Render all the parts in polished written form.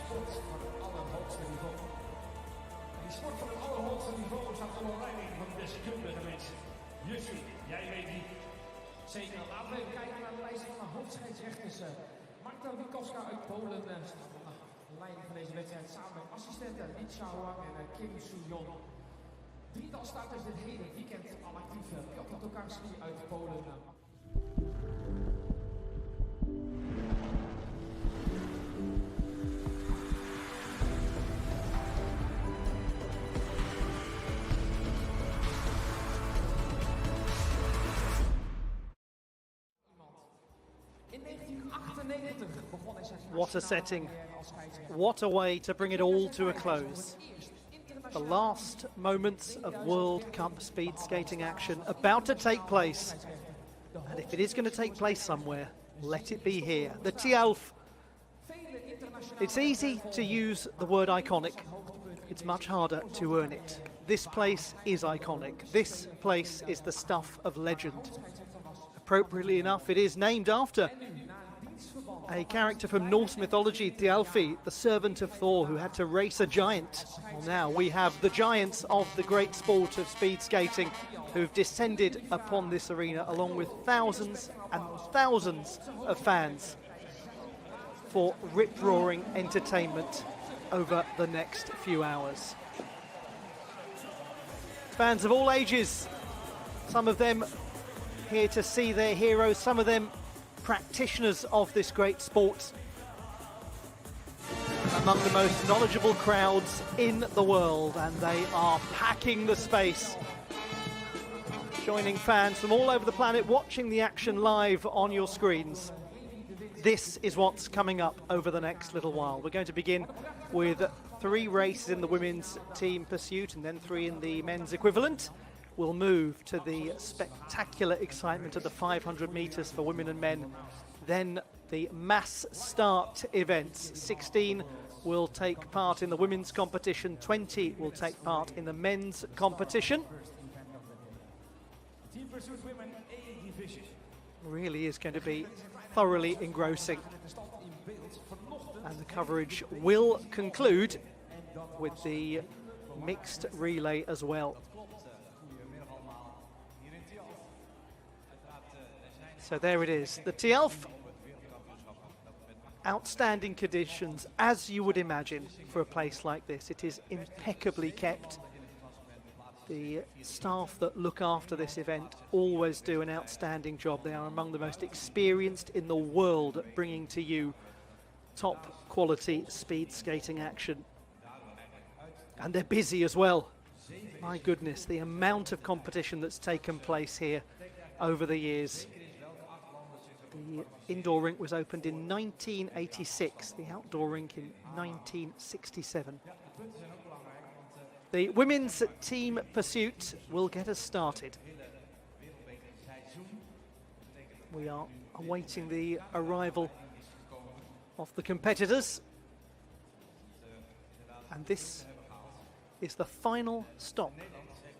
sport van het allerhoogste niveau. En die sport van het allerhoogste niveau staat onder leiding van deskundige mensen. Jussie, jij weet wie. Zeker, laten we even kijken naar de lijst van de hoofdscheidsrechters. Marta Wikowska uit Polen staat aan de leiding van deze wedstrijd samen met assistenten Li Xiaowang en Kim Soo-yeon. Drietal starters dit hele weekend al actief. Piotr Tokarski uit Polen. What a setting. What a way to bring it all to a close. The last moments of World Cup speed skating action about to take place. And if it is going to take place somewhere, let it be here. The Tialf. It's easy to use the word iconic. It's much harder to earn it. This place is iconic. This place is the stuff of legend. Appropriately enough, it is named after a character from Norse mythology, Thialfi, the servant of Thor, who had to race a giant. Well, now we have the giants of the great sport of speed skating who've descended upon this arena, along with thousands and thousands of fans, for rip-roaring entertainment over the next few hours. Fans of all ages, some of them here to see their heroes, some of them practitioners of this great sport, among the most knowledgeable crowds in the world, and they are packing the space, joining fans from all over the planet watching the action live on your screens. This is what's coming up over the next little while. We're going to begin with 3 races in the women's team pursuit and then 3 in the men's equivalent. We'll move to the spectacular excitement of the 500 metres for women and men. Then the mass start events. 16 will take part in the women's competition. 20 will take part in the men's competition. Really is going to be thoroughly engrossing. And the coverage will conclude with the mixed relay as well. So there it is, the Tialf. Outstanding conditions, as you would imagine, for a place like this. It is impeccably kept. The staff that look after this event always do an outstanding job. They are among the most experienced in the world at bringing to you top quality speed skating action. And they're busy as well. My goodness, the amount of competition that's taken place here over the years. The indoor rink was opened in 1986, the outdoor rink in 1967. The women's team pursuit will get us started. We are awaiting the arrival of the competitors. And this is the final stop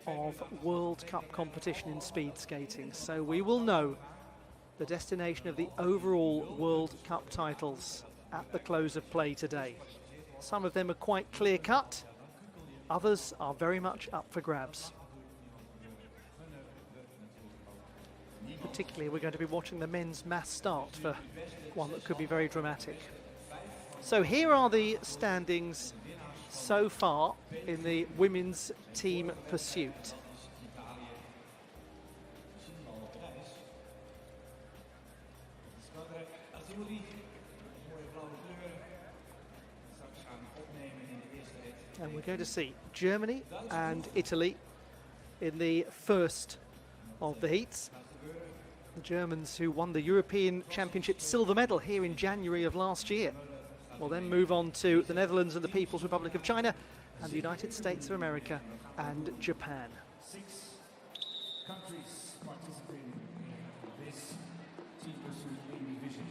of World Cup competition in speed skating. So we will know the destination of the overall World Cup titles at the close of play today. Some of them are quite clear-cut, others are very much up for grabs. Particularly, we're going to be watching the men's mass start for one that could be very dramatic. So here are the standings so far in the women's team pursuit. And we're going to see Germany and Italy in the first of the heats. The Germans, who won the European Championship silver medal here in January of last year, will then move on to the Netherlands and the People's Republic of China and the United States of America and Japan. 6 countries participating in this team pursuit division.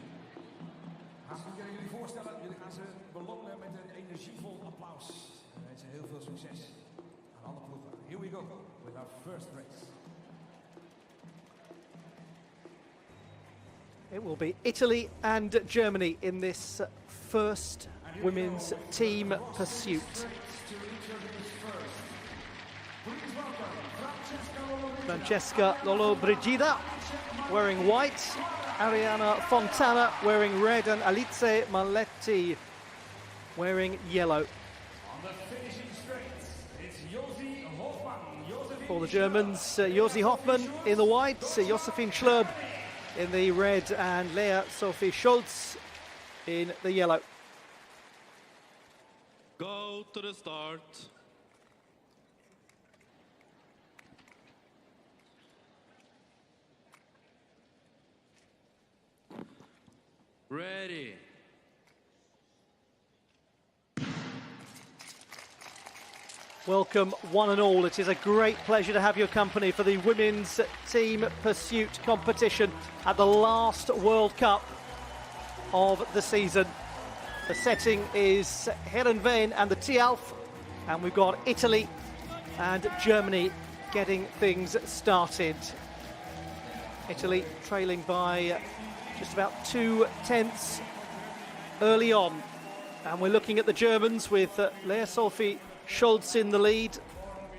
Gaan we jullie voorstellen, jullie gaan ze belonen met een energievol applaus. En we wensen heel veel succes aan alle ploegen. Here we go with our first race. It will be Italy and Germany in this first women's team pursuit. Francesca Lollobrigida wearing white, Arianna Fontana wearing red, and Alice Maletti wearing yellow. For the Germans, Josi Hoffmann in the white, Josephine Schlurb in the red, and Lea Sophie Scholz in the yellow. Go to the start. Ready. Welcome one and all. It is a great pleasure to have your company for the women's team pursuit competition at the last World Cup of the season. The setting is Heerenveen and the Tialf, and we've got Italy and Germany getting things started. Italy trailing by just about 2/10 early on, and we're looking at the Germans with Lea Sophie Scholz in the lead.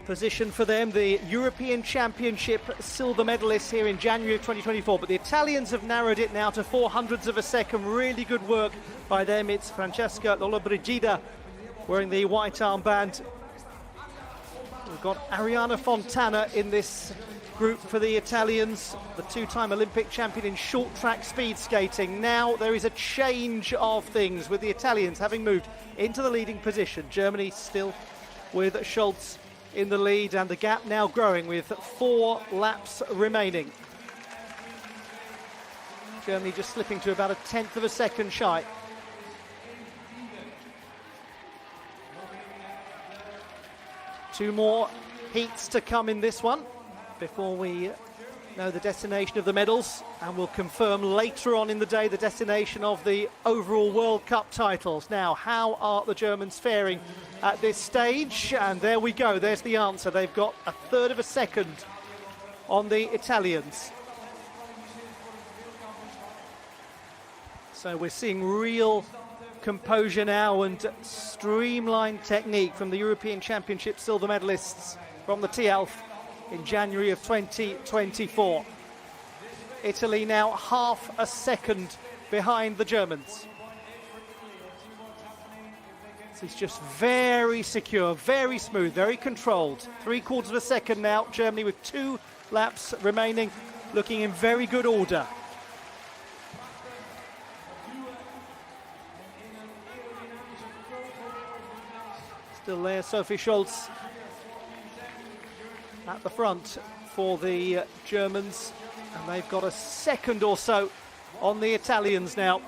Position for them, the European Championship silver medalists here in January of 2024. But the Italians have narrowed it now to 0.04 of a second. Really good work by them. It's Francesca Lollobrigida wearing the white armband. We've got Arianna Fontana in this group for the Italians, the two-time Olympic champion in short track speed skating. Now there is a change of things with the Italians having moved into the leading position. Germany still with Scholz in the lead, and the gap now growing with 4 laps remaining. Germany just slipping to about 1/10 of a second shy. Two more heats to come in this one before we know the destination of the medals, and we'll confirm later on in the day the destination of the overall World Cup titles. Now, how are the Germans faring at this stage? And there we go, there's the answer. They've got 1/3 of a second on the Italians. So we're seeing real composure now and streamlined technique from the European Championship silver medalists from the Tialf in January of 2024. Italy now 1/2 a second behind the Germans. This is just very secure, very smooth, very controlled. 3/4 of a second now. Germany with 2 laps remaining, looking in very good order. Still there, Sophie Scholz at the front for the Germans, and they've got a second or so on the Italians now.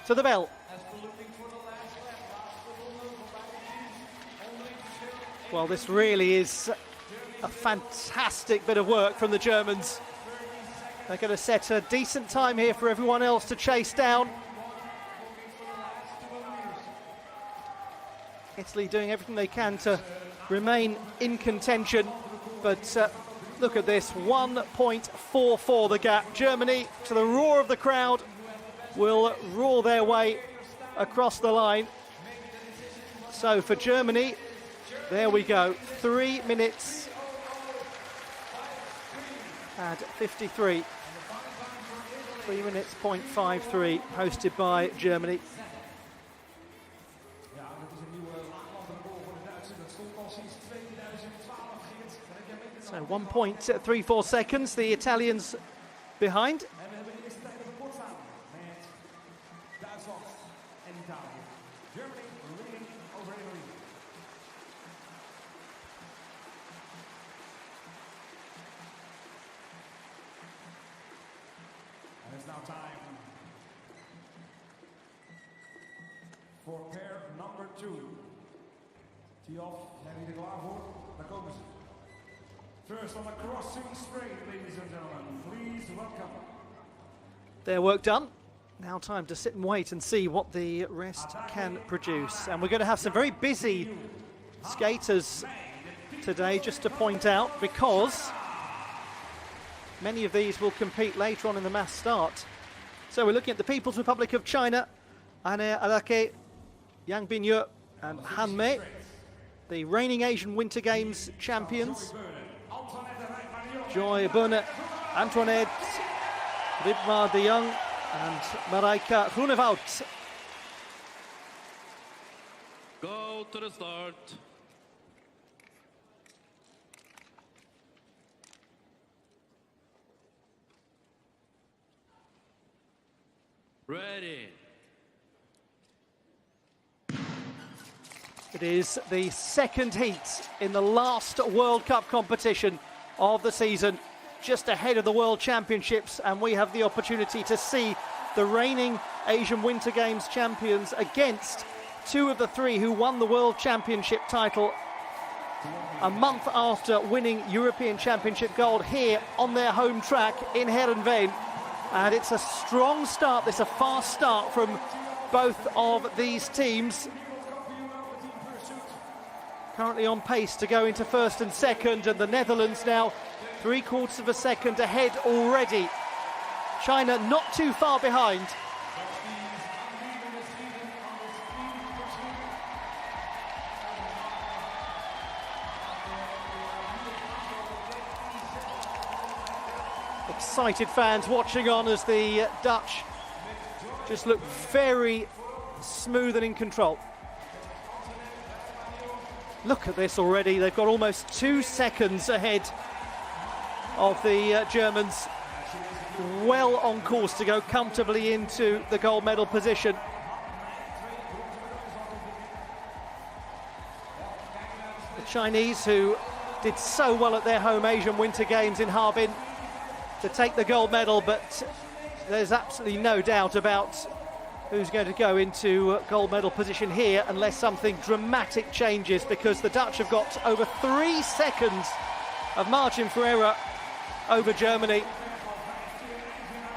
To the bell. Well, this really is a fantastic bit of work from the Germans. They're going to set a decent time here for everyone else to chase down. Italy doing everything they can to remain in contention, but look at this, 1.44 the gap. Germany, to the roar of the crowd, will roar their way across the line. So for Germany, there we go, 3 minutes and 53. 3 minutes, 0.53, posted by Germany. So 1.34 seconds, the Italians behind. And it's now time voor pair number 2. Tialf, zijn jullie er klaar voor? Daar komen ze. First on the crossing straight, ladies and gentlemen. Please welcome. Their work done. Now time to sit and wait and see what the rest can produce. And we're going to have some very busy skaters today, just to point out, because many of these will compete later on in the mass start. So we're looking at the People's Republic of China, Ane Arake, Yang Bin-yu and Han Mei, the reigning Asian Winter Games champions. Joy Burnett, Antoinette, Ritma de Jong and Marijke Groenewoud. Go to the start. Ready. It is the second heat in the last World Cup competition of the season, just ahead of the World Championships, and we have the opportunity to see the reigning Asian Winter Games champions against two of the three who won the World Championship title a month after winning European Championship gold here on their home track in Heerenveen. And it's a strong start, it's a fast start from both of these teams. Currently on pace to go into first and second, and the Netherlands now 3/4 of a second ahead already. China not too far behind. Excited fans watching on as the Dutch just look very smooth and in control. Look at this already, they've got almost 2 seconds ahead of the Germans, well on course to go comfortably into the gold medal position. The Chinese, who did so well at their home Asian Winter Games in Harbin to take the gold medal, but there's absolutely no doubt about who's going to go into gold medal position here unless something dramatic changes, because the Dutch have got over 3 seconds of margin for error over Germany.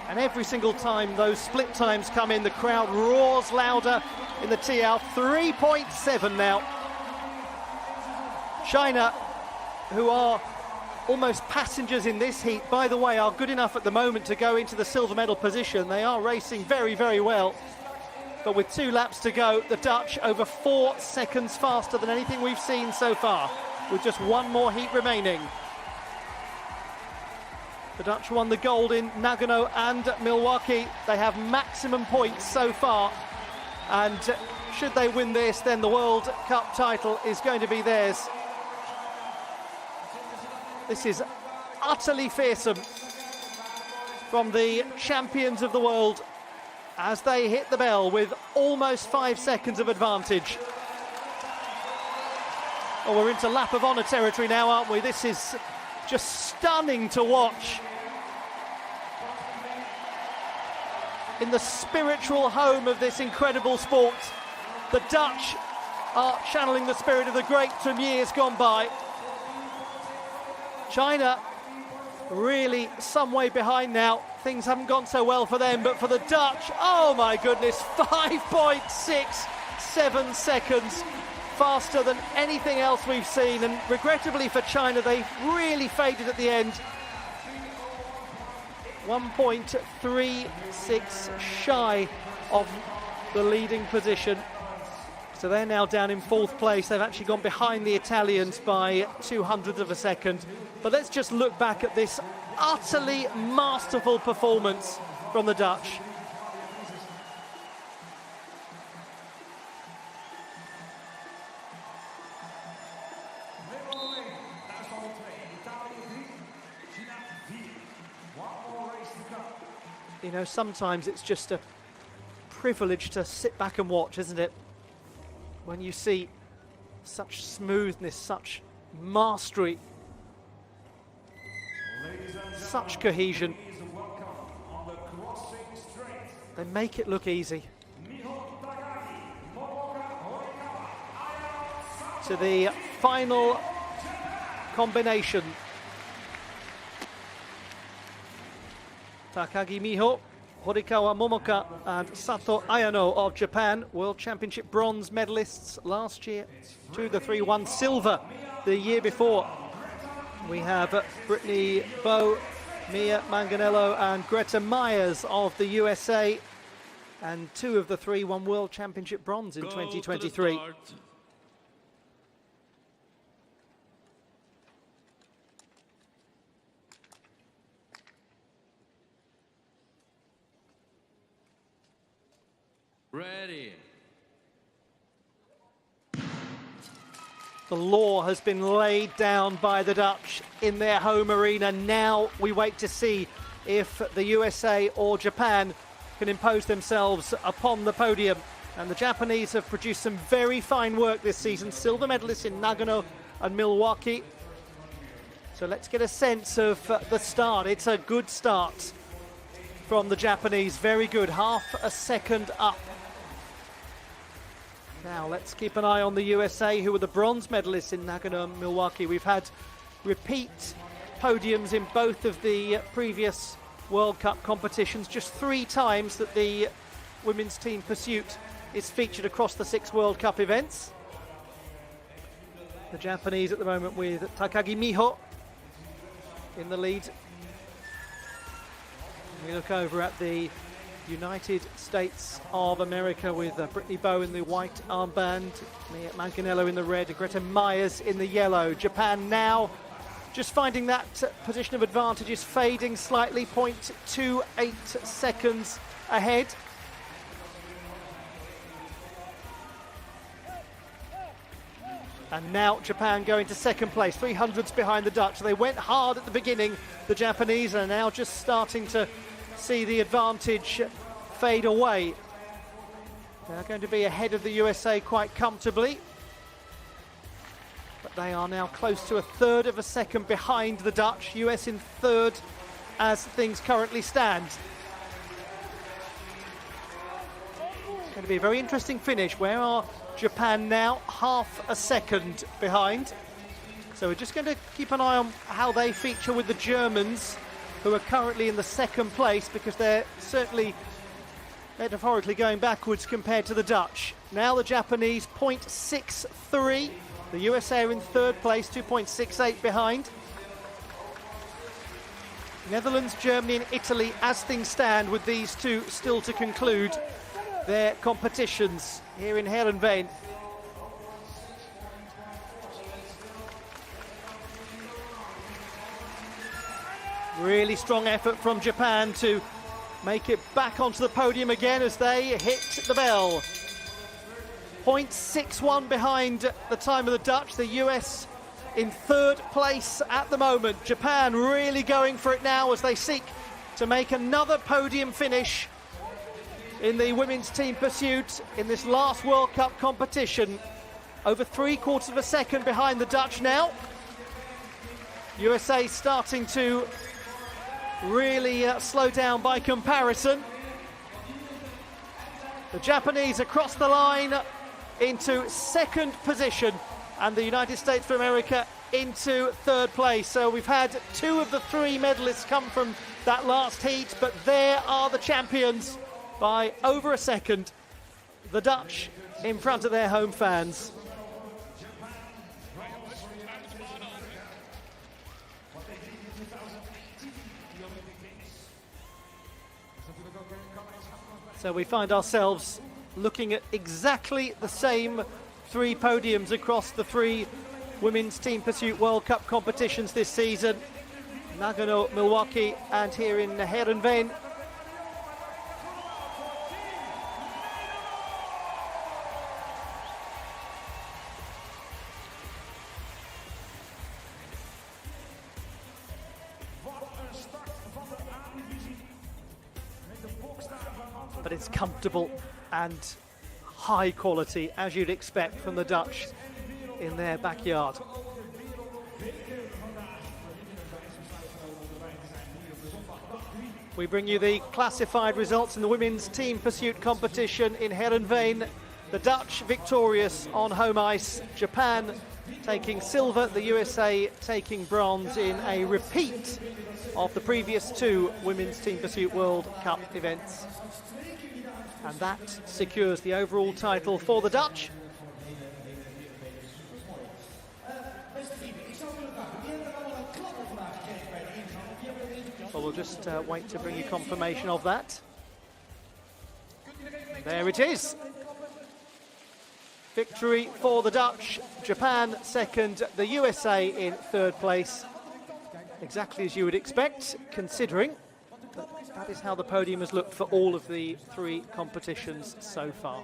And every single time those split times come in, the crowd roars louder in the TL. 3.7 now. China, who are almost passengers in this heat, by the way, are good enough at the moment to go into the silver medal position. They are racing very, very well. But with 2 laps to go, the Dutch over 4 seconds faster than anything we've seen so far, with just 1 more heat remaining. The Dutch won the gold in Nagano and Milwaukee. They have maximum points so far, and should they win this, then the World Cup title is going to be theirs. This is utterly fearsome from the champions of the world as they hit the bell with almost 5 seconds of advantage. Oh, we're into lap of honour territory now, aren't we? This is just stunning to watch. In the spiritual home of this incredible sport, the Dutch are channeling the spirit of the greats from years gone by. China really some way behind now. Things haven't gone so well for them, but for the Dutch, oh my goodness, 5.67 seconds faster than anything else we've seen. And regrettably for China, they really faded at the end. 1.36 shy of the leading position. So they're now down in 4th place. They've actually gone behind the Italians by 0.02 of a second. But let's just look back at this utterly masterful performance from the Dutch. You know, sometimes it's just a privilege to sit back and watch, isn't it? When you see such smoothness, such mastery, such cohesion. They make it look easy. To the final combination. Takagi Miho, Horikawa Momoka and Sato Ayano of Japan, World Championship bronze medalists last year. 2 of the 3 won silver the year before. We have Brittany Bowe, Mia Manganello and Greta Myers of the USA. and 2 of the 3 won World Championship bronze in 2023. Ready. The law has been laid down by the Dutch in their home arena. Now we wait to see if the USA or Japan can impose themselves upon the podium. And the Japanese have produced some very fine work this season. Silver medalists in Nagano and Milwaukee. So let's get a sense of the start. It's a good start from the Japanese. Very good. Half a second up. Now let's keep an eye on the USA, who were the bronze medalists in Nagano and Milwaukee. We've had repeat podiums in both of the previous World Cup competitions. Just 3 times that the women's team pursuit is featured across the 6 World Cup events. The Japanese at the moment with Takagi Miho in the lead. We look over at the United States of America with Brittany Bowe in the white armband, Mia Manganello in the red, and Greta Myers in the yellow. Japan now just finding that position of advantage is fading slightly, 0.28 seconds ahead. And now Japan going to second place, 300s behind the Dutch. They went hard at the beginning, the Japanese, are now just starting to see the advantage fade away. They're going to be ahead of the USA quite comfortably. But they are now close to 1/3 of a second behind the Dutch. US in 3rd as things currently stand. It's going to be a very interesting finish. Where are Japan now? Half a second behind. So we're just going to keep an eye on how they feature with the Germans, who are currently in the 2nd place, because they're certainly metaphorically going backwards compared to the Dutch. Now the Japanese 0.63. The USA are in 3rd place, 2.68 behind. Netherlands, Germany and Italy, as things stand, with these 2 still to conclude their competitions here in Heerenveen. Really strong effort from Japan to make it back onto the podium again as they hit the bell. 0.61 behind the time of the Dutch. The US in 3rd place at the moment. Japan really going for it now as they seek to make another podium finish in the women's team pursuit in this last World Cup competition. Over 3/4 of a second behind the Dutch now. USA starting to really slow down by comparison. The Japanese across the line into 2nd position, and the United States of America into 3rd place. So we've had 2 of the 3 medalists come from that last heat, but there are the champions by over a second. The Dutch in front of their home fans. So we find ourselves looking at exactly the same 3 podiums across the 3 women's team pursuit World Cup competitions this season. Nagano, Milwaukee and here in Heerenveen. But it's comfortable and high quality, as you'd expect from the Dutch in their backyard. We bring you the classified results in the women's team pursuit competition in Heerenveen. The Dutch victorious on home ice, Japan taking silver, the USA taking bronze in a repeat of the previous 2 women's team pursuit World Cup events. And that secures the overall title for the Dutch. Well, we'll just wait to bring you confirmation of that. There it is. Victory for the Dutch. Japan second, the USA in third place. Exactly as you would expect, considering that is how the podium has looked for all of the three competitions so far.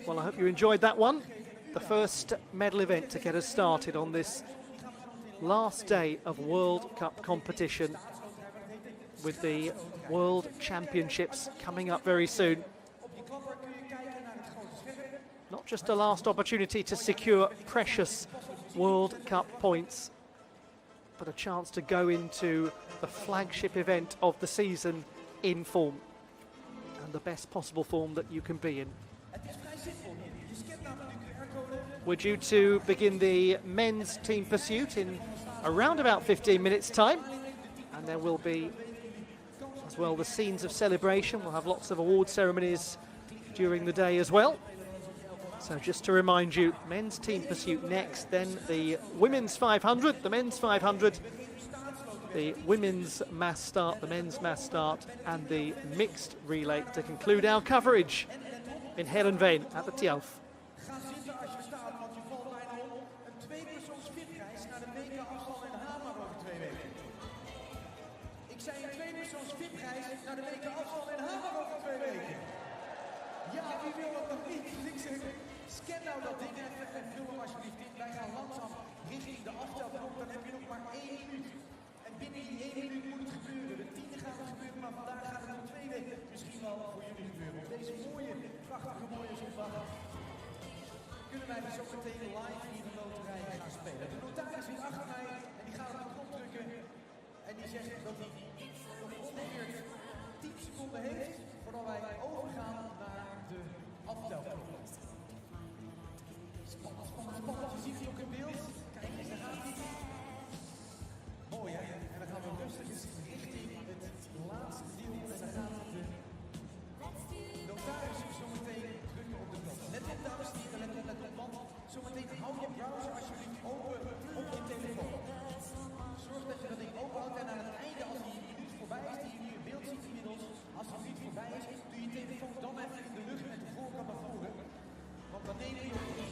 Well, I hope you enjoyed that one. The first medal event to get us started on this last day of World Cup competition, with the World Championships coming up very soon. Not just a last opportunity to secure precious World Cup points, but a chance to go into the flagship event of the season in form, and the best possible form that you can be in. We're due to begin the men's team pursuit in around about 15 minutes' time, and there will be as well the scenes of celebration. We'll have lots of award ceremonies during the day as well. So just to remind you, men's team pursuit next, then the women's 500, the men's 500, the women's mass start, the men's mass start, and the mixed relay to conclude our coverage in Heerenveen at the Tialf. Scan nou dat ding even en vul hem alsjeblieft in. Wij gaan langzaam richting de aftelknop. Dan heb je nog maar 1 minuut. En binnen die 1 minuut moet het gebeuren. De 10e gaat het gebeuren, maar vandaag gaat het de 2e misschien wel voor jullie gebeuren. Op deze mooie, prachtige mooie zondag kunnen wij dus ook meteen live hier de loterij gaan spelen. De notaris zit achter mij en die gaat op de knop drukken. En die zegt dat hij nog ongeveer 10 seconden heeft voordat wij overgaan naar de aftelknop. Je ziet hij ook in beeld. Kijk eens, daar gaat hij. Mooi hè? En dan gaan we rustig richting het laatste deel. En dan gaat de notaris zometeen drukken op de knop. Let op, dames en heren, let op, want zometeen hou je browser alsjeblieft open op je telefoon. Zorg dat je dat ding open houdt en aan het einde, als die minuut voorbij is, die je nu in beeld ziet inmiddels, als die minuut voorbij is, doe je telefoon dan even in de lucht met de voorkant naar voren. Want dan neem je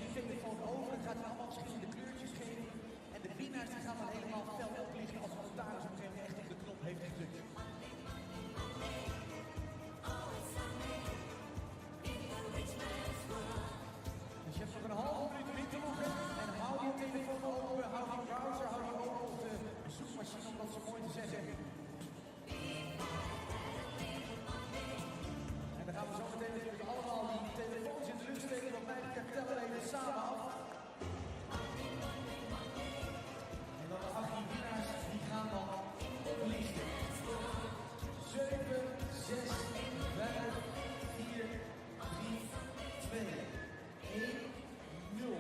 je telefoon over en gaat hij allemaal verschillende kleurtjes geven. En de winnaars die gaan dan helemaal fel oplichten als de notaris op een gegeven moment echt op de knop heeft gedrukt. Dus je hebt nog een halve minuut in te loggen. En hou je telefoon open, hou je browser, hou je open op de zoekmachine, om dat zo mooi te zeggen. En dan gaan we zo meteen natuurlijk allemaal die telefoons in de lucht steken. Wat mij betreft tellen even samen af. En dan de 18 winnaars, die gaan dan oplichten. 7, 6, 5, 4, 3, 2, 1, 0.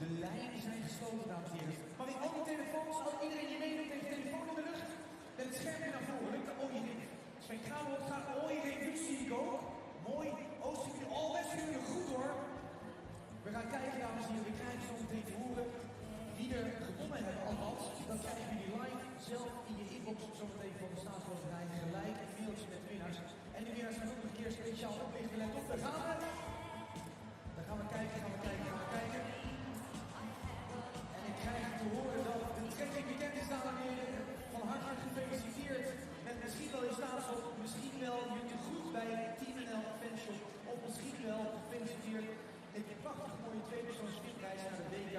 De lijnen zijn gesloten, dames en heren. Maar wie ook de telefoons, als iedereen die meedoet, heeft de telefoon in de lucht. Met het schermpje naar voren, lukt de ooiering. Zijn gaan we gaan ooiering, nu zie ik ook. Mooi, Oostertje, al best jullie goed hoor. We gaan kijken, dames en heren, we krijgen zo meteen te horen wie er gewonnen hebben. Althans, dat krijgen jullie live zelf in je inbox zo meteen van de staatsloterij. Gelijk een mailtje met winnaars. En de winnaars gaan ook nog een keer speciaal oplichten. Let op, daar gaan we. Dan gaan we kijken, gaan we kijken, gaan we kijken. En ik krijg te horen dat de trekking bekend is, dames en heren. Van harte gefeliciteerd met misschien wel je staatslot, misschien wel je groet bij Team NL Fanshop, of misschien wel gefeliciteerd met je prachtig mooie tweepersoons fietsprijs naar de WK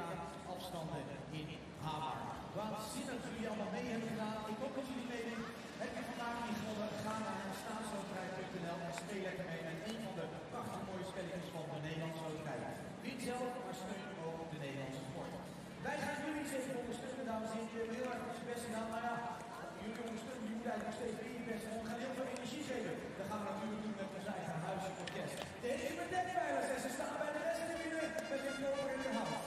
afstanden in Hamar. Waanzinnig dat jullie allemaal mee hebben gedaan. Ik hoop dat jullie meedoen. Heb je vandaag niet gewonnen? Ga naar staatsloterij.nl en speel lekker mee met een van de prachtig mooie spelletjes van de Nederlandse loterij. Win zelf, maar steun ook de Nederlandse sport. Wij gaan jullie eens even ondersteunen, dames en heren. Jullie hebben heel erg op je best gedaan, maar ja, jullie ondersteunen, jullie moeten eigenlijk nog steeds in je best. We gaan heel veel energie geven. Dat gaan we natuurlijk doen met ons eigen huisorkest. De instrumentdekpijlers en ze staan bij de rest in de minuut met hun koper in de hand.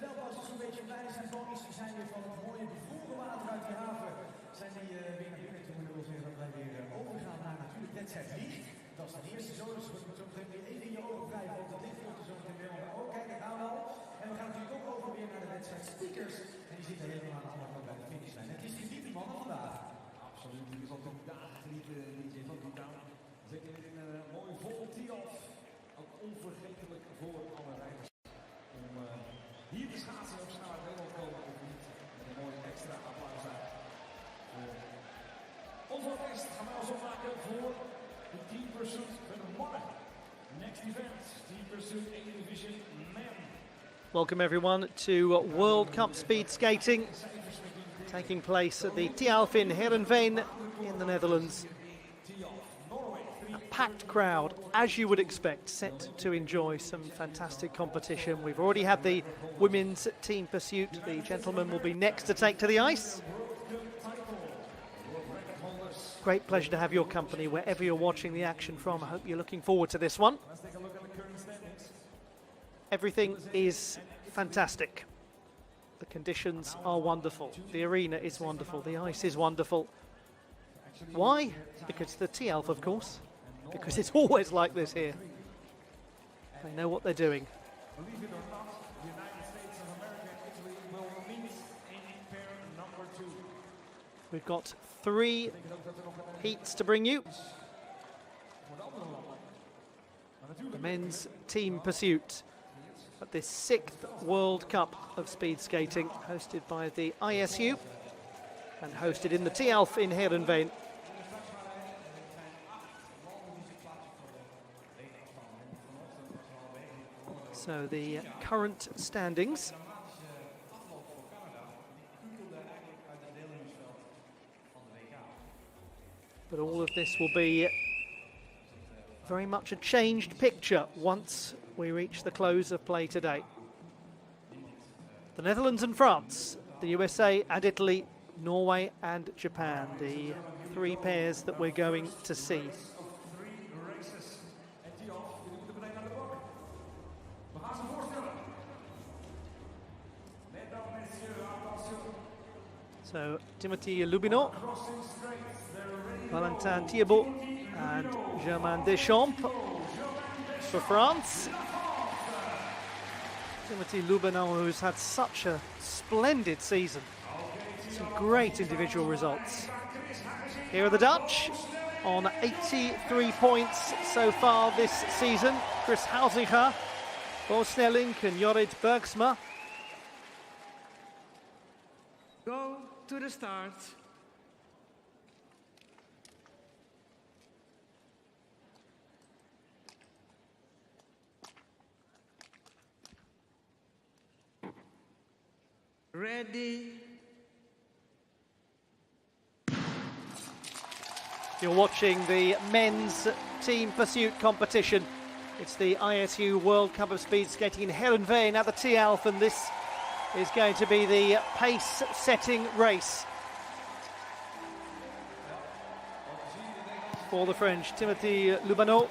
veldpas zo'n beetje blij zijn. Ponies die zijn weer van het mooie bevroren water uit die haven. Zijn die weer naar binnen toe. Dat wil zeggen dat wij weer overgaan naar natuurlijk wedstrijd licht. Dat is de eerste zo. Dus we moeten zo meteen weer even in je ogen wrijven. Want dat licht wordt er zo meteen weer onder. Oh, kijk, daar nou al. En we gaan natuurlijk ook over weer naar de wedstrijd speakers. En die zitten helemaal aan de andere kant bij de finishlijn. Het is geniet die mannen vandaag. Absoluut, die is ook nog dagen genieten. Die is ook niet aan. Zeker in een mooie vol tee-off. Ook onvergetelijk voor alle rijders. Om hier te schaatsen of snel uit Nederland komen of niet. Met een mooie extra applaus aan. Ons orkest gaan we ons opmaken voor de Team Pursuit van de mannen. Next event, Team Pursuit 1 Division Men. Welcome everyone to World Cup Speed Skating, taking place at the Tialf in Heerenveen in the Netherlands. A packed crowd, as you would expect, set to enjoy some fantastic competition. We've already had the women's team pursuit. The gentlemen will be next to take to the ice. Great pleasure to have your company wherever you're watching the action from. I hope you're looking forward to this one. Let's take a look at the current standings. Everything is fantastic. The conditions are wonderful. The arena is wonderful. The ice is wonderful. Why? Because the Tialf, of course. Because it's always like this here. They know what they're doing. Believe it or not, the United States of America and Italy will meet in pair number 2. We've got 3 heats to bring you. The men's team pursuit at this 6th World Cup of Speed Skating, hosted by the ISU and hosted in the Tialf in Heerenveen. So the current standings. But all of this will be very much a changed picture once we reach the close of play today. The Netherlands and France, the USA and Italy, Norway and Japan, the 3 pairs that we're going to see. So Timothy Lubinot, Valentin Thiebaud and Germain Deschamps for France. Timothy Lubinot, who's had such a splendid season. Some great individual results. Here are the Dutch on 83 points so far this season. Chris Huizinga, Bo Snellink and Jorrit Bergsma. Go to the start. Ready. You're watching the men's team pursuit competition. It's the ISU World Cup of Speed Skating in Heerenveen at the Tialf, and this is going to be the pace-setting race for the French. Timothy Lubinot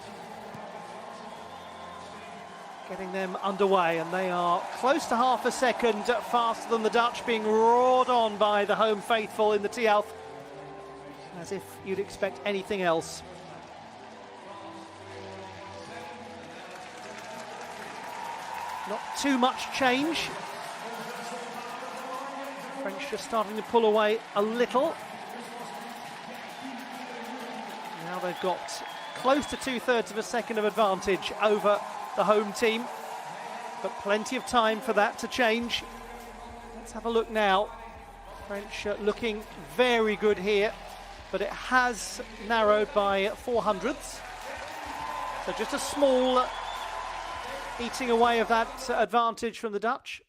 getting them underway, and they are close to half a second faster than the Dutch, being roared on by the home faithful in the Tialf, as if you'd expect anything else. Not too much change. French just starting to pull away a little. Now they've got close to 2/3 of a second of advantage over the home team, but plenty of time for that to change. Let's have a look now. French looking very good here, but it has narrowed by 400ths. So just a small eating away of that advantage from the Dutch.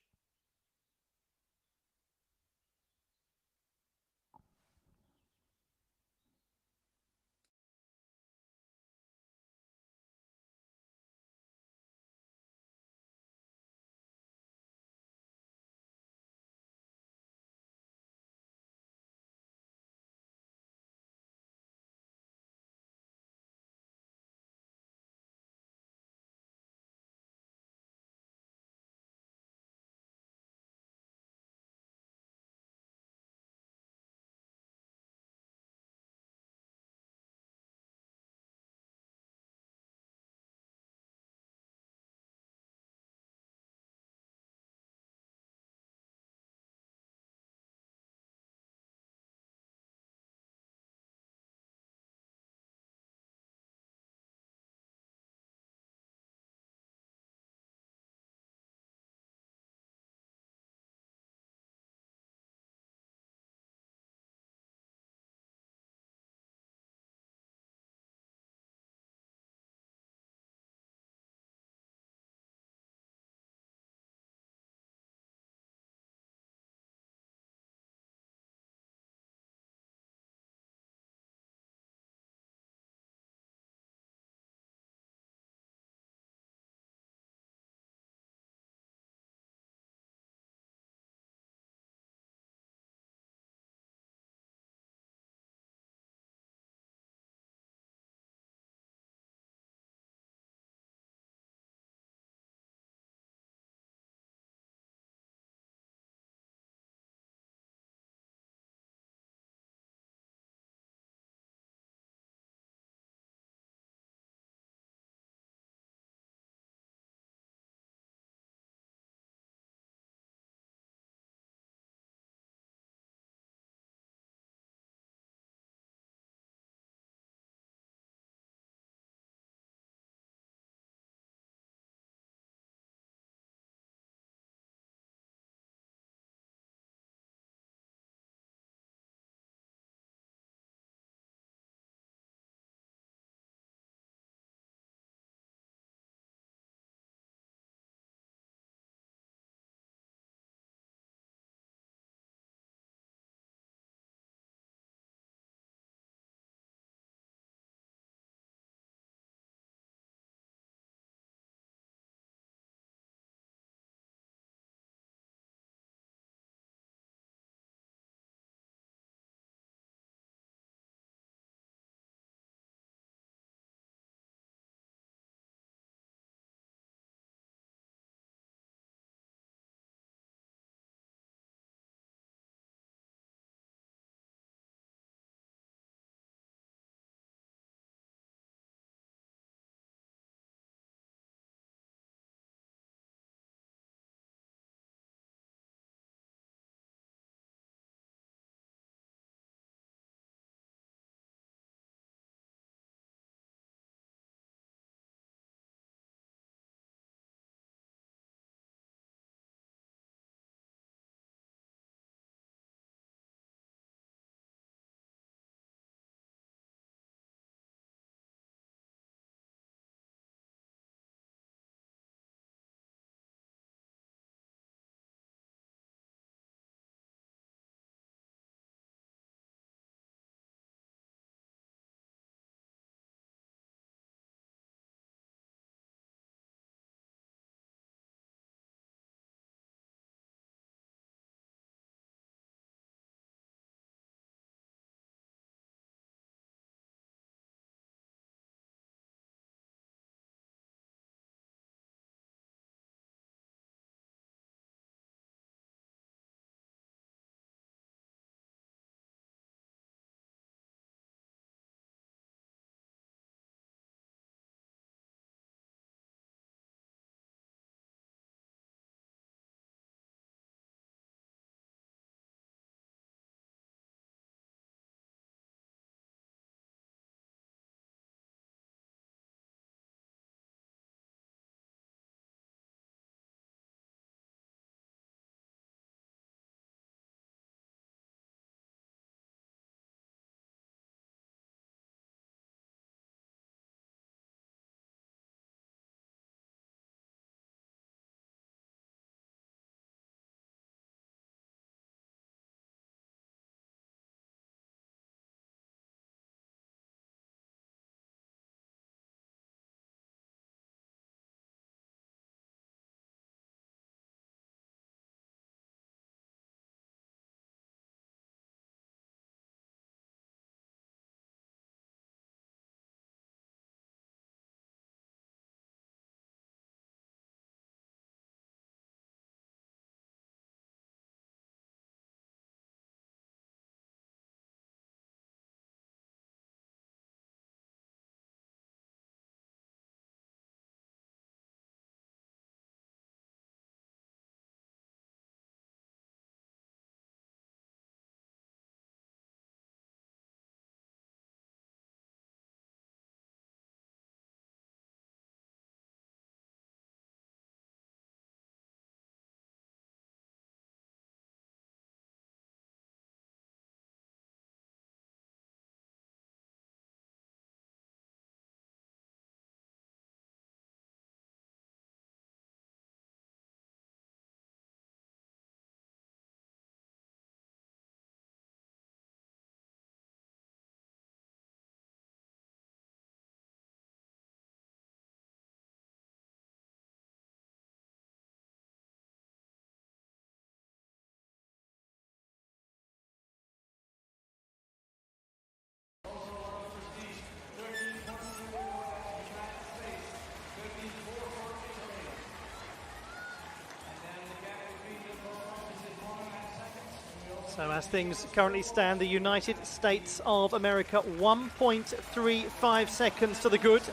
So as things currently stand, the United States of America 1.35 seconds to the good.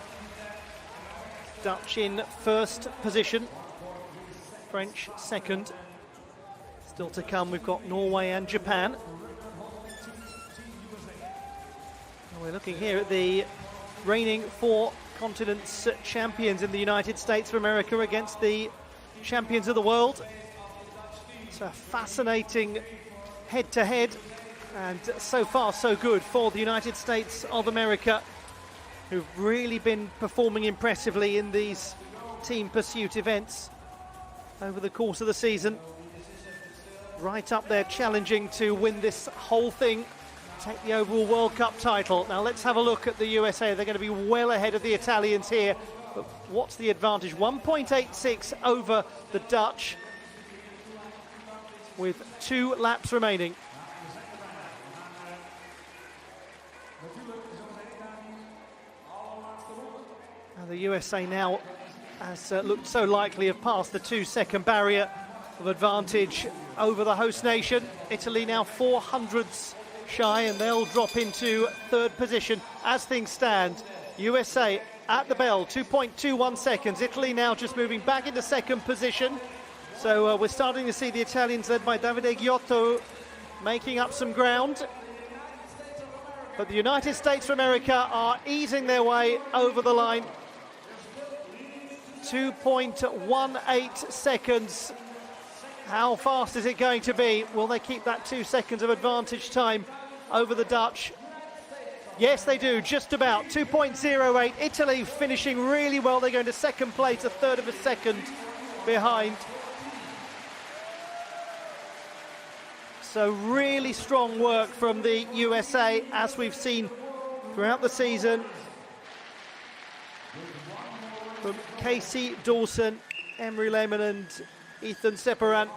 Dutch in first position, French second. Still to come, we've got Norway and Japan. And we're looking here at the reigning four continents champions in the United States of America against the champions of the world. It's a fascinating head-to-head, and so far so good for the United States of America, who've really been performing impressively in these team pursuit events over the course of the season. Right up there challenging to win this whole thing, take the overall World Cup title. Now let's have a look at the USA. They're going to be well ahead of the Italians here, but what's the advantage? 1.86 over the Dutch with 2 laps remaining. And the USA now has looked so likely have passed the 2-second barrier of advantage over the host nation. Italy now 400ths shy, and they'll drop into third position as things stand. USA at the bell, 2.21 seconds. Italy now just moving back into second position. So we're starting to see the Italians, led by Davide Giotto, making up some ground. But the United States of America are easing their way over the line. 2.18 seconds. How fast is it going to be? Will they keep that 2 seconds of advantage time over the Dutch? Yes, they do, just about. 2.08. Italy finishing really well. They go into second place, a third of a second behind. So really strong work from the USA, as we've seen throughout the season. From Casey Dawson, Emery Lehman and Ethan Separan.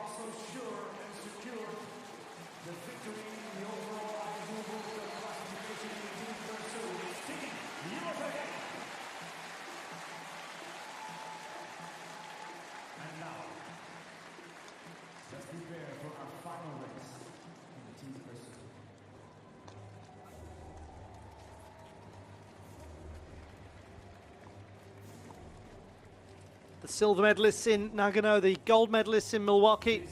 The silver medalists in Nagano, the gold medalists in Milwaukee.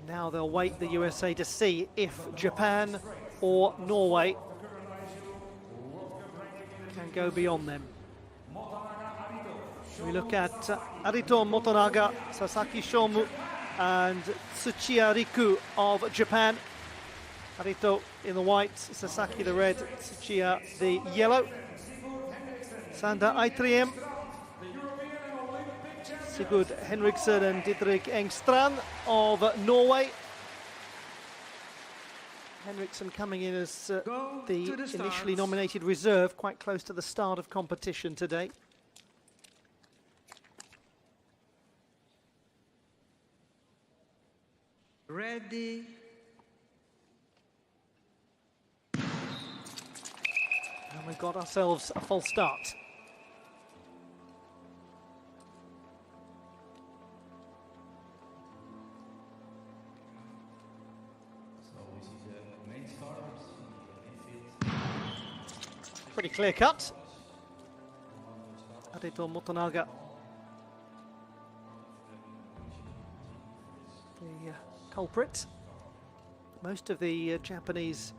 Now they'll wait, the USA, to see if Japan or Norway can go beyond them. We look at Arito Motonaga, Sasaki Shomu and Tsuchiya Riku of Japan. Arito in the white, Sasaki the red, Tsuchiya the yellow. Sander Eitriem, Sigurd Henriksen and Didrik Engstrand of Norway. Henriksen coming in as the initially nominated reserve, quite close to the start of competition today. Ready. And we've got ourselves a false start. Pretty clear cut. Arito Motonaga, the culprit. Most of the Japanese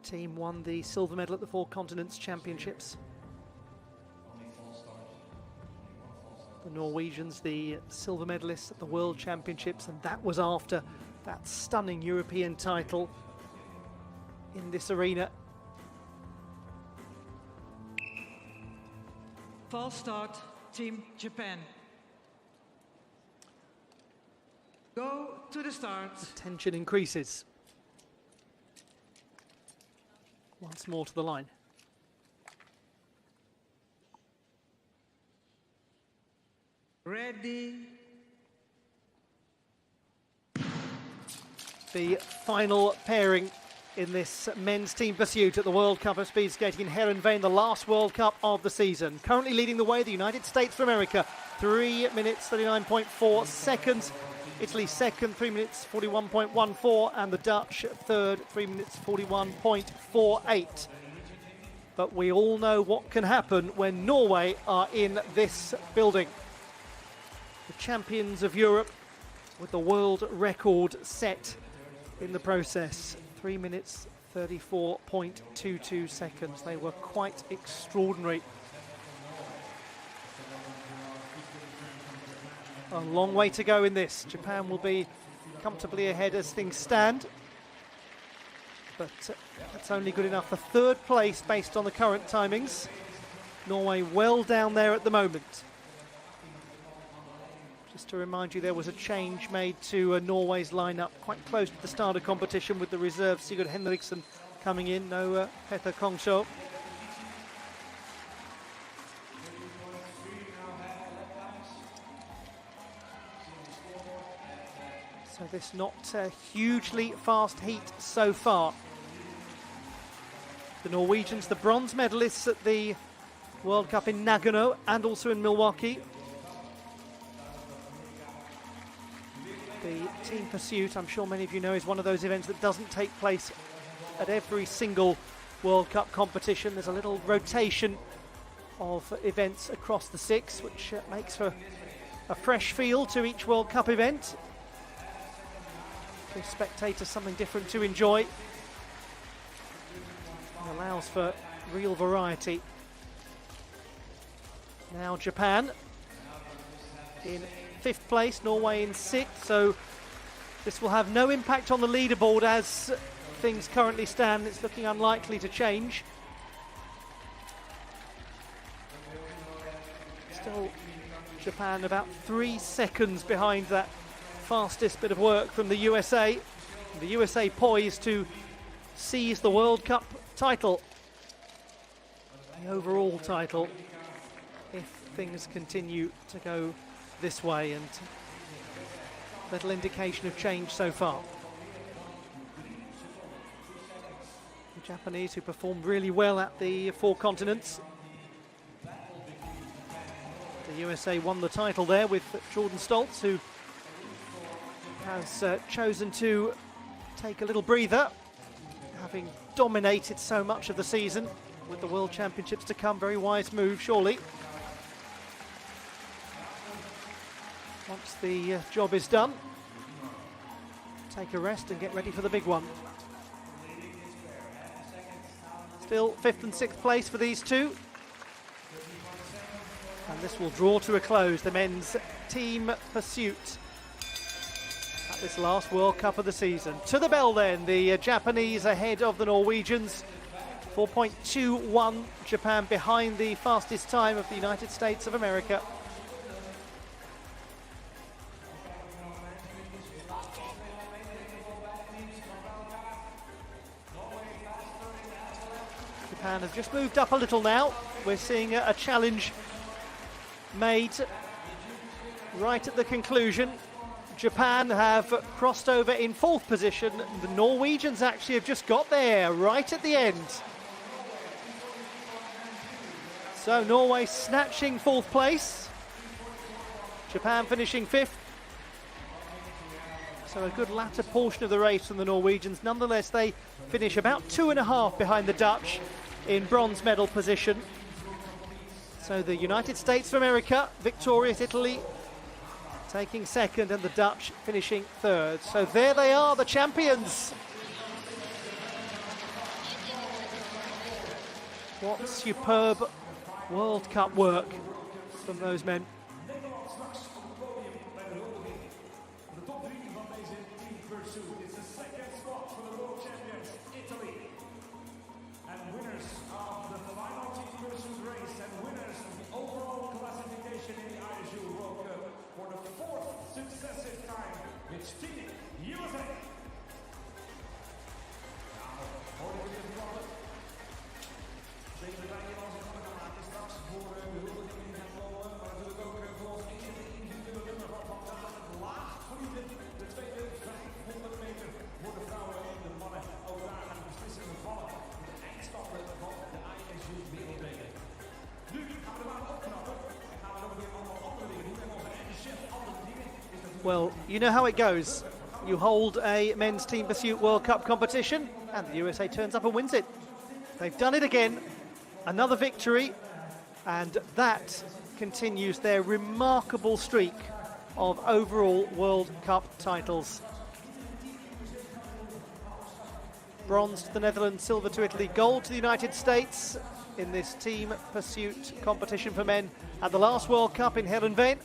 team won the silver medal at the Four Continents Championships. The Norwegians, the silver medalists at the World Championships, and that was after that stunning European title in this arena. False start, Team Japan. Go to the start. The tension increases. Once more to the line. Ready. The final pairing in this men's team pursuit at the World Cup of Speed Skating in Heerenveen, the last World Cup of the season. Currently leading the way, the United States of America, 3 minutes 39.4 seconds Italy second, 3 minutes 41.14, and the Dutch third, 3 minutes 41.48. But we all know what can happen when Norway are in this building. The champions of Europe with the world record set in the process. 3 minutes 34.22 seconds. They were quite extraordinary. A long way to go in this. Japan will be comfortably ahead as things stand. But that's only good enough for third place based on the current timings. Norway well down there at the moment. Just to remind you, there was a change made to Norway's lineup quite close to the start of competition, with the reserve Sigurd Henriksson coming in, no Petter Kongsjö. So this not a hugely fast heat so far. The Norwegians, the bronze medalists at the World Cup in Nagano and also in Milwaukee. The team pursuit, I'm sure many of you know, is one of those events that doesn't take place at every single World Cup competition. There's a little rotation of events across the six, which makes for a fresh feel to each World Cup event. Gives spectators something different to enjoy. It allows for real variety. Now Japan in 5th place, Norway in 6th, so this will have no impact on the leaderboard as things currently stand. It's looking unlikely to change. Still Japan about 3 seconds behind that fastest bit of work from the USA. The USA poised to seize the World Cup title, the overall title, if things continue to go this way, and little indication of change so far. The Japanese, who performed really well at the Four Continents. The USA won the title there with Jordan Stoltz, who has chosen to take a little breather, having dominated so much of the season with the World Championships to come. Very wise move, surely. Once the job is done, take a rest and get ready for the big one. Still 5th and 6th place for these two. And this will draw to a close the men's team pursuit at this last World Cup of the season. To the bell then, the Japanese ahead of the Norwegians. 4.21, Japan behind the fastest time of the United States of America. Japan have just moved up a little now. We're seeing a challenge made right at the conclusion. Japan have crossed over in 4th position. The Norwegians actually have just got there right at the end. So Norway snatching 4th place. Japan finishing 5th. So a good latter portion of the race from the Norwegians. Nonetheless, they finish about 2.5 behind the Dutch in bronze medal position. So the United States of America, victorious Italy, taking 2nd, and the Dutch finishing 3rd. So there they are, the champions. What superb World Cup work from those men. Well, you know how it goes. You hold a men's team pursuit World Cup competition and the USA turns up and wins it. They've done it again. Another victory, and that continues their remarkable streak of overall World Cup titles. Bronze to the Netherlands, silver to Italy, gold to the United States in this team pursuit competition for men at the last World Cup in Heerenveen.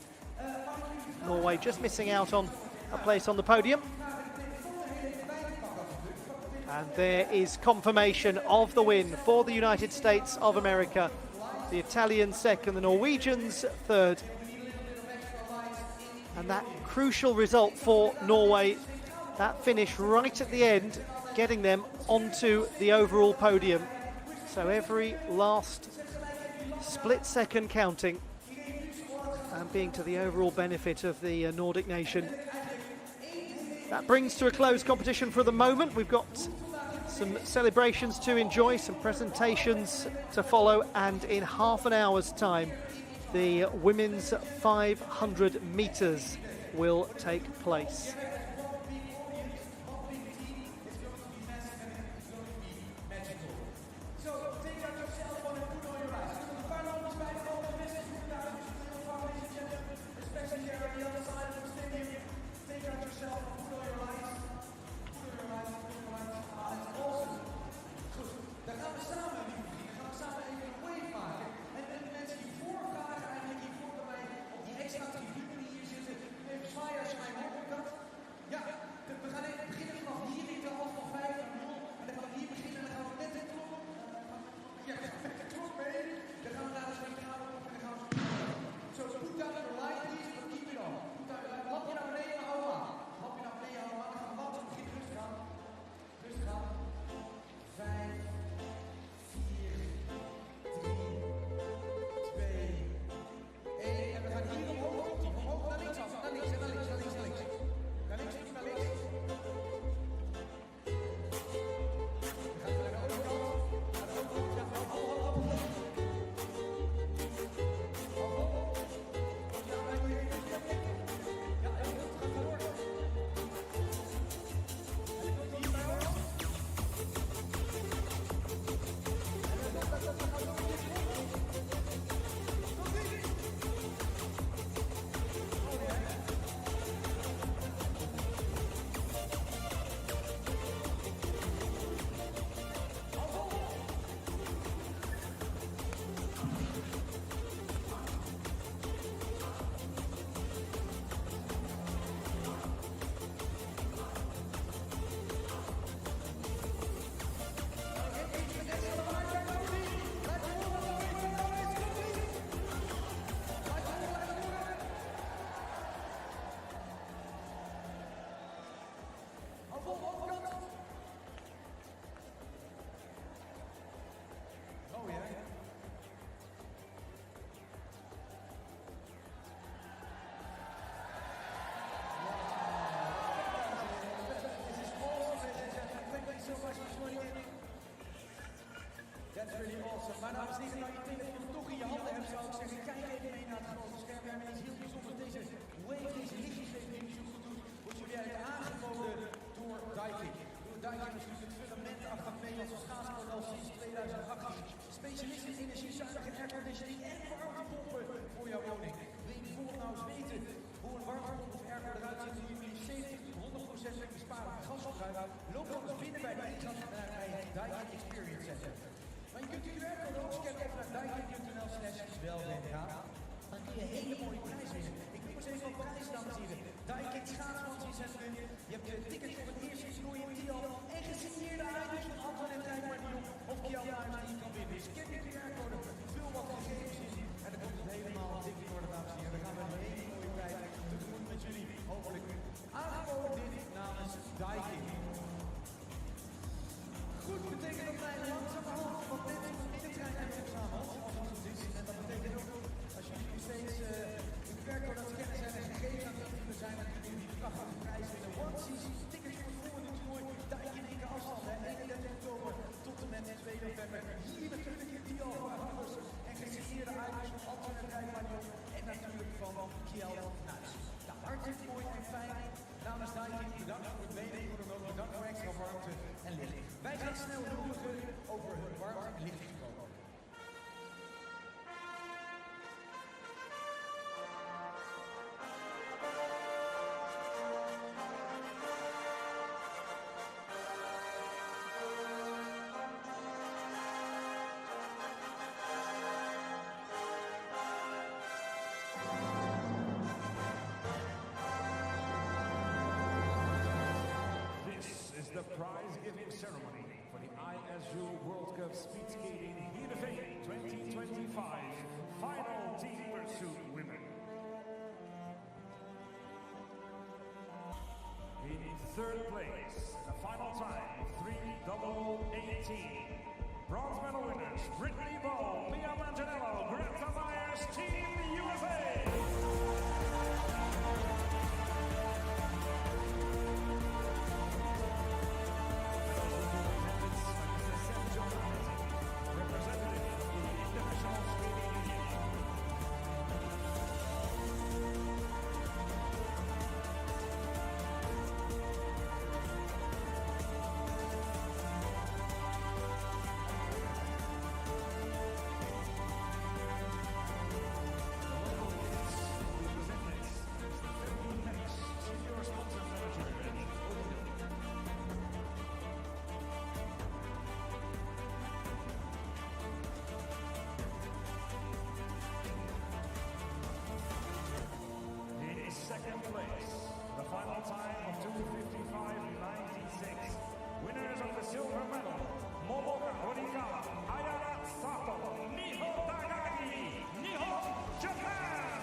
Norway just missing out on a place on the podium. And there is confirmation of the win for the United States of America. The Italians second, the Norwegians third. And that crucial result for Norway, that finish right at the end, getting them onto the overall podium. So every last split second counting and being to the overall benefit of the Nordic nation. That brings to a close competition for the moment. We've got some celebrations to enjoy, some presentations to follow, and in half an hour's time, the women's 500 metres will take place. That's really awesome. Maar dames en heren, nou je telefoon toch in je handen hebt, zou ik zeggen, kijk even mee naar het grote scherm. We hebben iets heel bijzonders. Deze wave, deze lichtjes die je zo goed doet, wordt jullie eigenlijk aangeboden door Daikin. Door Daikin is natuurlijk het fundament achter het Nederlandse schaatsmodel sinds 2018. Specialist in energiezuinige airconditioning en warmtepompen voor jouw woning. Wil je bijvoorbeeld nou eens weten hoe een warmtepomp of airco eruit ziet, hoe je jullie 70 tot 100% besparen gasgebruik? Loop dan eens binnen bij de ingang bij het Daikin Experience Center. Maar je kunt de QR-code ook scannen even naar daikin.nl/weldenga. Dan kun je zijn snelmoedigen over hun warm licht gekomen. The prize-giving ceremony for the ISU World Cup Speed Skating Heerenveen 2025 Final Team Pursuit Women. In third place, the final time of 3:00:18. Bronze medal winners Brittany Ball, Leah Manganiello, Greta Myers, Team USA. Second place, the final time of 2:55:96. Winners of the silver medal, Momoka Horikawa, Ayana Sato, Niho Takagi, Niho, Japan!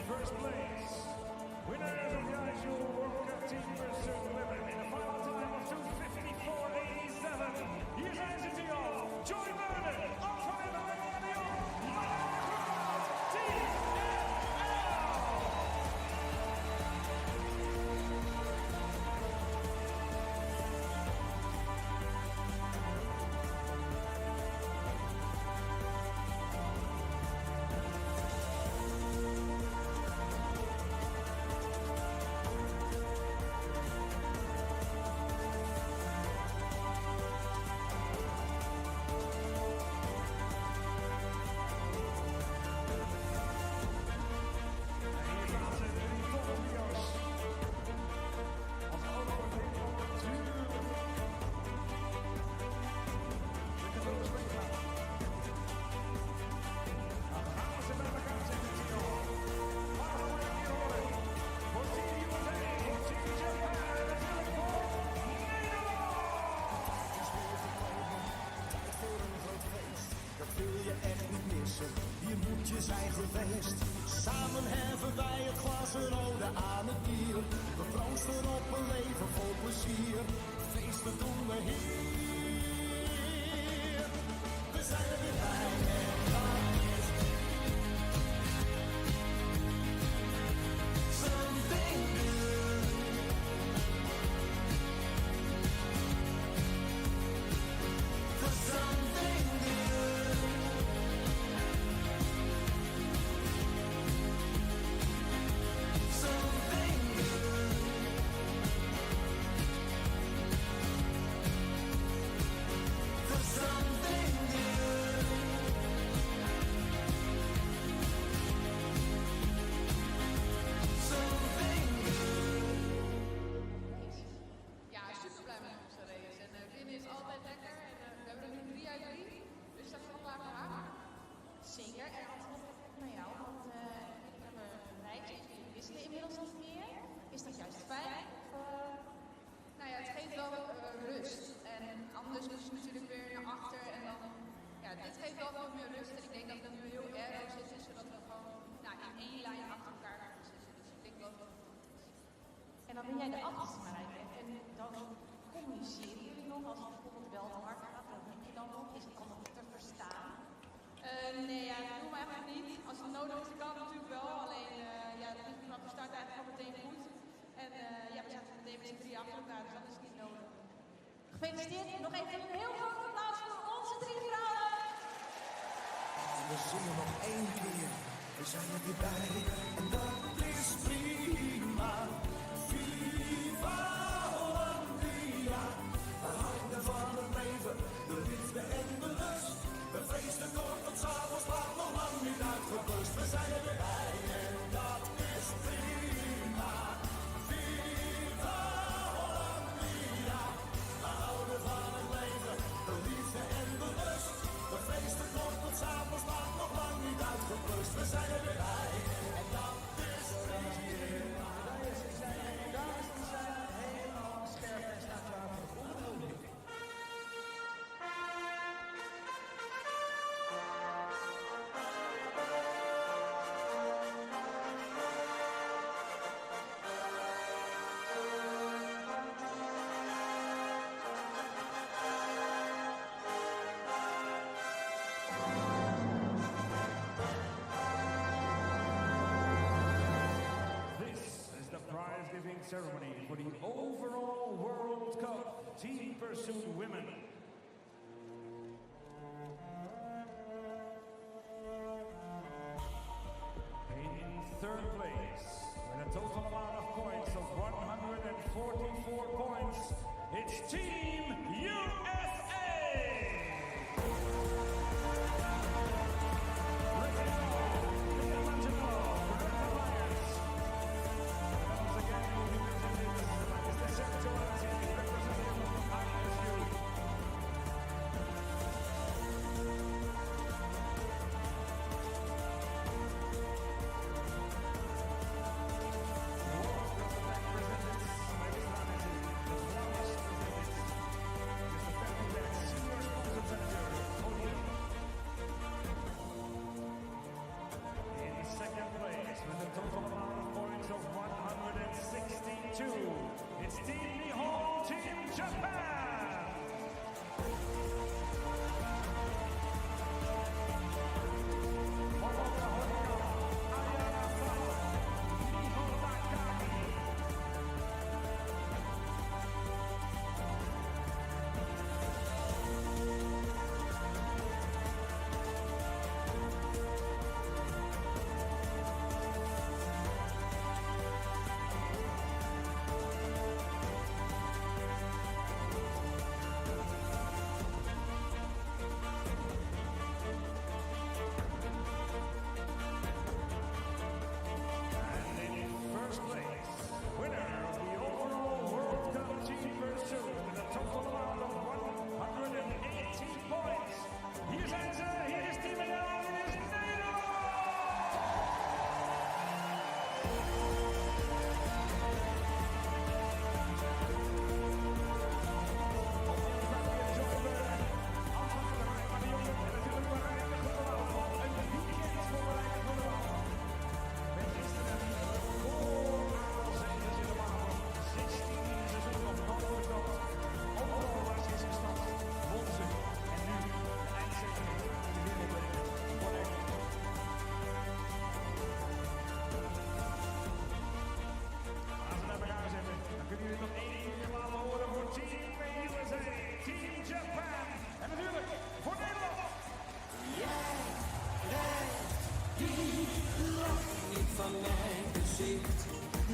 First place, winners of the ISU World Cup Team Pursuit Women in the final time of 2:54:87. Hier zijn ze die al. Joy Vernon, Antoine Leon, Team Hier moet je zijn geweest. Samen heffen wij het glas een ode aan het bier. We proosten op een leven vol plezier. Feesten doen we hier. We zijn er weer bij en dat is something new. For something new. Something new. deze kant natuurlijk wel. Alleen, ja, de start eigenlijk al meteen goed. En ja, we zaten meteen met z'n drie achter elkaar, dus dat is niet nodig. Gefeliciteerd. Nog even een heel groot applaus voor onze drie vrouwen. We zingen nog één keer, we zijn er weer bij. En dat is prima. Viva Hollandia. We houden van het leven, de liefde en de lust. We feesten kort tot 's avonds laat, nog lang niet uitgeblust. We zijn er weer bij en dat is prima. Viva Hollandia. We houden van het leven, de liefde en de lust. We feesten kort tot 's avonds laat, nog lang niet uitgeblust. We zijn er weer bij en dat is prima. Dames die zijn helemaal scherp en staan klaar voor de volgende ronde. This is the prize-giving ceremony for the overall World Cup Team Pursuit Women. In third place, with a total amount of points of 144 points, it's Team USA! Second place with a total amount of points of 162. It's Team Home Team Japan.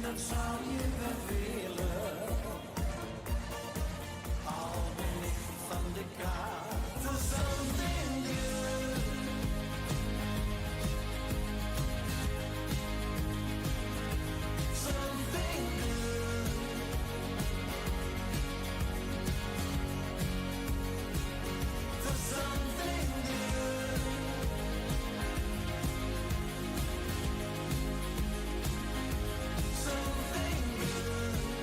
Dat zou je wel willen. Al ben ik van de kaart, something good. Something good. For something good. Something good.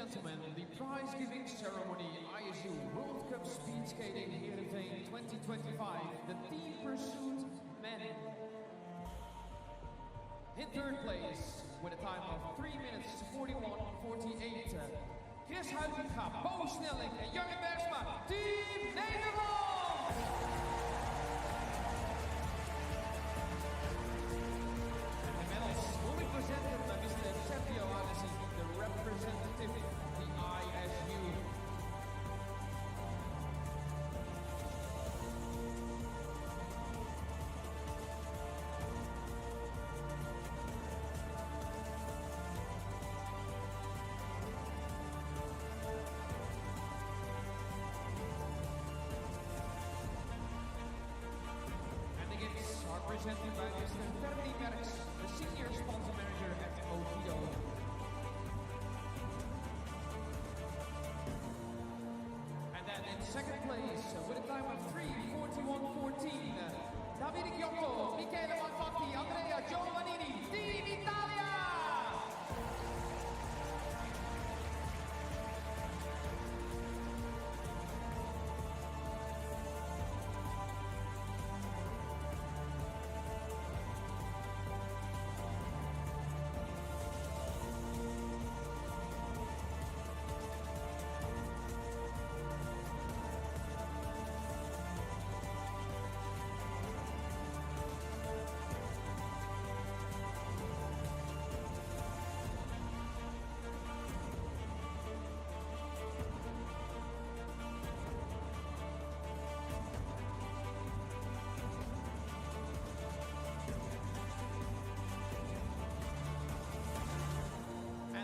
gentlemen, the prize-giving ceremony ISU World Cup Speed Skating Heerenveen 2025, the team pursuit men. In third place, with a time of 3 minutes 41:48, Chris Huizinga, Bo Snelling en Jurgen Bergsma, Team Nederland! And the medals will be presented by Mr. Sergio Alessi, the representative of the ISU. Presented by Mr. Ferdi Merks, the Senior Sponsor Manager at Ovido. And then in second place, with a time of 3:41:14, Davide Giotto, Michele Malfatti, Andrea Giovannini, Team Italia!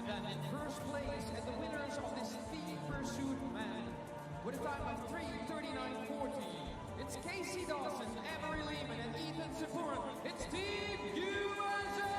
In first place, and the winners of this speed pursuit man, with a time of 3:39:40, it's Casey Dawson, Emery Lehman, and Ethan Sepurin. It's Team USA!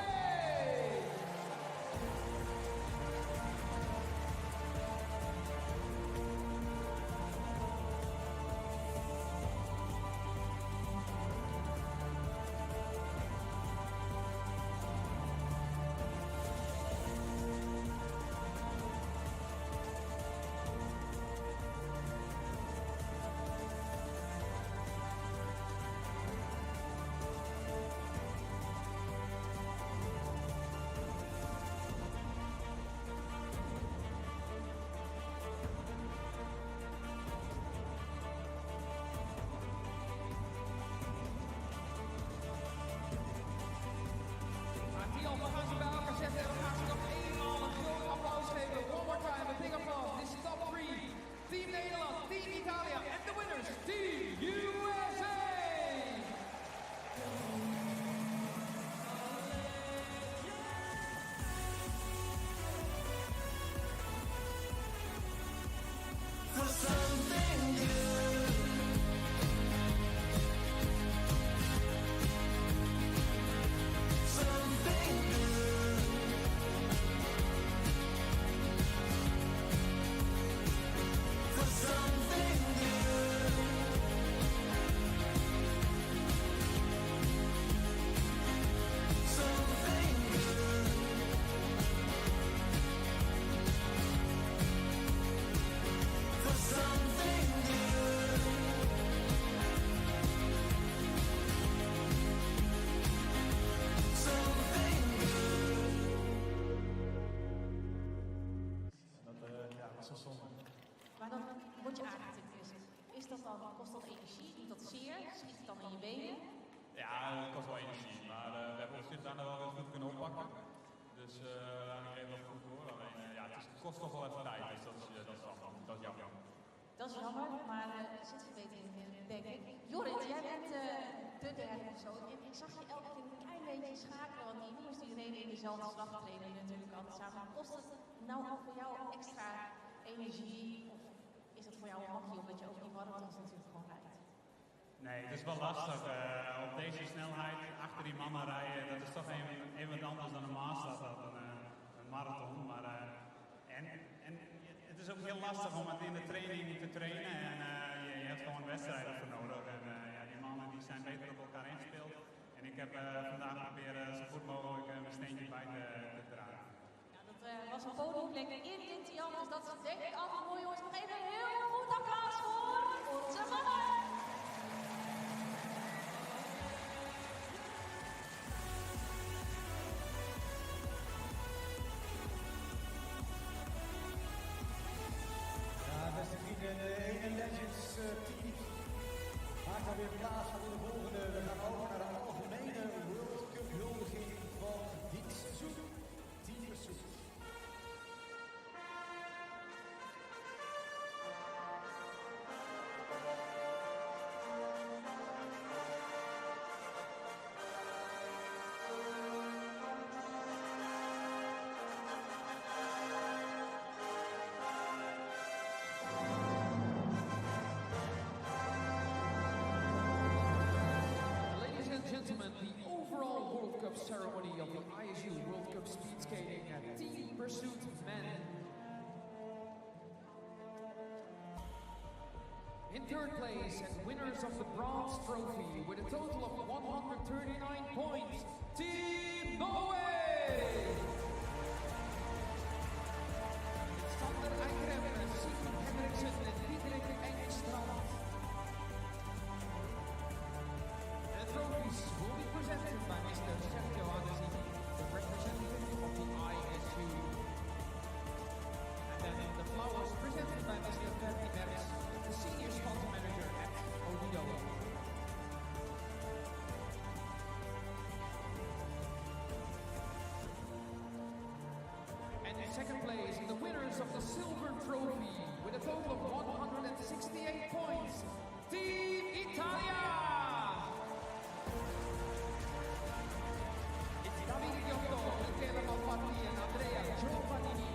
Team Nederland, Team Italia, and the winners, Team USA! For something good, something good, for something good, something good. For something good, something good. Dat was wel zonde. Maar dan word je aangetikt. Is dat dan, kost dat energie? Doet dat zeer? Schiet het dan in je benen? Ja, dat kost wel energie, maar we hebben ons daarna wel weer goed kunnen oppakken. Dus ik reed wel goed door. Alleen het kost toch wel even tijd, dus dat is jammer. Dat is jammer, maar er zit verbetering in, denk ik. Jorrit, jij bent de derde persoon. En ik zag je elke keer een klein beetje schakelen, want die jongens die reden in dezelfde slagtraining natuurlijk altijd samen. Kost het nou ook voor jou extra energie? Of is het voor jou een makkie omdat je ook die marathons natuurlijk gewoon rijdt? Nee, het is wel lastig. Op deze snelheid achter die mannen rijden, dat is toch even wat anders dan een maastad, een marathon. Maar, en het is ook heel lastig om het in de training te trainen. En je hebt gewoon wedstrijden voor nodig. En die mannen die zijn beter op elkaar ingespeeld. En ik heb vandaag proberen zo goed mogelijk mijn steentje bij te dragen. Ja, dat was een podiumplek in dit Jan Dus dat is denk ik altijd mooi, jongens. Nog even een heel goed applaus voor onze mannen. Ja, beste vrienden, de ene Legends team maakt alweer plaats voor de volgende. We gaan over naar de algemene World Cup huldiging van dit seizoen. Team Pursuit. Ladies and gentlemen, the overall World Cup ceremony of the ISU World Cup Speed Skating Team Pursuit Men. In third place and winners of the bronze trophy with a total of 139 points, Team Norway! Sander Eikrem, Sigrid Henriksen en Diederik Engstrand. The trophies will be presented by Mr. Sergio Anesi, the representative of the ISU. And then the flowers presented by Mr. Ferdi Merks, the senior sponsor manager at Oviedo. And in second place, the winners of the silver trophy with a total of 168 points, Team Italia! It's Davide Giotto, Michele Malfatti and Andrea Giovannini.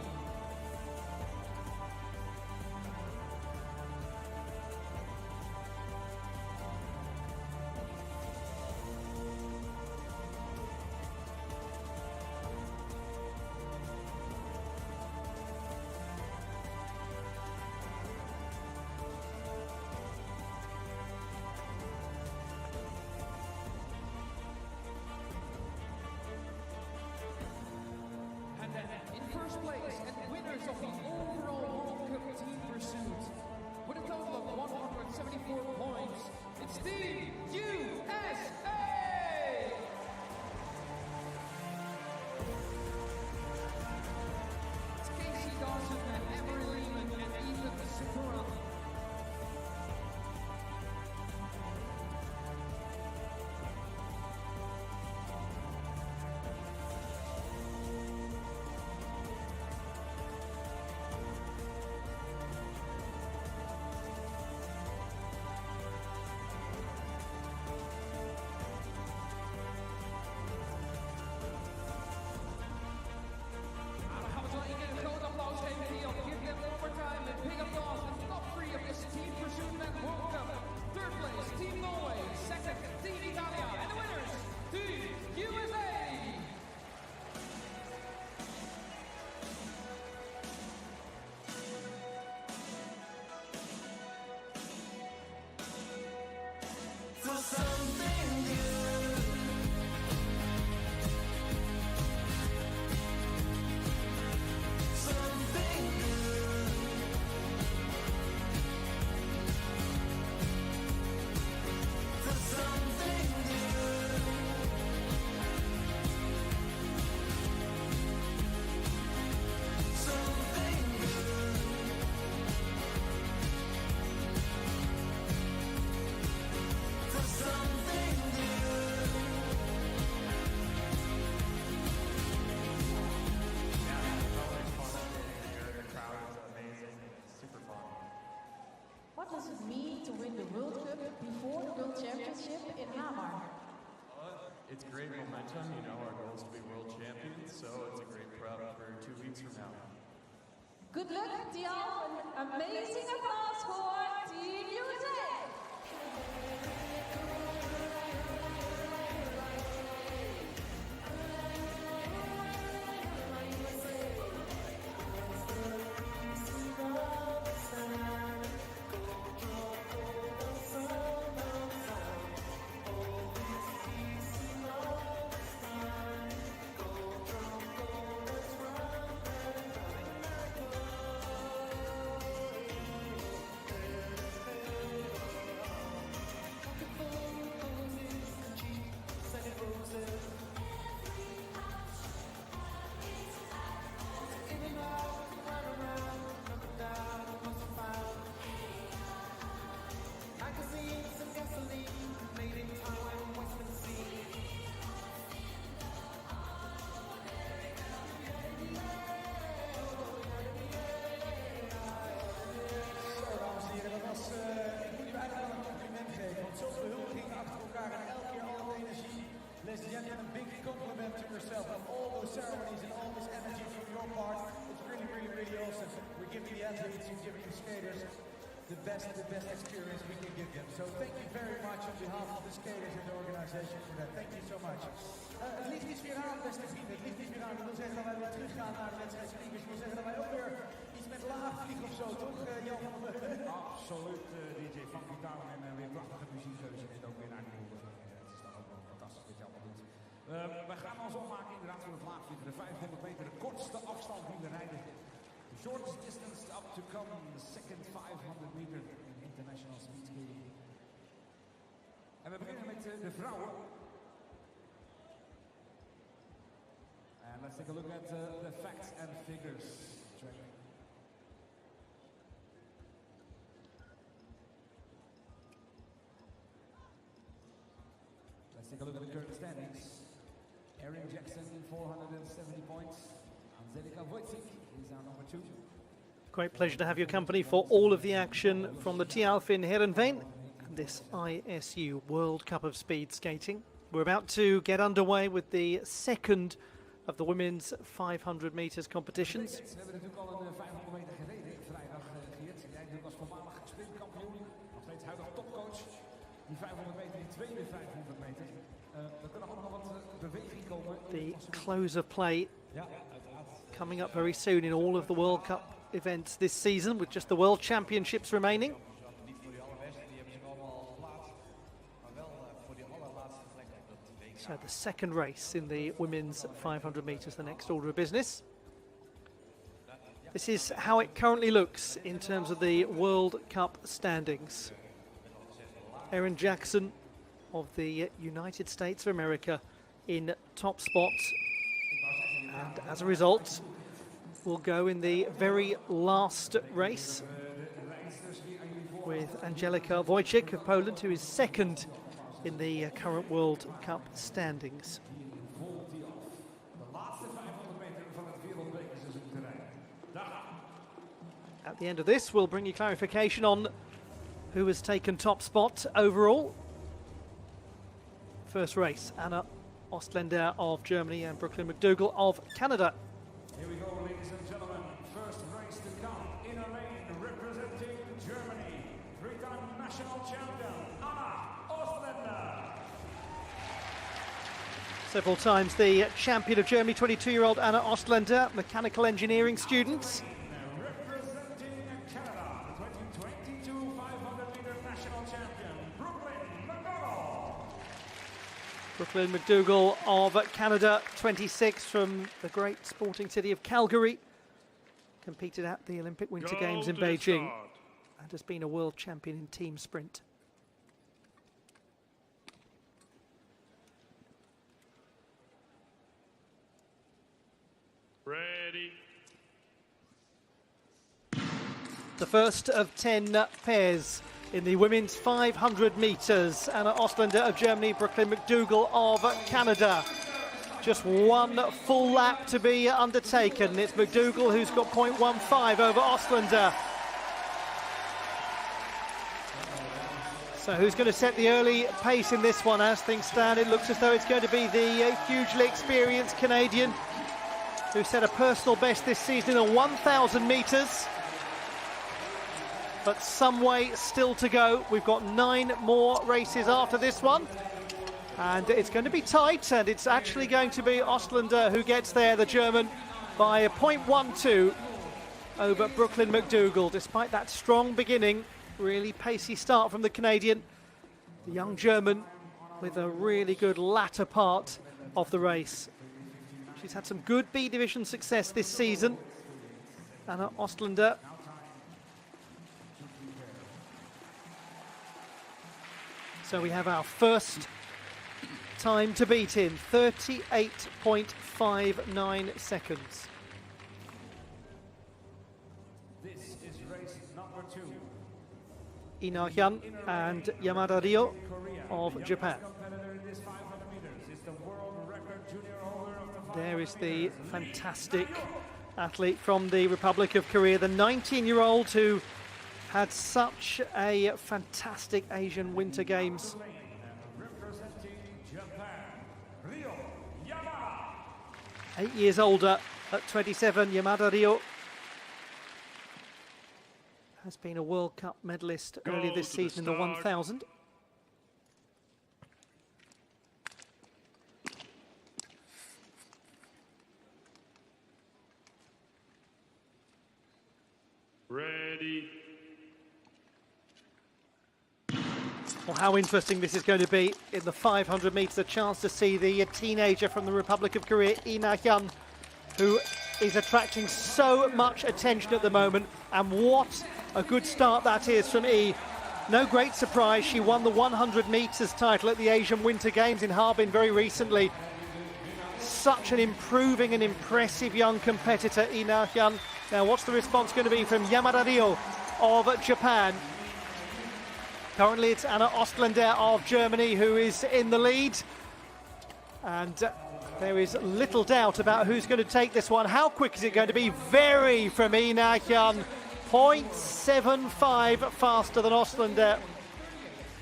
And then in first place and winners of the overall World Cup Team Pursuit with a total of 174 points, it's Team USA! It's Casey Dawson and Emery Lehman and Ethan Sikuran. Nou, dan gaan we zo één keer een groot applaus geven hier. Give them one more time and big applause. The top three of this Team Pursuit Men World Cup. Third place, Team Norway. Second, Team Italia. And the winners, Team USA! For something new, something new, for something new, something new. For something new. What does it mean to win the World Cup before the World Championship in Hamar? It's great momentum, you know, our goal is to be world champions, so it's a great prep for 2 weeks from now. Good luck, Tial. An amazing applause for Team USA. giving the athletes, you're giving the skaters the best experience we can give them. So thank you very much on behalf of the skaters and the organization for that. Thank you so much. Het ligt iets weer aan, beste vrienden. Het ligt iets weer aan. Dat wil zeggen dat wij weer teruggaan naar de wedstrijd speakers. Dat wil zeggen dat wij ook weer iets met laag vliegen of zo, toch, Jan van der Beuken? Absoluut, DJ Van Vitalen en weer prachtige muziekkeuze. En ook weer naar die hoek. Het is dan ook wel fantastisch wat je allemaal doet. Wij gaan ons opmaken inderdaad voor het laagvliegen. De 500 meter, de kortste afstand die we rijden. The shortest distance up to come, the second 500 meter in international speed skating. En we beginnen met de vrouwen. And let's take a look at the facts and figures. Let's take a look at the current standings. Erin Jackson, 470 points. Angelika Wojcik is our number 2. Great pleasure to have your company for all of the action from the Heerenveen Heerenveen and this ISU World Cup of Speed Skating. We're about to get underway with the second of the women's 500 meters competitions. We hebben natuurlijk al een 500 meter gereden vrijdag, Geert. Jij doet als voormalig sprintkampioen, nog steeds huidig topcoach. Die 500 meter, die tweede 500 meter. Er kan ook nog wat beweging komen. The close of play coming up very soon in all of the World Cup events this season, with just the World Championships remaining. So the second race in the women's 500 metres, the next order of business. This is how it currently looks in terms of the World Cup standings. Erin Jackson of the United States of America in top spot, and as a result will go in the very last race with Angelika Wojcik of Poland, who is second in the current World Cup standings. At the end of this, we'll bring you clarification on who has taken top spot overall. First race, Anna Ostländer of Germany and Brooklyn McDougall of Canada. Here we go, ladies and gentlemen. First race to come in a lane, representing Germany, three-time national champion, Anna Ostländer. Several times the champion of Germany, 22-year-old Anna Ostländer, mechanical engineering student. Representing Canada, the 2022 500-meter national champion, Brooklyn McDougall. Brooklyn McDougall of Canada, 26, from the great sporting city of Calgary. Competed at the Olympic Winter Games in Beijing and has been a world champion in team sprint. Ready. The first of 10 pairs in the women's 500 metres. Anna Ostländer of Germany, Brooklyn McDougall of Canada. Just one full lap to be undertaken. It's McDougall who's got 0.15 over Ostländer. So who's going to set the early pace in this one? As things stand, it looks as though it's going to be the hugely experienced Canadian who set a personal best this season in the 1,000 metres. But some way still to go. We've got 9 more races after this one. And it's going to be tight, and it's actually going to be Ostländer who gets there, the German, by a 0.12 over Brooklyn McDougall. Despite that strong beginning, really pacey start from the Canadian, the young German with a really good latter part of the race. She's had some good B division success this season, Anna Ostländer. So we have our first time to beat in, 38.59 seconds. This is race number 2. Ina Hyun and Yamada Ryo of Japan. There is the fantastic athlete from the Republic of Korea, the 19-year-old who had such a fantastic Asian Winter Games. 8 years older at 27, Yamada Ryo. has been a World Cup medalist earlier this season in the 1000. Ready. Well, how interesting this is going to be in the 500 metres. A chance to see the teenager from the Republic of Korea, Lee Na-hyun, who is attracting so much attention at the moment. And what a good start that is from Lee. No great surprise, she won the 100 metres title at the Asian Winter Games in Heerenveen very recently. Such an improving and impressive young competitor, Lee Na-hyun. Now, what's the response going to be from Yamada Ryo of Japan? Currently, it's Anna Ostlander of Germany who is in the lead. And there is little doubt about who's going to take this one. How quick is it going to be? Very from Lee Na-hyun. 0.75 faster than Ostlander.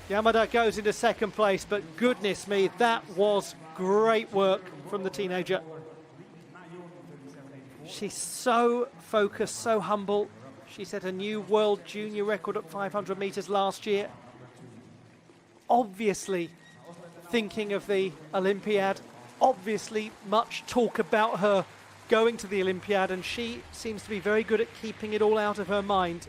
Yamada goes into second place, but goodness me, that was great work from the teenager. She's so focused, so humble. She set a new world junior record at 500 metres last year. Obviously thinking of the Olympiad. Obviously much talk about her going to the Olympiad, and she seems to be very good at keeping it all out of her mind.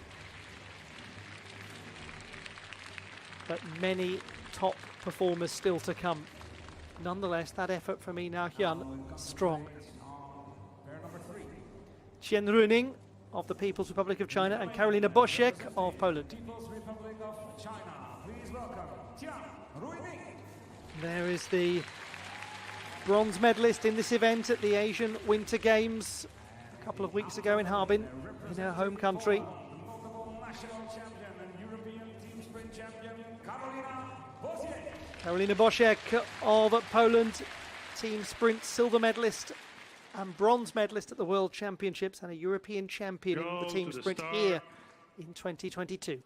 But many top performers still to come. Nonetheless, that effort from Lee Na-hyun, strong. Chen Ruining of the People's Republic of China and Karolina Bosiek of Poland. There is the bronze medalist in this event at the Asian Winter Games a couple of weeks ago in Heerenveen, in her home country. Karolina Bosiek of Poland, team sprint silver medalist and bronze medalist at the World Championships, and a European champion in the team sprint here in 2022.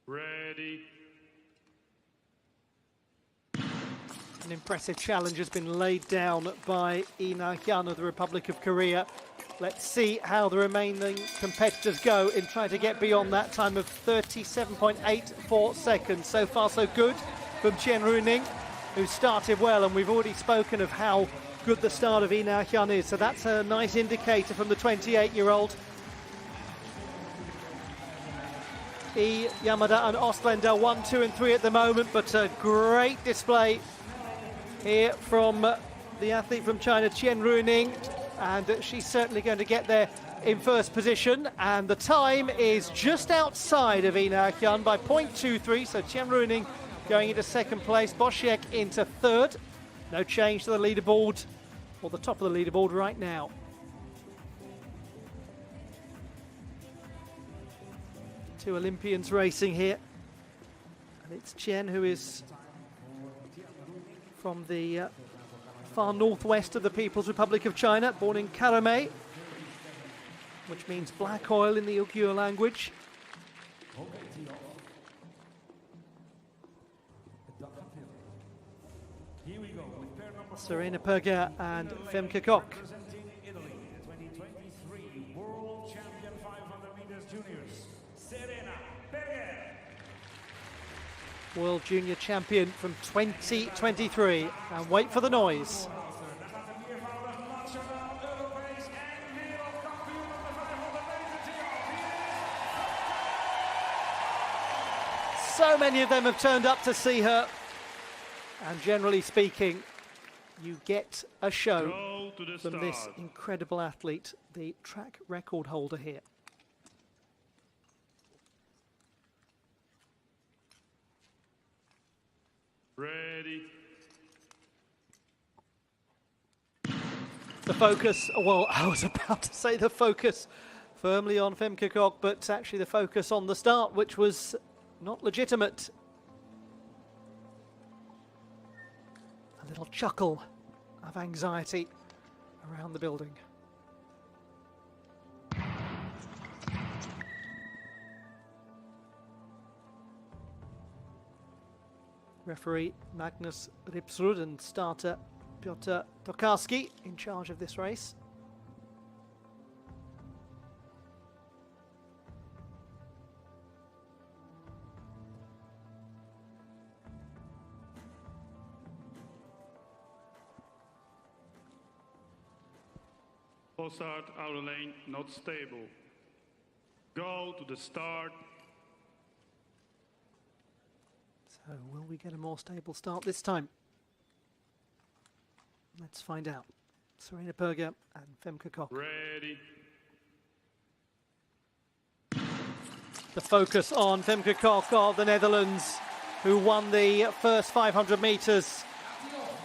Ready. An impressive challenge has been laid down by Lee Na-hyun of the Republic of Korea. Let's see how the remaining competitors go in trying to get beyond that time of 37.84 seconds. So far so good from Chen Ruining, who started well, and we've already spoken of how good the start of Lee Na-hyun is. So that's a nice indicator from the 28-year-old. Yamada and Ostlander 1, 2 and 3 at the moment, but a great display here from the athlete from China, Chen Ruining, and she's certainly going to get there in first position, and the time is just outside of Lee Na-hyun by 0.23, so Chen Ruining going into second place, Bosiek into third. No change to the leaderboard, or the top of the leaderboard right now. Two Olympians racing here, and it's Chen, who is from the far northwest of the People's Republic of China, born in Karame, which means black oil in the Uyghur language. Serena Perger and Femke Koch. World Junior Champion from 2023. And wait for the noise. So many of them have turned up to see her. And generally speaking, you get a show from this incredible athlete, the track record holder here. Ready. The focus, well, I was about to say the focus firmly on Femke Koch, but actually the focus on the start, which was not legitimate. A little chuckle of anxiety around the building. Referee Magnus Ripsrud and starter Piotr Tokarski in charge of this race. Full start, outer lane, not stable. Go to the start. So will we get a more stable start this time? Let's find out. Serena Perger and Femke Kok. Ready. The focus on Femke Kok of the Netherlands, who won the first 500 metres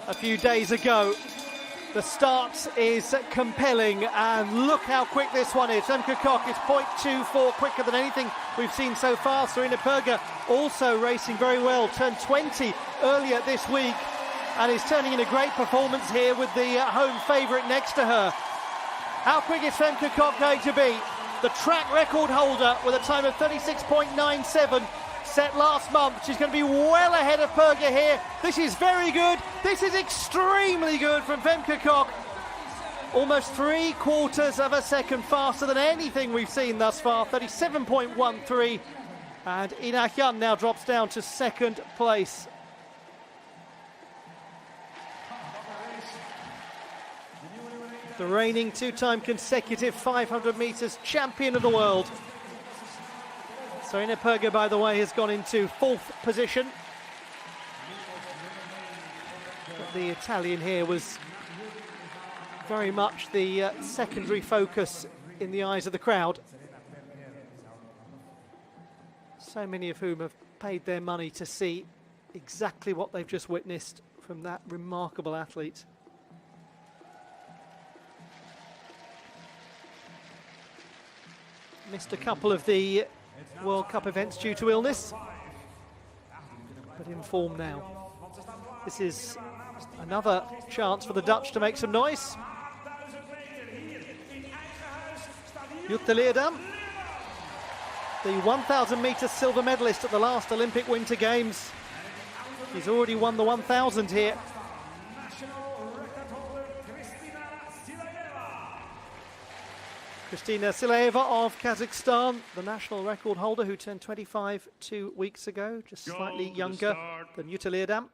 a few days ago. The start is compelling, and look how quick this one is. Femke Kok is 0.24 quicker than anything we've seen so far. Serena Perger also racing very well, turned 20 earlier this week, and is turning in a great performance here with the home favourite next to her. How quick is Femke Kok going to be? The track record holder with a time of 36.97. Set last month. She's going to be well ahead of Perger here. This is very good. This is extremely good from Femke Kok. Almost 3/4 of a second faster than anything we've seen thus far. 37.13. And Ina Hyun now drops down to second place. The reigning two-time consecutive 500 metres champion of the world. Serena Perger, by the way, has gone into 4th position. But the Italian here was very much the secondary focus in the eyes of the crowd. So many of whom have paid their money to see exactly what they've just witnessed from that remarkable athlete. Missed a couple of the World Cup events due to illness, but in form now. This is another chance for the Dutch to make some noise. Jutta Leerdam, the 1,000 metre silver medalist at the last Olympic Winter Games. She's already won the 1,000 here. Kristina Silaeva of Kazakhstan, the national record holder, who turned 25 2 weeks ago, just slightly younger than Jutta Leerdam.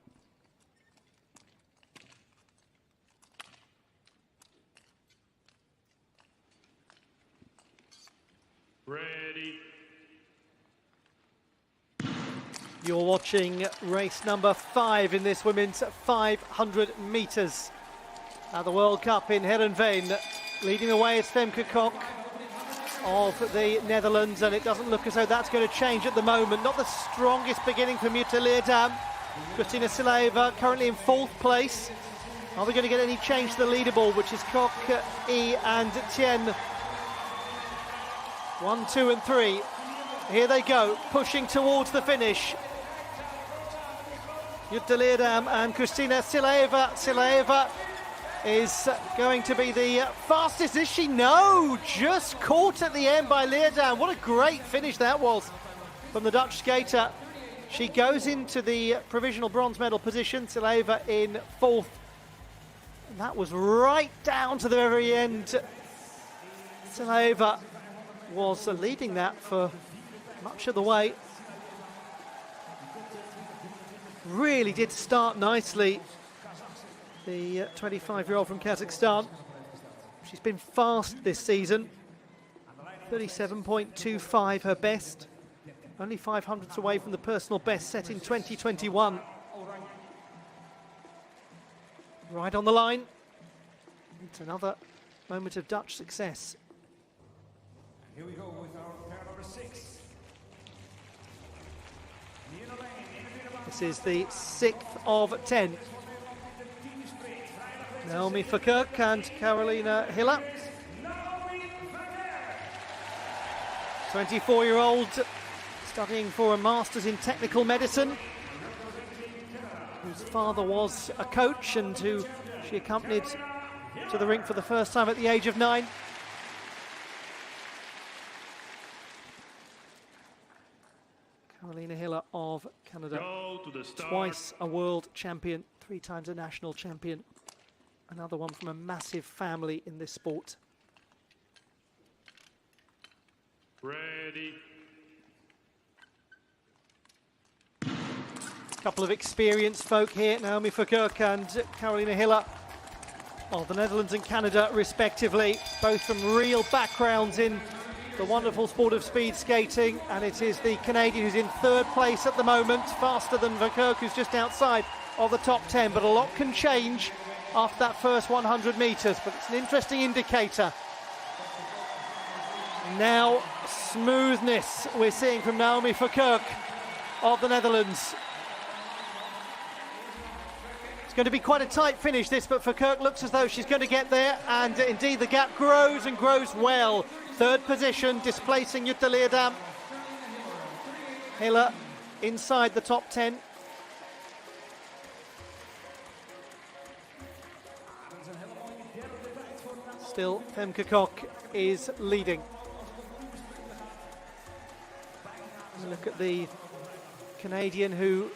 Ready. You're watching race number 5 in this women's 500 metres at the World Cup in Heerenveen. Leading the way is Femke Kok of the Netherlands, and it doesn't look as though that's going to change at the moment. Not the strongest beginning from Jutta Leerdam. Kristina Silaeva currently in 4th place. Are we going to get any change to the leaderboard, which is Kok, E and Tien? 1, 2 and 3. Here they go, pushing towards the finish. Jutta Leerdam and Kristina Silaeva. Silaeva is going to be the fastest, is she? No, just caught at the end by Leerdam. What a great finish that was from the Dutch skater. She goes into the provisional bronze medal position, Silaeva in 4th. And that was right down to the very end. Silaeva was leading that for much of the way. Really did start nicely, the 25-year-old from Kazakhstan. She's been fast this season. 37.25 her best. Only 500ths away from the personal best set in 2021. Right on the line. It's another moment of Dutch success. Here we go with our pair number 6. This is the 6th of 10. Naomi Verkerk and Carolina Hiller. 24-year-old studying for a master's in technical medicine, whose father was a coach and who she accompanied to the rink for the first time at the age of 9. Carolina Hiller of Canada. Go to the start. Twice a world champion, 3 times a national champion. Another one from a massive family in this sport. Ready. A couple of experienced folk here, Naomi Verkerk and Carolina Hiller of the Netherlands and Canada respectively, both from real backgrounds in the wonderful sport of speed skating, and it is the Canadian who's in 3rd place at the moment, faster than Verkerk, who's just outside of the top 10, but a lot can change after that first 100 metres, but it's an interesting indicator. Now smoothness we're seeing from Naomi Verkerk of the Netherlands. It's going to be quite a tight finish this, but Verkerk looks as though she's going to get there, and indeed the gap grows and grows well. 3rd position, displacing Jutta Leerdam. Hiller inside the top 10. Still, Femke Kok is leading. Look at the Canadian who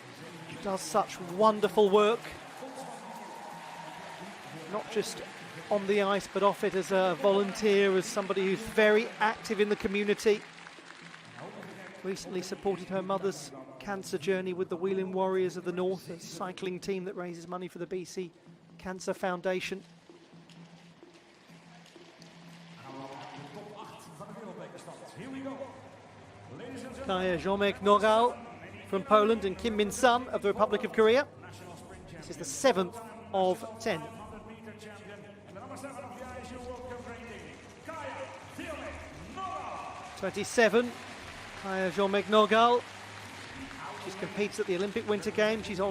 does such wonderful work, not just on the ice but off it as a volunteer, as somebody who's very active in the community. Recently supported her mother's cancer journey with the Wheeling Warriors of the North, a cycling team that raises money for the BC Cancer Foundation. Kaya Jomek Nogal from Poland and Kim Min-sun of the Republic of Korea. This is the 7th of 10. 27, Kaya Jomek Nogal. She competes at the Olympic Winter Games. She's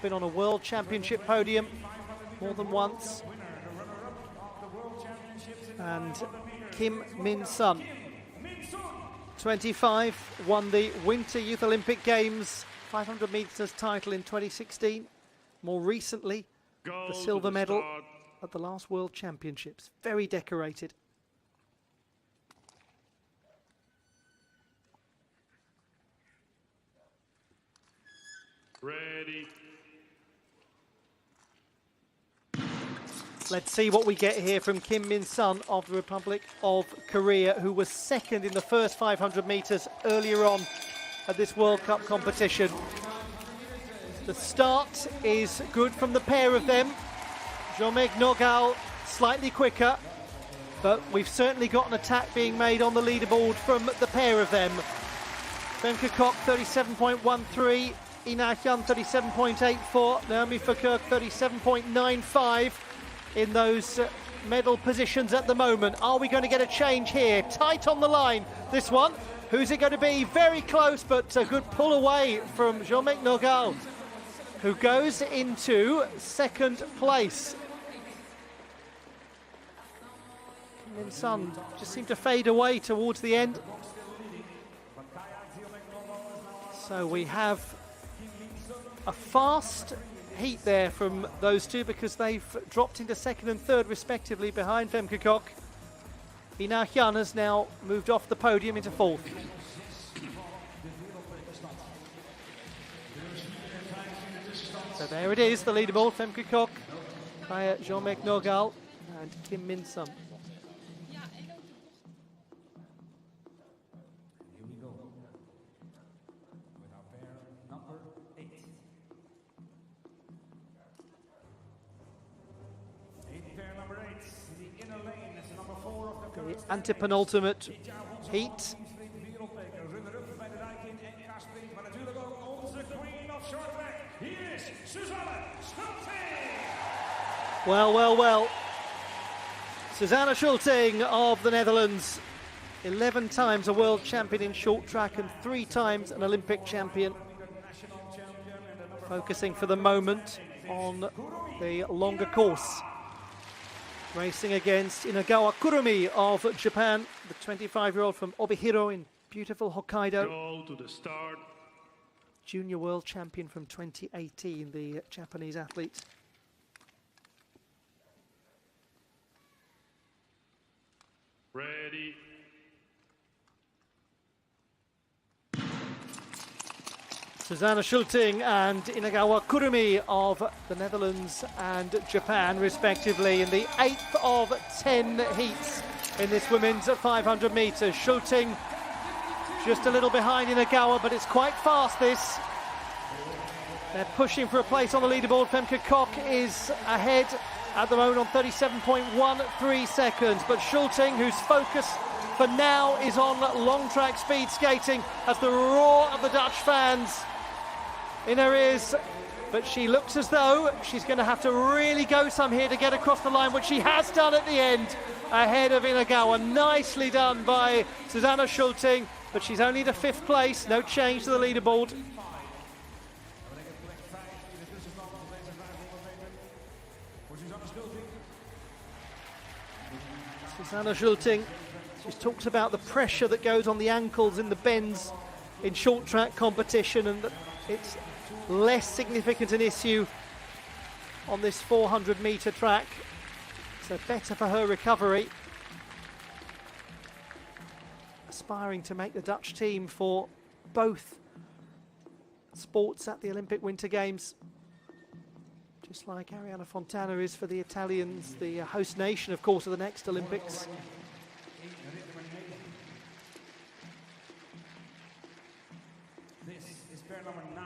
been on a World Championship podium more than once. And Kim Min-sun, 25, won the Winter Youth Olympic Games 500 metres title in 2016. More recently, the silver medal at the last World Championships. Very decorated. Ready. Let's see what we get here from Kim Min-sun of the Republic of Korea, who was 2nd in the first 500 metres earlier on at this World Cup competition. The start is good from the pair of them. Jomek Nogal slightly quicker, but we've certainly got an attack being made on the leaderboard from the pair of them. Femke Kok 37.13, Ina Hyun 37.84, Naomi Verkerk 37.95 in those medal positions at the moment. Are we going to get a change here? Tight on the line, this one. Who's it going to be? Very close, but a good pull away from Jomek Nogal, who goes into 2nd place. Min-sun just seemed to fade away towards the end. So we have a fast heat there from those two, because they've dropped into 2nd and 3rd respectively behind Femke Kok. Ina Hyun has now moved off the podium into 4th. So there it is, the leaderboard. Femke Kok, Kaya Jomek Nogal and Kim Min-sun. Antepenultimate heat. Well. Susanne Schulting of the Netherlands, 11 times a world champion in short track and 3 times an Olympic champion. Focusing for the moment on the longer course. Racing against Inagawa Kurumi of Japan, the 25-year-old from Obihiro in beautiful Hokkaido. Go to the start. Junior world champion from 2018, the Japanese athlete. Ready. Susanne Schulting and Inagawa Kurumi of the Netherlands and Japan, respectively, in the 8th of 10 heats in this women's 500 metres. Schulting just a little behind Inagawa, but it's quite fast, this. They're pushing for a place on the leaderboard. Femke Kok is ahead at the moment on 37.13 seconds, but Schulting, whose focus for now is on long track speed skating, has the roar of the Dutch fans in her ears, but she looks as though she's going to have to really go some here to get across the line, which she has done at the end, ahead of Inagawa. Nicely done by Susanne Schulting, but she's only to 5th place, no change to the leaderboard. Susanne Schulting, she's talked about the pressure that goes on the ankles in the bends in short track competition, and that it's less significant an issue on this 400 metre track, so better for her recovery. Aspiring to make the Dutch team for both sports at the Olympic Winter Games, just like Arianna Fontana is for the Italians, the host nation, of course, of the next Olympics. This is pair number 9.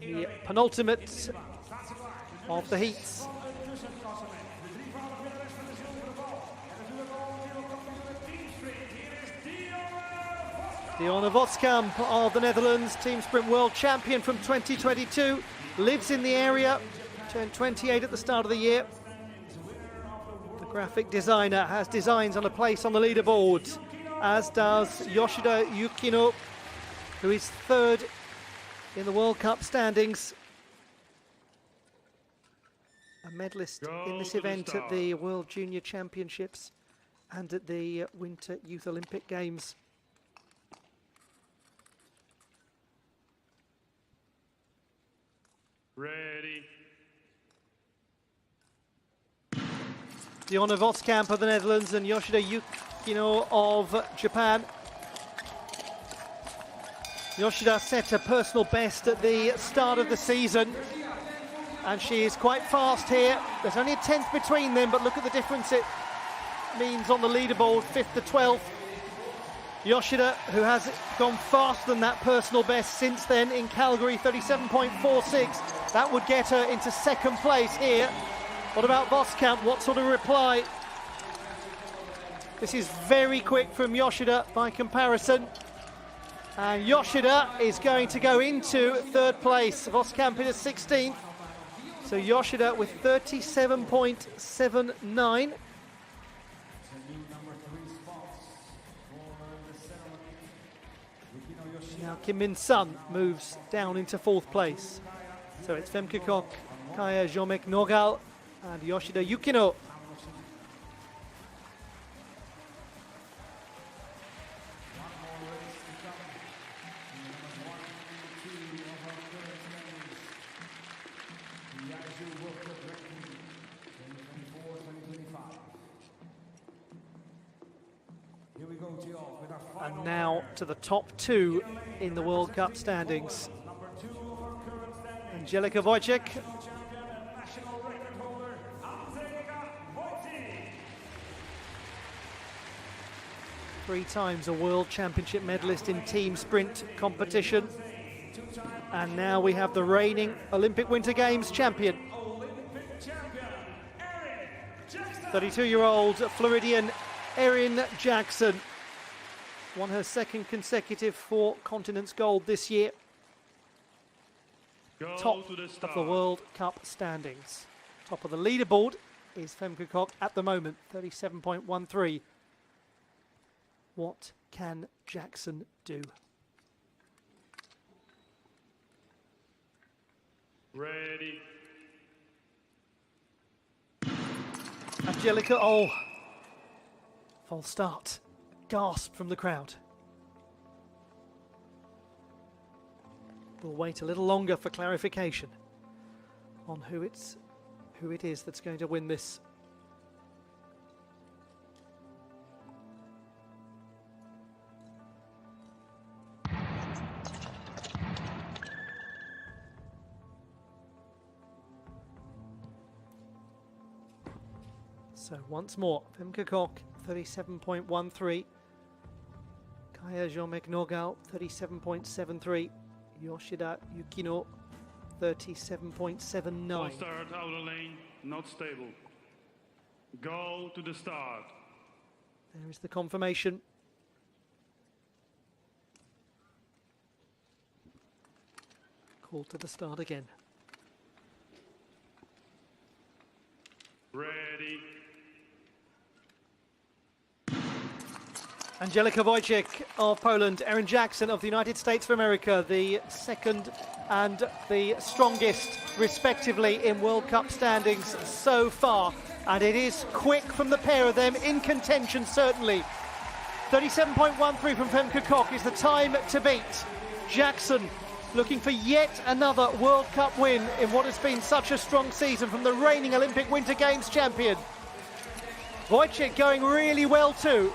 The penultimate of the heats. Dionne Voskamp of the Netherlands, team sprint world champion from 2022, lives in the area, turned 28 at the start of the year. The graphic designer has designs on a place on the leaderboard, as does Yoshida Yukino, who is 3rd in the World Cup standings. A medalist in this event at the World Junior Championships and at the Winter Youth Olympic Games. Ready. Dionne Voskamp of the Netherlands and Yoshida Yukino of Japan. Yoshida set a personal best at the start of the season, and she is quite fast here. There's only a 10th between them, but look at the difference it means on the leaderboard, 5th to 12th. Yoshida, who has gone faster than that personal best since then in Calgary, 37.46. That would get her into 2nd place here. What about Voskamp? What sort of reply? This is very quick from Yoshida by comparison. And Yoshida is going to go into 3rd place. Voskamp in 16th. So Yoshida with 37.79. Now Kim Min-sun moves down into 4th place. So it's Femke Kok, Kaya Jomek-Norgal and Yoshida Yukino. And now to the top 2 in the World Cup standings. Angelika Wojcik. 3 times a World Championship medalist in team sprint competition. And now we have the reigning Olympic Winter Games champion. 32-year-old Floridian Erin Jackson won her 2nd consecutive 4 continents gold this year. Top of the World Cup standings. Top of the leaderboard is Femke Kok at the moment, 37.13. What can Jackson do? Ready. Angelika, oh, false start. Gasp from the crowd. We'll wait a little longer for clarification on who it is that's going to win this. So once more, Femke Kok, 37.13. Kaya Jean-Meg-Norgal, 37.73. Yoshida Yukino, 37.79. Full start, outer lane, not stable. Go to the start. There is the confirmation. Call to the start again. Ready. Angelika Wojcik of Poland, Erin Jackson of the United States of America, the second and the strongest, respectively, in World Cup standings so far. And it is quick from the pair of them, in contention certainly. 37.13 from Femke Kok is the time to beat. Jackson looking for yet another World Cup win in what has been such a strong season from the reigning Olympic Winter Games champion. Wojcik going really well too.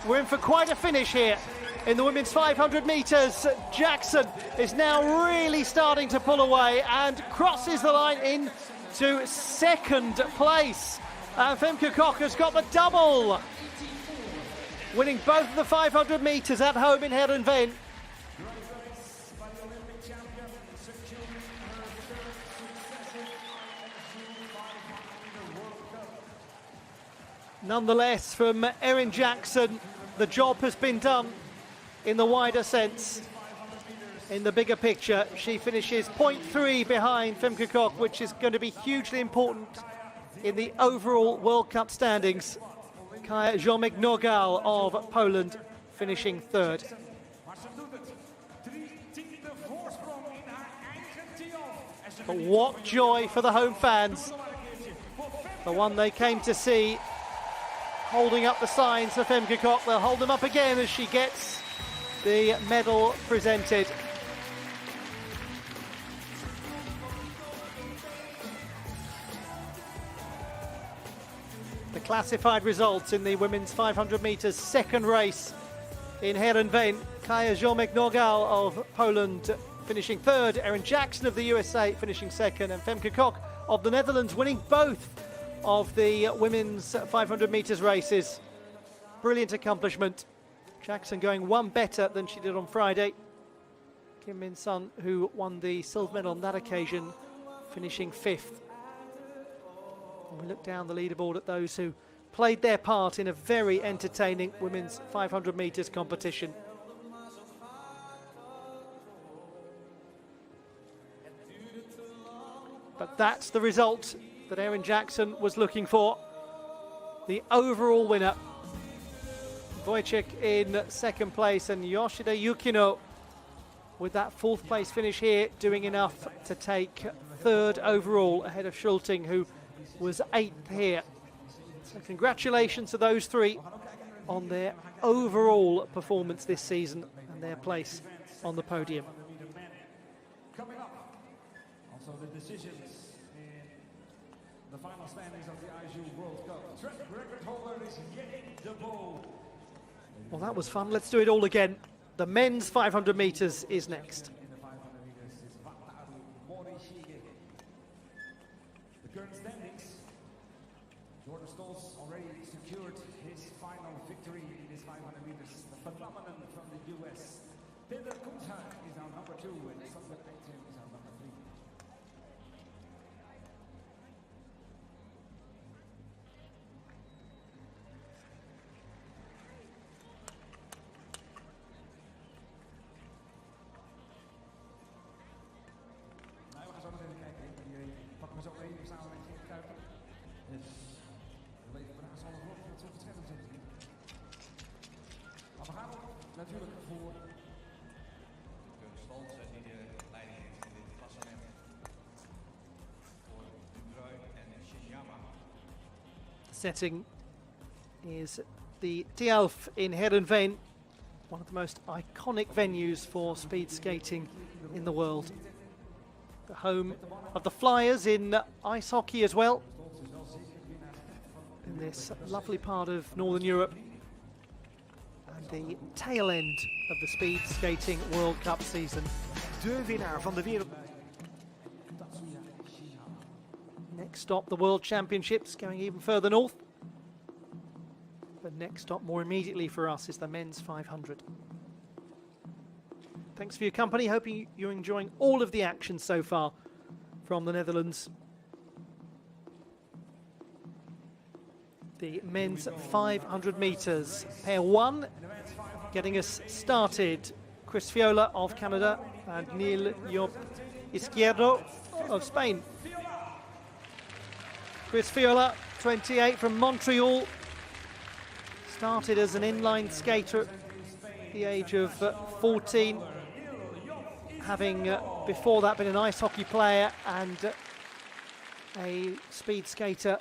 We're in for quite a finish here in the women's 500 metres. Jackson is now really starting to pull away and crosses the line into second place. And Femke Kok has got the double, winning both of the 500 metres at home in Heerenveen. Nonetheless, from Erin Jackson, the job has been done in the wider sense. In the bigger picture, she finishes 0.3 behind Femke Kok, which is going to be hugely important in the overall World Cup standings. Kaya Jean-Meg-Norgal of Poland finishing third. But what joy for the home fans. The one they came to see, holding up the signs for Femke Kok. They'll hold them up again as she gets the medal presented. The classified results in the women's 500 metres second race in Heerenveen. Kaya Jean-Meg-Norgal of Poland finishing third, Erin Jackson of the USA finishing second, and Femke Kok of the Netherlands winning both of the women's 500 metres races. Brilliant accomplishment. Jackson going one better than she did on Friday. Kim Min-sun, who won the silver medal on that occasion, finishing fifth. And we look down the leaderboard at those who played their part in a very entertaining women's 500 metres competition. But that's the result that Erin Jackson was looking for. The overall winner, Wojcik in second place, and Yoshida Yukino with that fourth place finish here, doing enough to take third overall ahead of Schulting, who was eighth here. So congratulations to those three on their overall performance this season and their place on the podium. Coming up, also the decisions in the final standings of the ISU World Cup. Track record holder is getting the ball. Well, that was fun. Let's do it all again. The men's 500 metres is next. In the 500 meters is Wataru Morishige. The current standings, Jordan Stolz already secured his final victory in his 500 meters. The phenomenon from the US. Peter Kuntag is now number 2 and Sander Eitem is now number 3. Nou, we gaan zo nog even kijken. Die pakken we zo even samen met Geert Kuiper. Dus we leven vandaag zal nog wat zo verschillend zijn. Maar we gaan ook natuurlijk voor Stolz die de leiding heeft in dit klassement voor Dubreuil en Shinyama. Setting is the Tialf in Heerenveen, one of the most iconic venues for speed skating in the world. The home of the Flyers in ice hockey as well, in this lovely part of Northern Europe, and the tail end of the speed skating World Cup season. De winnaar van de wereld. Next stop, the World Championships, going even further north The next stop more immediately for us is the men's 500. Thanks for your company. Hoping you're enjoying all of the action so far from the Netherlands. The men's 500 metres. Pair 1 getting us started. Chris Fiola of Canada and Neil Job Izquierdo of Spain. Chris Fiola, 28, from Montreal. Started as an inline skater at the age of 14, having before that been an ice hockey player and a speed skater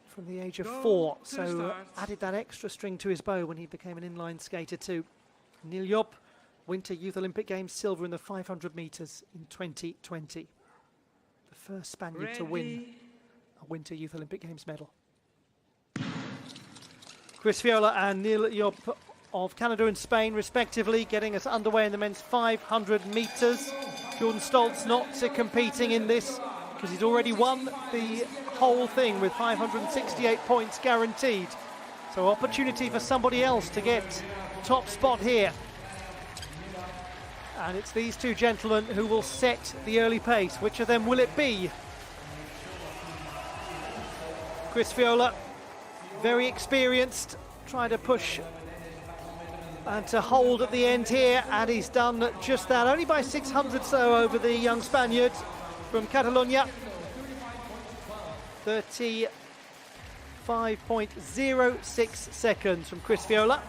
from the age of 4. So added that extra string to his bow when he became an inline skater too. Neil Job, Winter Youth Olympic Games silver in the 500 metres in 2020. The first Spaniard to win a Winter Youth Olympic Games medal. Chris Fiola and Neil Job of Canada and Spain, respectively, getting us underway in the men's 500 metres. Jordan Stoltz not competing in this because he's already won the whole thing with 568 points guaranteed. So opportunity for somebody else to get top spot here. And it's these two gentlemen who will set the early pace. Which of them will it be? Chris Fiola, very experienced, trying to push and to hold at the end here, and he's done just that, only by 600 so over the young Spaniard from Catalonia. 35.06 seconds from Chris Fiola.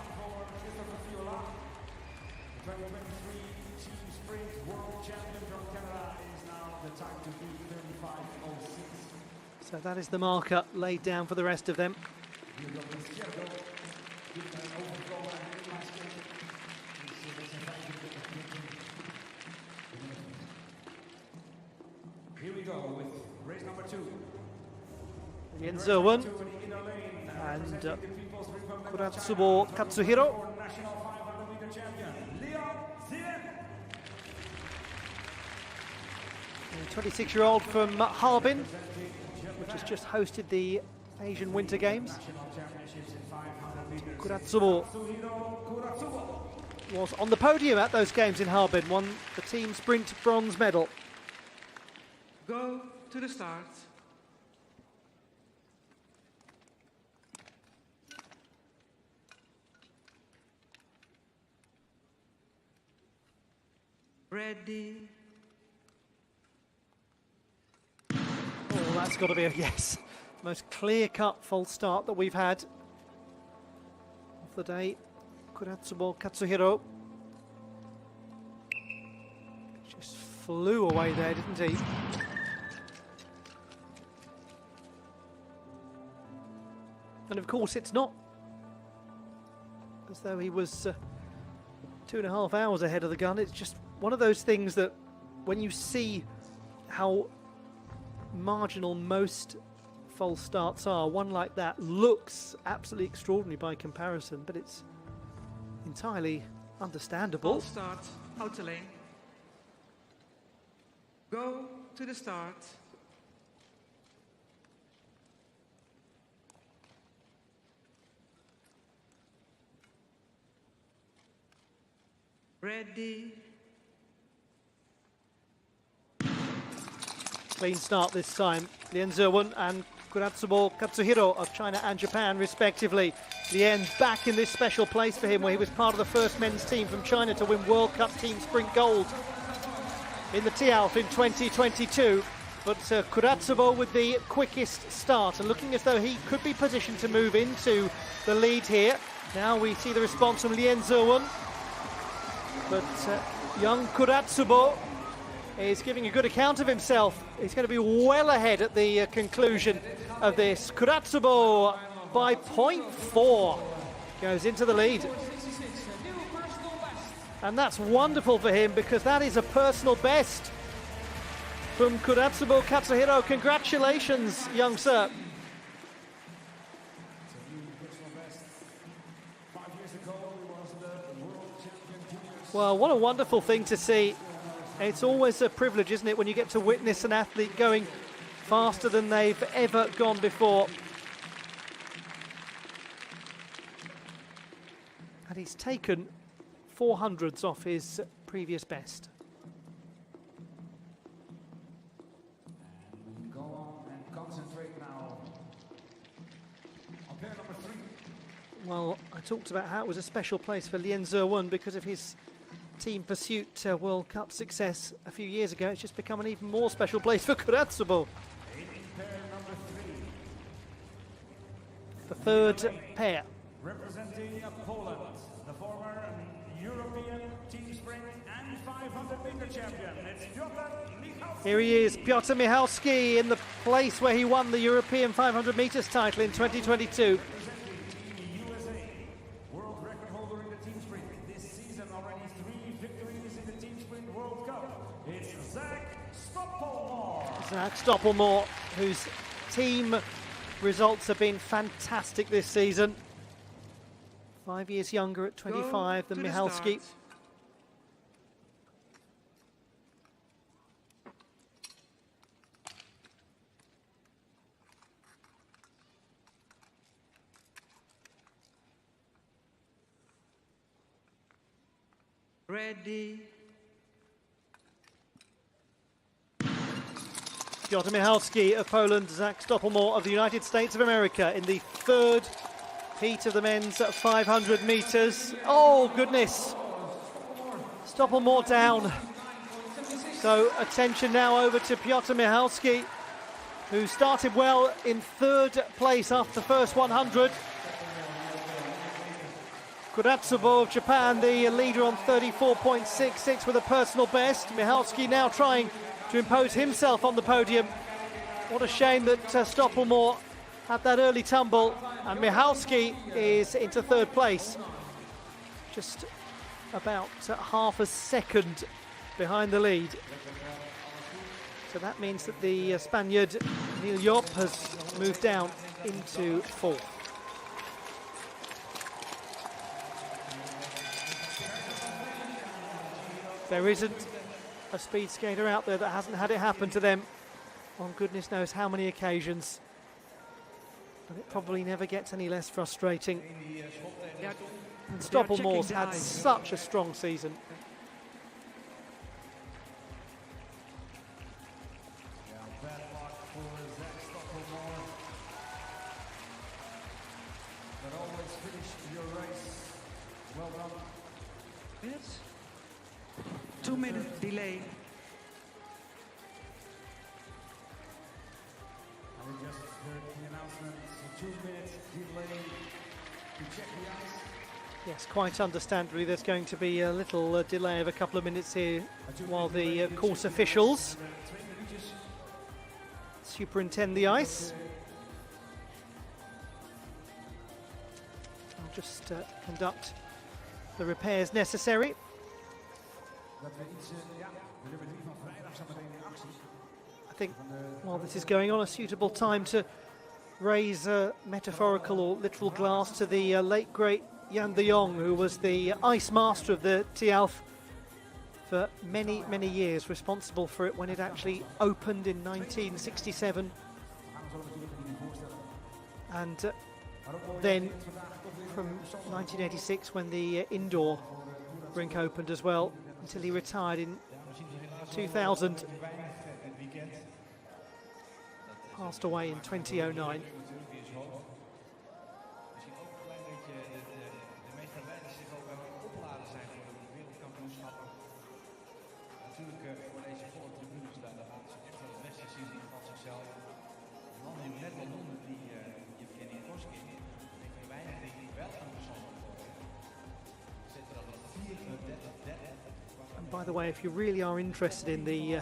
So that is the marker laid down for the rest of them. Here we go with race number 2. Jens Irwin and Kuratsubo Katsuhiro. 26-year-old from Harbin, which has just hosted the Asian Winter Games. Kuratsubo was on the podium at those games in Harbin, won the team sprint bronze medal. Go to the start. Ready. Oh, that's got to be a yes. Most clear-cut false start that we've had of the day. Kuratsubo Katsuhiro just flew away there, didn't he? And of course it's not as though he was 2.5 hours ahead of the gun. It's just one of those things that when you see how marginal most false starts are, one like that looks absolutely extraordinary by comparison, but it's entirely understandable. False start, outer lane. Go to the start. Ready. Clean start this time. Lien Zerwon and Kuratsubo Katsuhiro of China and Japan, respectively. Lien back in this special place for him, where he was part of the first men's team from China to win World Cup team sprint gold in the Tialf in 2022. But Kuratsubo with the quickest start and looking as though he could be positioned to move into the lead here. Now we see the response from Lien Zerwon. But young Kuratsubo is giving a good account of himself. He's going to be well ahead at the conclusion of this. Kuratsubo by 0.4 goes into the lead. And that's wonderful for him because that is a personal best from Kuratsubo Katsuhiro. Congratulations, young sir. Well, what a wonderful thing to see. It's always a privilege, isn't it, when you get to witness an athlete going faster than they've ever gone before. he's taken 400s off his previous best. And we go on and concentrate now on pair number 3. Well, I talked about how it was a special place for Lien Zerwon because of his team pursuit World Cup success a few years ago. It's just become an even more special place for Kuratsubo. Pair number 3. The third pair. Representing Poland, the former European team sprint and 500-meter champion. It's Piotr Michalski. Here he is, Piotr Michalski, in the place where he won the European 500 meters title in 2022. World record holder in the team sprint. This season already 3 victories in the team sprint World Cup. It's Zach Stoppelmore. Zach Stoppelmore, whose team results have been fantastic this season. 5 years younger at 25 than Michalski. Ready. Piotr Michalski of Poland, Zach Stoppelmore of the United States of America in the third heat of the men's 500 meters. Oh, goodness. Stoppelmore down. So attention now over to Piotr Michalski, who started well in third place after the first 100. Kuratsubo of Japan, the leader on 34.66 with a personal best. Michalski now trying to impose himself on the podium. What a shame that Stoppelmore had that early tumble, and Michalski is into third place, just about half a second behind the lead. So that means that the Spaniard Neil Job has moved down into fourth. There isn't a speed skater out there that hasn't had it happen to them on goodness knows how many occasions. But it probably never gets any less frustrating. And Stoppelmore's had such a strong season. Yeah, bad luck for Zach Stoppelmore. But always finish your race. Well done. Minutes. 2-minute delay. We just heard the announcement, 2-minute delay to check the ice. Yes, quite understandably, there's going to be a little delay of a couple of minutes here while the course officials superintend the ice. I'll just conduct the repairs necessary. I think while this is going on, a suitable time to raise a metaphorical or literal glass to the late great Jan de Jong, who was the ice master of the Tialf for many, many years, responsible for it when it actually opened in 1967. And then from 1986, when the indoor rink opened as well, until he retired in 2000. Passed away in 2009. And by the way, if you really are interested in the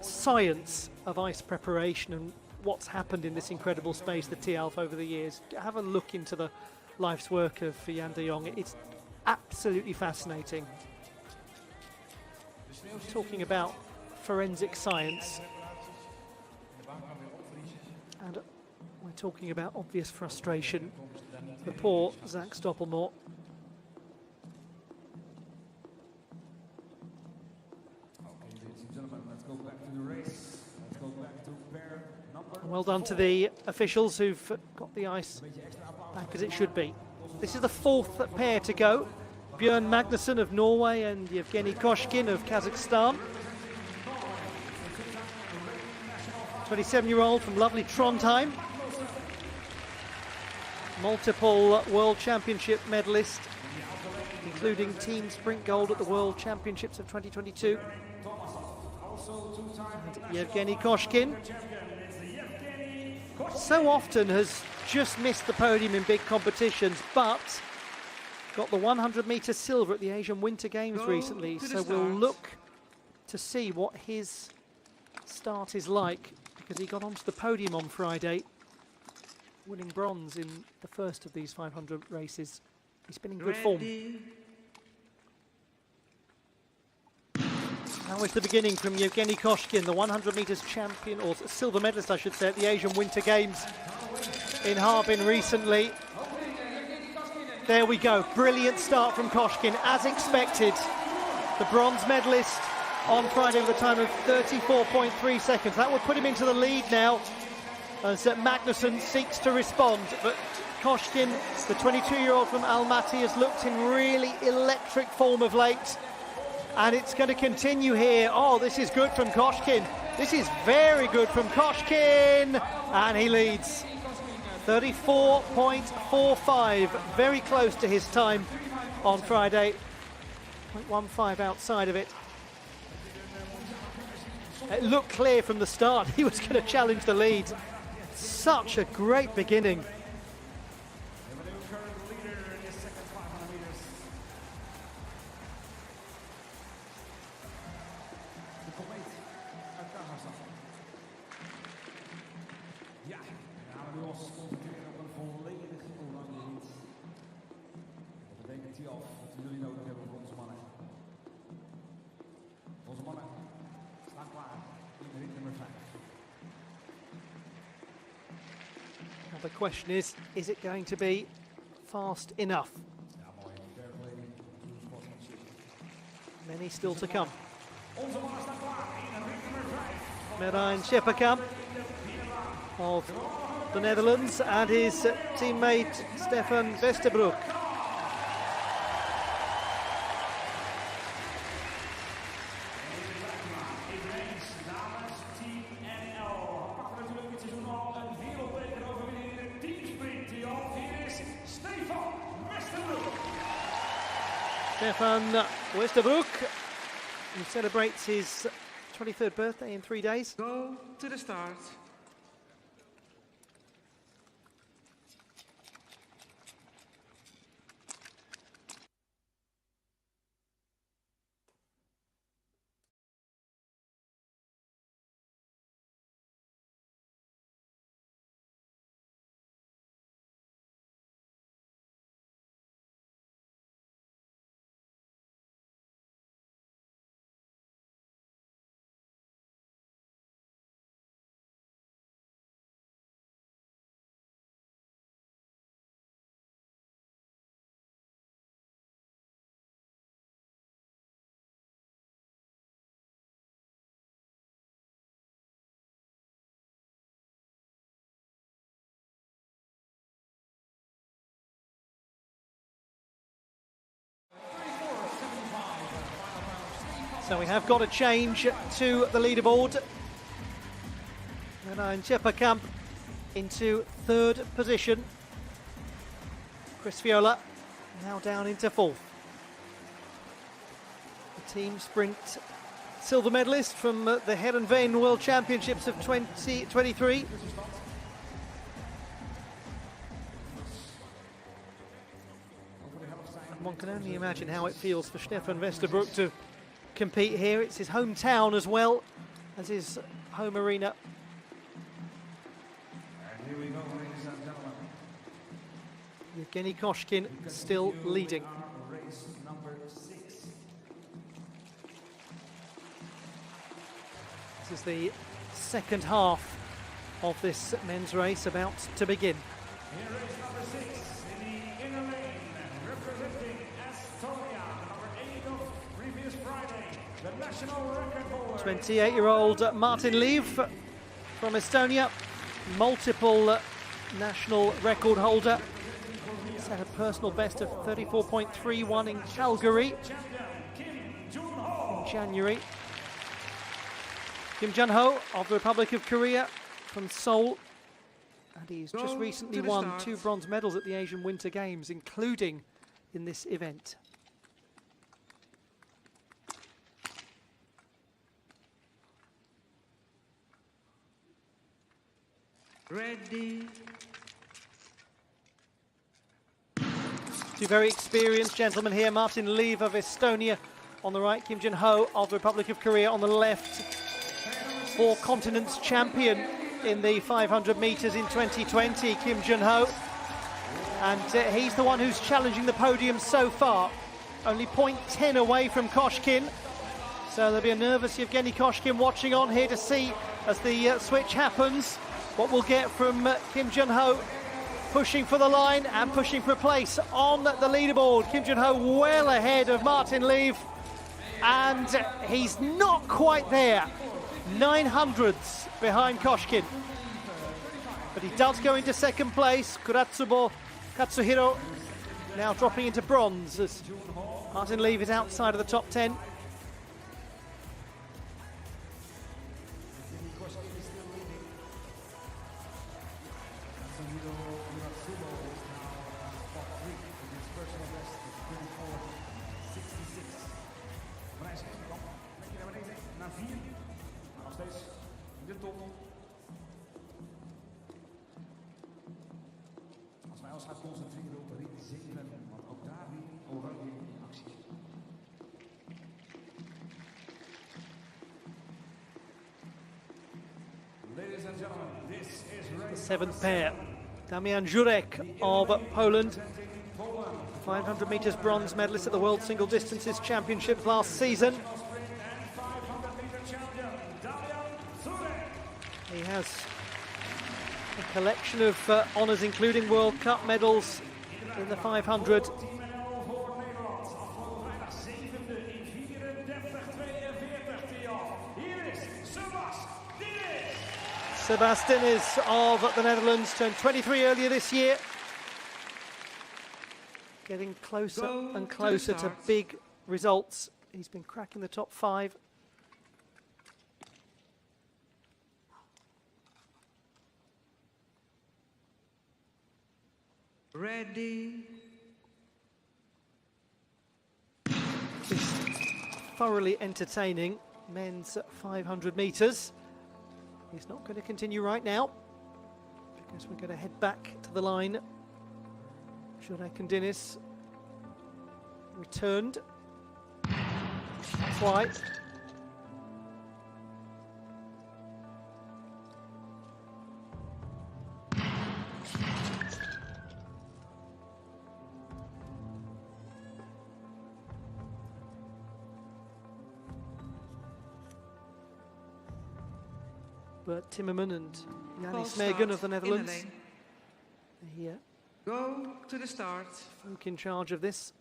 science of ice preparation and what's happened in this incredible space, the Tialf, over the years, have a look into the life's work of Jan de Jong. It's absolutely fascinating. Talking about forensic science, and we're talking about obvious frustration for poor Zach Stoppelmore. Number Well done to the officials who've got the ice back as it should be. This is the fourth pair to go. Bjørn Magnussen of Norway and Yevgeny Koshkin of Kazakhstan. 27-year-old from lovely Trondheim. Multiple World Championship medalist, including team sprint gold at the World Championships of 2022. And Yevgeny Koshkin so often has just missed the podium in big competitions, but got the 100-metre silver at the Asian Winter Games recently, so we'll look to see what his start is like, because he got onto the podium on Friday, winning bronze in the first of these 500 races. He's been in good form. Now is the beginning from Yevgeny Koshkin, the 100 metres champion, or silver medalist I should say, at the Asian Winter Games in Heerenveen recently. There we go, brilliant start from Koshkin, as expected. The bronze medalist on Friday with a time of 34.3 seconds. That would put him into the lead now, as Magnussen seeks to respond, but Koshkin, the 22-year-old from Almaty, has looked in really electric form of late, and it's going to continue here. Oh, this is good from Koshkin. This is very good from Koshkin, and he leads. 34.45, very close to his time on Friday. 0.15 outside of it. It looked clear from the start he was going to challenge the lead. Such a great beginning. Ja, we gaan nu ons concentreren op een volledig oranje hit. Dat betekent hij af wat jullie nodig hebben voor onze mannen. Onze mannen staan klaar in rit nummer 5. Now the question is it going to be fast enough? Ja, mooi. Fair play, true sportsmanship. Many still to come. Onze mannen staan klaar in rit nummer 5. Merijn Schepperkamp of the Netherlands and his teammate Stefan Westerbroek. Stefan Westerbroek, who celebrates his 23rd birthday in 3 days. Go to the start. So we have got a change to the leaderboard. Merijn Schepperkamp into 3rd position. Chris Viola now down into 4th. The team sprint silver medalist from the Heerenveen World Championships of 2023. And one can only imagine how it feels for Stefan Westerbroek to compete here. It's his hometown as well as his home arena. And here we go, ladies and gentlemen. Yevgeny Koshkin still leading. Race number 6. This is the second half of this men's race about to begin. In race number 6, in the inner lane, representing Estonia, number 8 of previous Friday, the national record holder. 28-year-old Martin Liv from Estonia, multiple national record holder, set a personal best of 34.31 in Calgary in January. Kim Jun-ho of the Republic of Korea from Seoul. And he's just recently won 2 bronze medals at the Asian Winter Games, including in this event. Ready. 2 very experienced gentlemen here. Martin Lieve of Estonia on the right, Kim Jun-ho of the Republic of Korea on the left. 4 continents champion in the 500 metres in 2020, Kim Jun-ho. And he's the one who's challenging the podium so far. Only 0.10 away from Koshkin. So there'll be a nervous Yevgeny Koshkin watching on here to see, as the switch happens, what we'll get from Kim Jun-ho, pushing for the line and pushing for a place on the leaderboard. Kim Jun-ho well ahead of Martin Lieve, and he's not quite there. 900ths behind Koshkin. But he does go into second place. Kuratsubo Katsuhiro now dropping into bronze as Martin Lieve is outside of the top 10. Als wij ons gaan concentreren op de rit 7, want ook daar weer oranje in actie. Ladies and gentlemen, this is The 7th pair. Damian Jurek of Poland, 500 metres bronze medalist at the World Single Distances Championships last season. He has a collection of honours, including World Cup medals in the 500. Sebastianis of the Netherlands turned 23 earlier this year. Getting closer and closer to big results. He's been cracking the top 5. Ready. It's thoroughly entertaining. Men's 500 metres. He's not going to continue right now because we're going to head back to the line. Jurek and Dinis returned. That's why. Bert Timmerman and Yannis Megan of the Netherlands. Here. Go to the start. Folk in charge of this.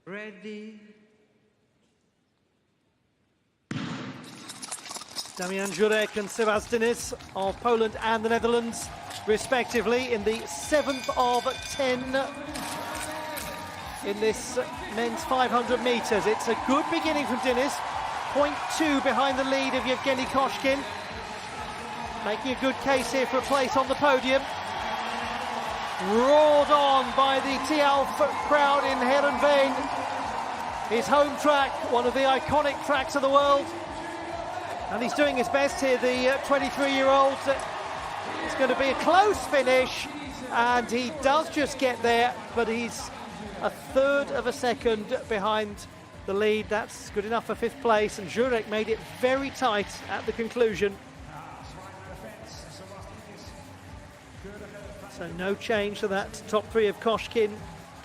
Ready. Damian Jurek and Sebastianis of Poland and the Netherlands, respectively, in the 7th of 10 in this men's 500 metres. It's a good beginning from Dinis, 0.2 behind the lead of Yevgeny Koshkin, making a good case here for a place on the podium. Roared on by the Tialf crowd in Heerenveen, his home track, one of the iconic tracks of the world. And he's doing his best here, the 23-year-old. It's going to be a close finish, and he does just get there, but he's a third of a second behind the lead. That's good enough for 5th place, and Jurek made it very tight at the conclusion. So no change to that top 3 of Koshkin,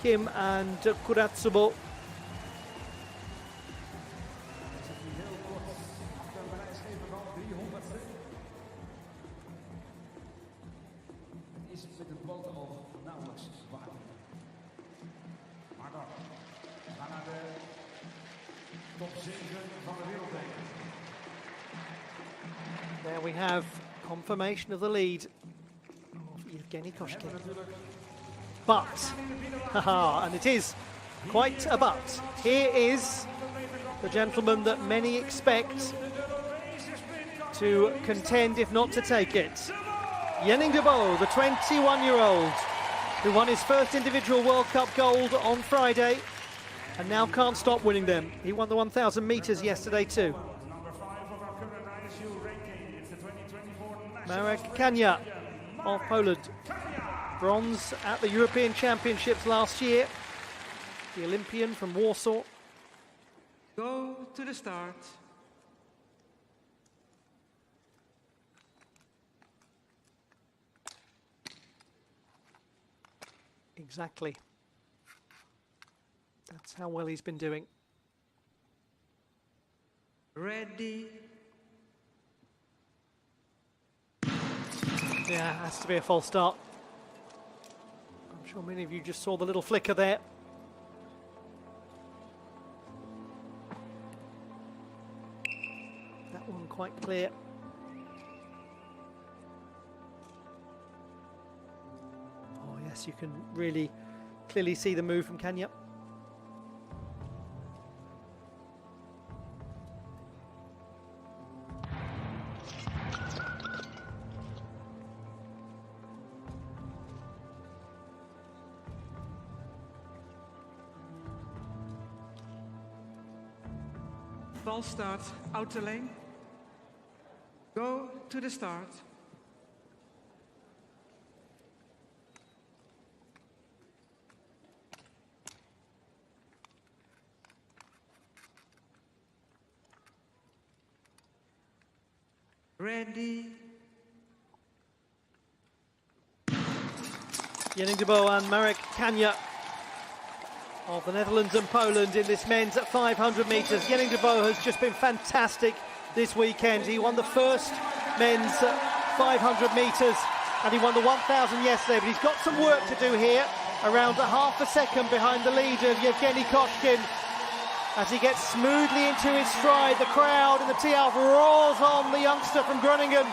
Kim and Kuratsubo. top 7 van de wereldbeker. There we have confirmation of the lead of Yevgeny Koshkin. But, haha, and it is quite a but. Here is the gentleman that many expect to contend, if not to take it. Yenning de Bo, the 21-year-old, who won his first individual World Cup gold on Friday and now can't stop winning them. He won the 1,000 metres yesterday too. Marek Kania of Poland. Bronze at the European Championships last year. The Olympian from Warsaw. Go to the start. Exactly. That's how well he's been doing. Ready. Yeah, has to be a false start. I'm sure many of you just saw the little flicker there. That one quite clear. Oh yes, you can really clearly see the move from Kanya. Ball start, outer lane. Go to the start. Ready. Yenning de Bo and Marek Kania of the Netherlands and Poland in this men's at 500 metres. Yenning de Bo has just been fantastic this weekend. He won the first men's 500 metres and he won the 1,000 yesterday, but he's got some work to do here, around a half a second behind the lead of Yevgeny Koshkin. As he gets smoothly into his stride, the crowd in the tee off roars on the youngster from Groningen,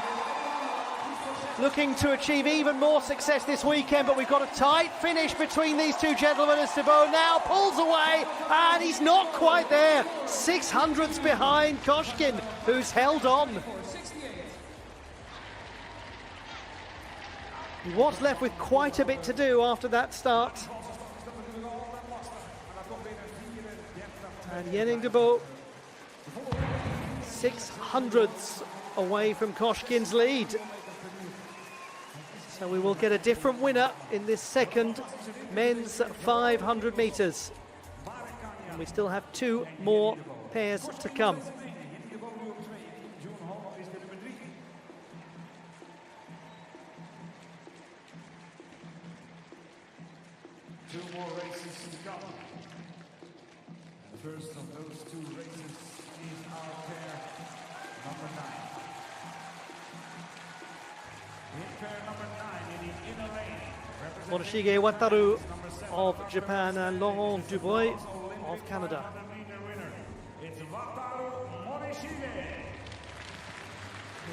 looking to achieve even more success this weekend, but we've got a tight finish between these two gentlemen as de Bo now pulls away, and he's not quite there. 600ths behind Koshkin, who's held on. He was left with quite a bit to do after that start. And Yenning de Bo, 600ths away from Koshkin's lead. So we will get a different winner in this second men's 500 metres. And we still have two more pairs to come. Two more races to come. The first of those two races is our pair number 9. In pair number 9 in the inner lane. Morishige Wataru of Japan and Laurent Dubois of Canada. It's Wataru Morishige.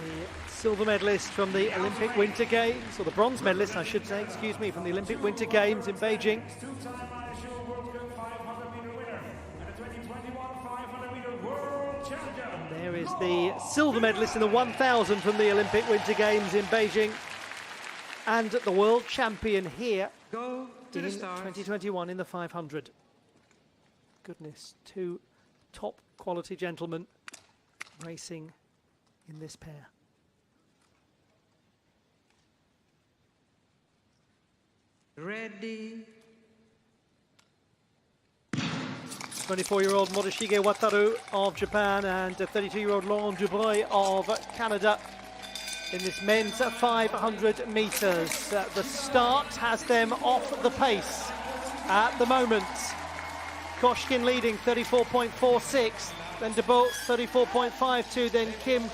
The silver medalist from the Olympic Winter Games, or the bronze medalist, I should say, excuse me, from the Olympic Winter Games in Beijing. Two-time ISU World Cup 500-meter winner and a 2021 500-meter world champion. And there is the silver medalist in the 1,000 from the Olympic Winter Games in Beijing, and the world champion here Go to in the start. 2021 in the 500. Goodness, two top quality gentlemen racing in this pair. Ready. 24-year-old Morishige Wataru of Japan and 32-year-old Laurent Dubois of Canada in this men's 500 metres. The start has them off the pace at the moment. Koshkin leading 34.46, then de Bo 34.52, then Kim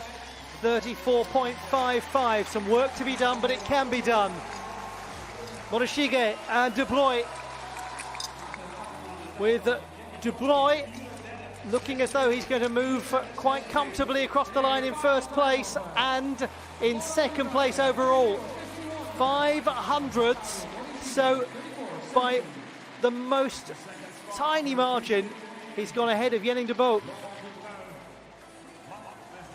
34.55. Some work to be done, but it can be done. Morishige and Dubois, with Dubois looking as though he's going to move quite comfortably across the line in first place and in second place overall. 500ths, so by the most tiny margin, he's gone ahead of Jenning de Boot.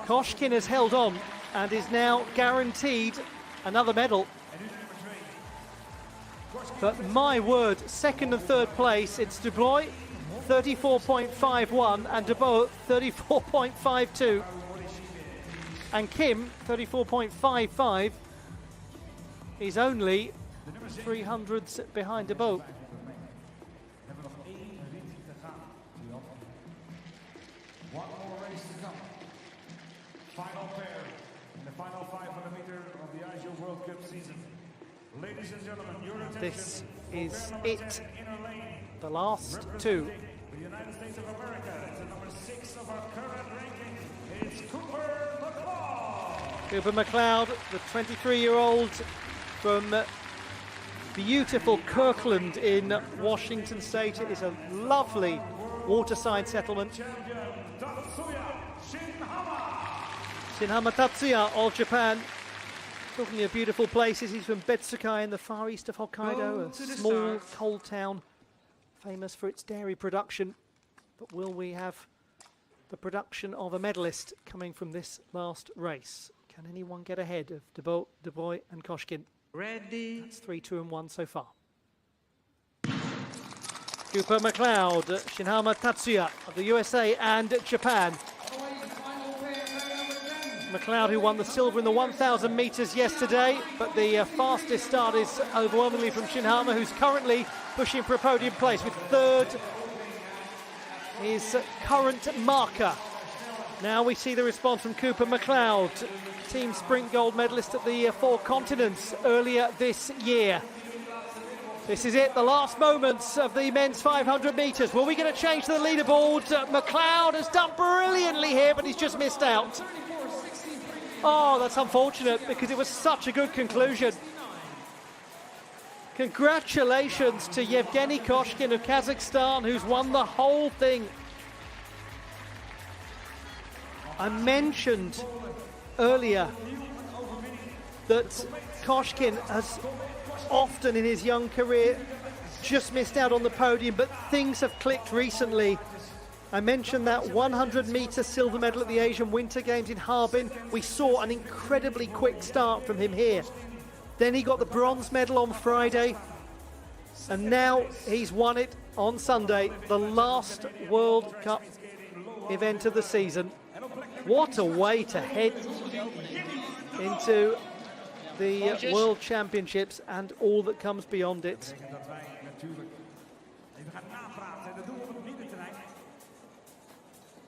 Koshkin has held on and is now guaranteed another medal. But my word, second and third place, it's De Bruyne, 34.51, and De Boot, 34.52. And Kim, 34.55. He's only 300ths behind De Boot. One more race to come. Final pair in the final 500 meter of the ISO World Cup season. Ladies and gentlemen, your attention. This is it. The last two. The United States of America, it's the number 6 of our current ranking. It's Cooper McLeod. Cooper McLeod, the 23-year-old from beautiful Kirkland in Washington State. It is a lovely waterside settlement. Shinhama Tatsuya of Japan. Talking of beautiful places, he's from Betsukai in the far east of Hokkaido, a small coal town famous for its dairy production. But will we have the production of a medalist coming from this last race? Can anyone get ahead of De Boot, De Bruyne and Koshkin? Ready. That's 3, 2 and 1 so far. Cooper McLeod, Shinhama Tatsuya of the USA and Japan. McLeod, who won the silver in the 1,000 metres yesterday, but the fastest start is overwhelmingly from Shinhama, who's currently pushing for a podium place with third, his current marker. Now we see the response from Cooper McLeod, team sprint gold medalist at the Four Continents earlier this year. This is it, the last moments of the men's 500 metres. Will we get a change to the leaderboard? McLeod has done brilliantly here, but he's just missed out. Oh, that's unfortunate because it was such a good conclusion. Congratulations to Yevgeny Koshkin of Kazakhstan, who's won the whole thing. I mentioned earlier that Koshkin has often in his young career just missed out on the podium, but things have clicked recently. I mentioned that 100-metre silver medal at the Asian Winter Games in Harbin. We saw an incredibly quick start from him here. Then he got the bronze medal on Friday, and now he's won it on Sunday, the last World Cup event of the season. What a way to head into the World Championships and all that comes beyond it.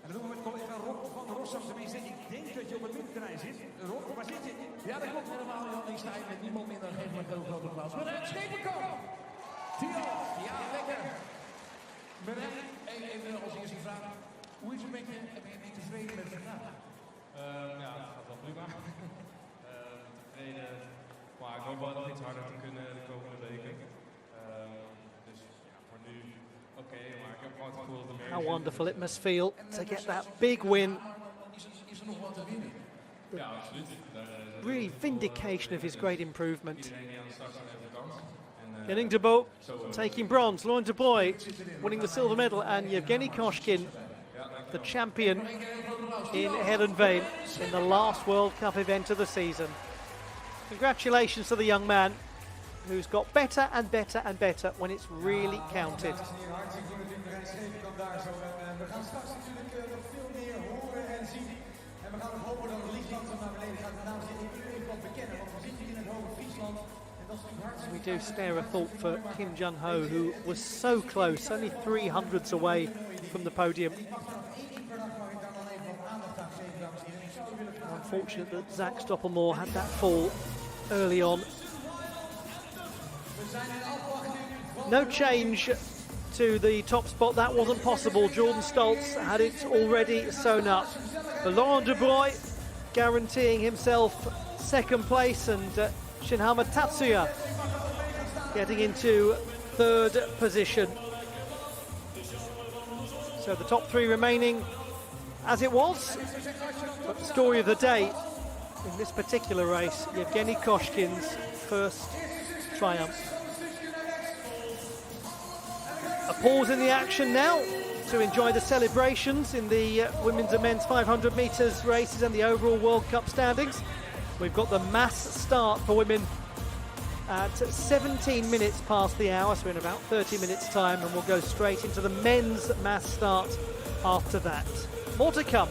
En dat doen we met collega Rob van Rossum. Tenminste, ik denk dat je op het middenterrein zit. Rob, waar zit je? Ja, dat klopt helemaal, Jan. Ik sta hier met niemand minder dan een heel grote plaats. Marijn Schepenkamp! Tio! Ja, lekker. Marijn, even als eerste vraag. Hoe is het met je? Ben je tevreden met vandaag? Ja, dat gaat wel prima. Tevreden. Maar ik hoop wel nog iets harder te kunnen de komende weken. Dus ja, voor nu oké, maar ik heb gewoon het gevoel dat er meer How wonderful it must feel to get that big win. Is er nog wat te winnen? Ja, absoluut. Really vindication of his great improvement. Iedereen die aan de start staat heeft de kans. Jenning de Boot taking bronze, Laurent de Bruyne winning the silver medal, and Yevgeny Koshkin, the champion in Heerenveen in the last World Cup event of the season. Congratulations to the young man who's got better and better and better when it's really counted. We gaan straks natuurlijk nog veel meer horen en zien. En we gaan ook hopen dat het licht langzaam naar beneden gaat. Daarna zit iedereen wat bekennen, want we zitten in het Hoge Friesland. En dat is natuurlijk hartstikke. We do spare a thought for Kim Jung-ho, who was so close, only 300ths away from the podium. Unfortunate that Zach Stoppelmoor had that fall early on. No change to the top spot, that wasn't possible. Jordan Stoltz had it already sewn up. But Laurent de Bruyne guaranteeing himself second place, and Shinhama Tatsuya getting into third position. So the top three remaining as it was. But the story of the day in this particular race, Yevgeny Koshkin's first triumph. A pause in the action now to enjoy the celebrations in the women's and men's 500 metres races and the overall World Cup standings. We've got the mass start for women at 17 minutes past the hour, so in about 30 minutes time, and we'll go straight into the men's mass start after that. More to come.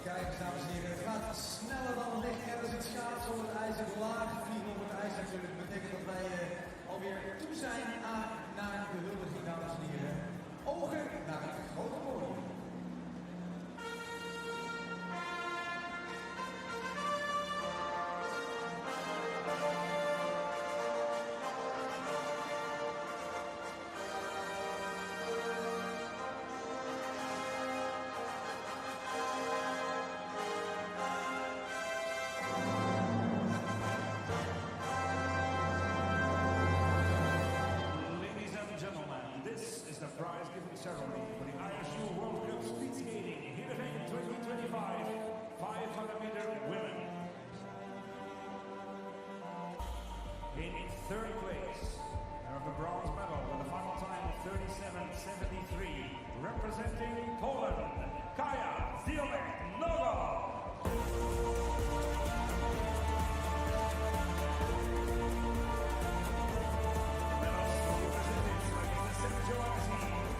Kijk, dames en heren, het gaat sneller dan licht. En als het schaatsen op het ijs en laag vliegen op het ijs natuurlijk. Dat betekent dat wij alweer toe zijn naar de huldiging, dames en heren. Ogen naar het grote podium. prize-giving ceremony for the ISU World Cup Speed Skating Heerenveen 2025 500-meter women. In third place, of the bronze medal with a final time of 37:73, representing Poland, Kaja Ziomek-Nogo.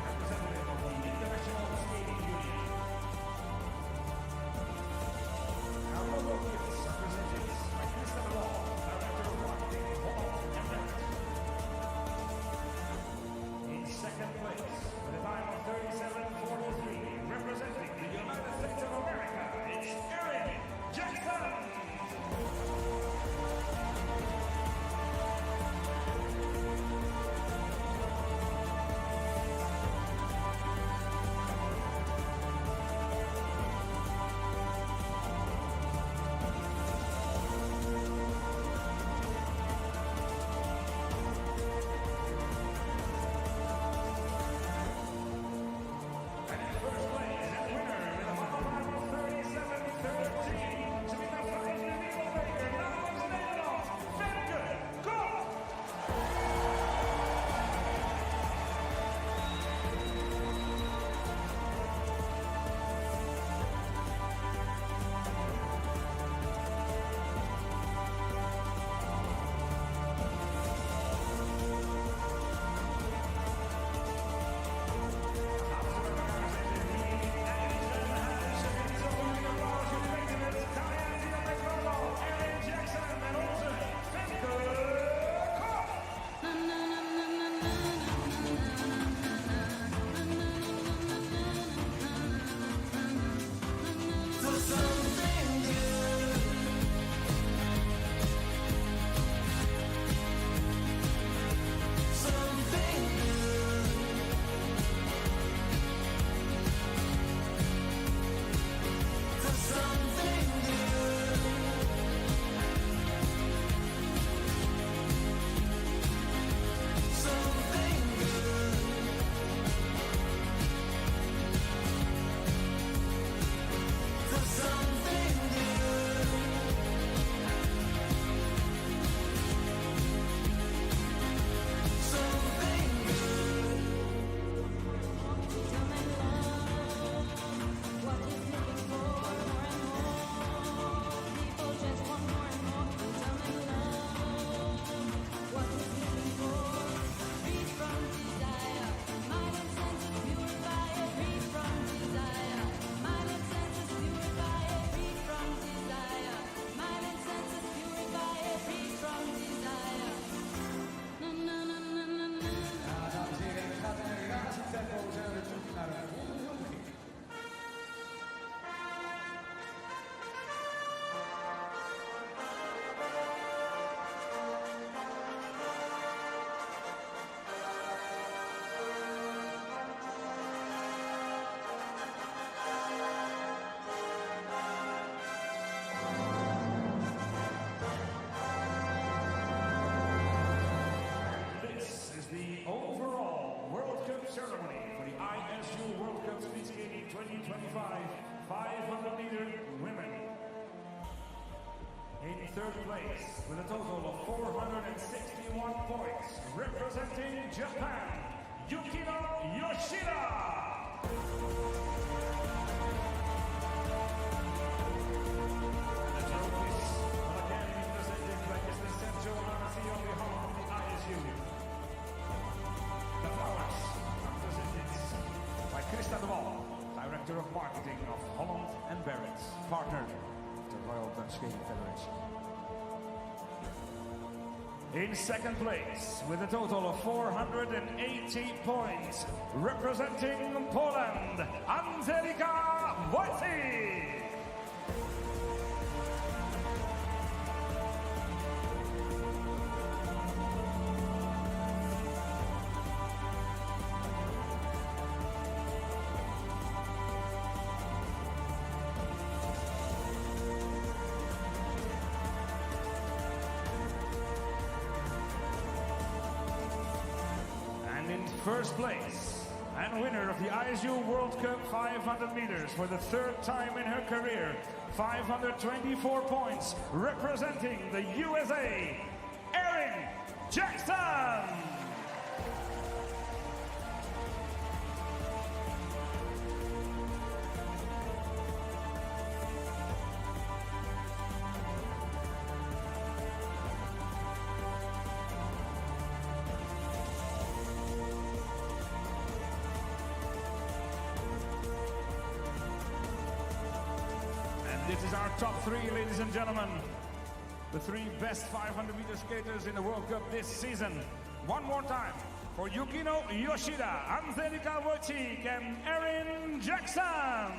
Representing 500-meter women. In third place, with a total of 461 points, representing Japan, Yukino Yoshida. The trophies will again be presented by Mr. Sergio Arasi on behalf of the ISU. The flowers are presented by Christa de Wal, Director of Marketing of Holland and Barrett, partner of the Royal Dutch Skating Federation. In second place, with a total of 480 points, representing Poland, Angelika Wojcik. First place and winner of the ISU World Cup 500 meters for the third time in her career, 524 points, representing the USA, Erin Jackson. This is our top three, ladies and gentlemen. The three best 500-meter skaters in the World Cup this season. One more time for Yukino Yoshida, Angelika Wojcik, and Erin Jackson.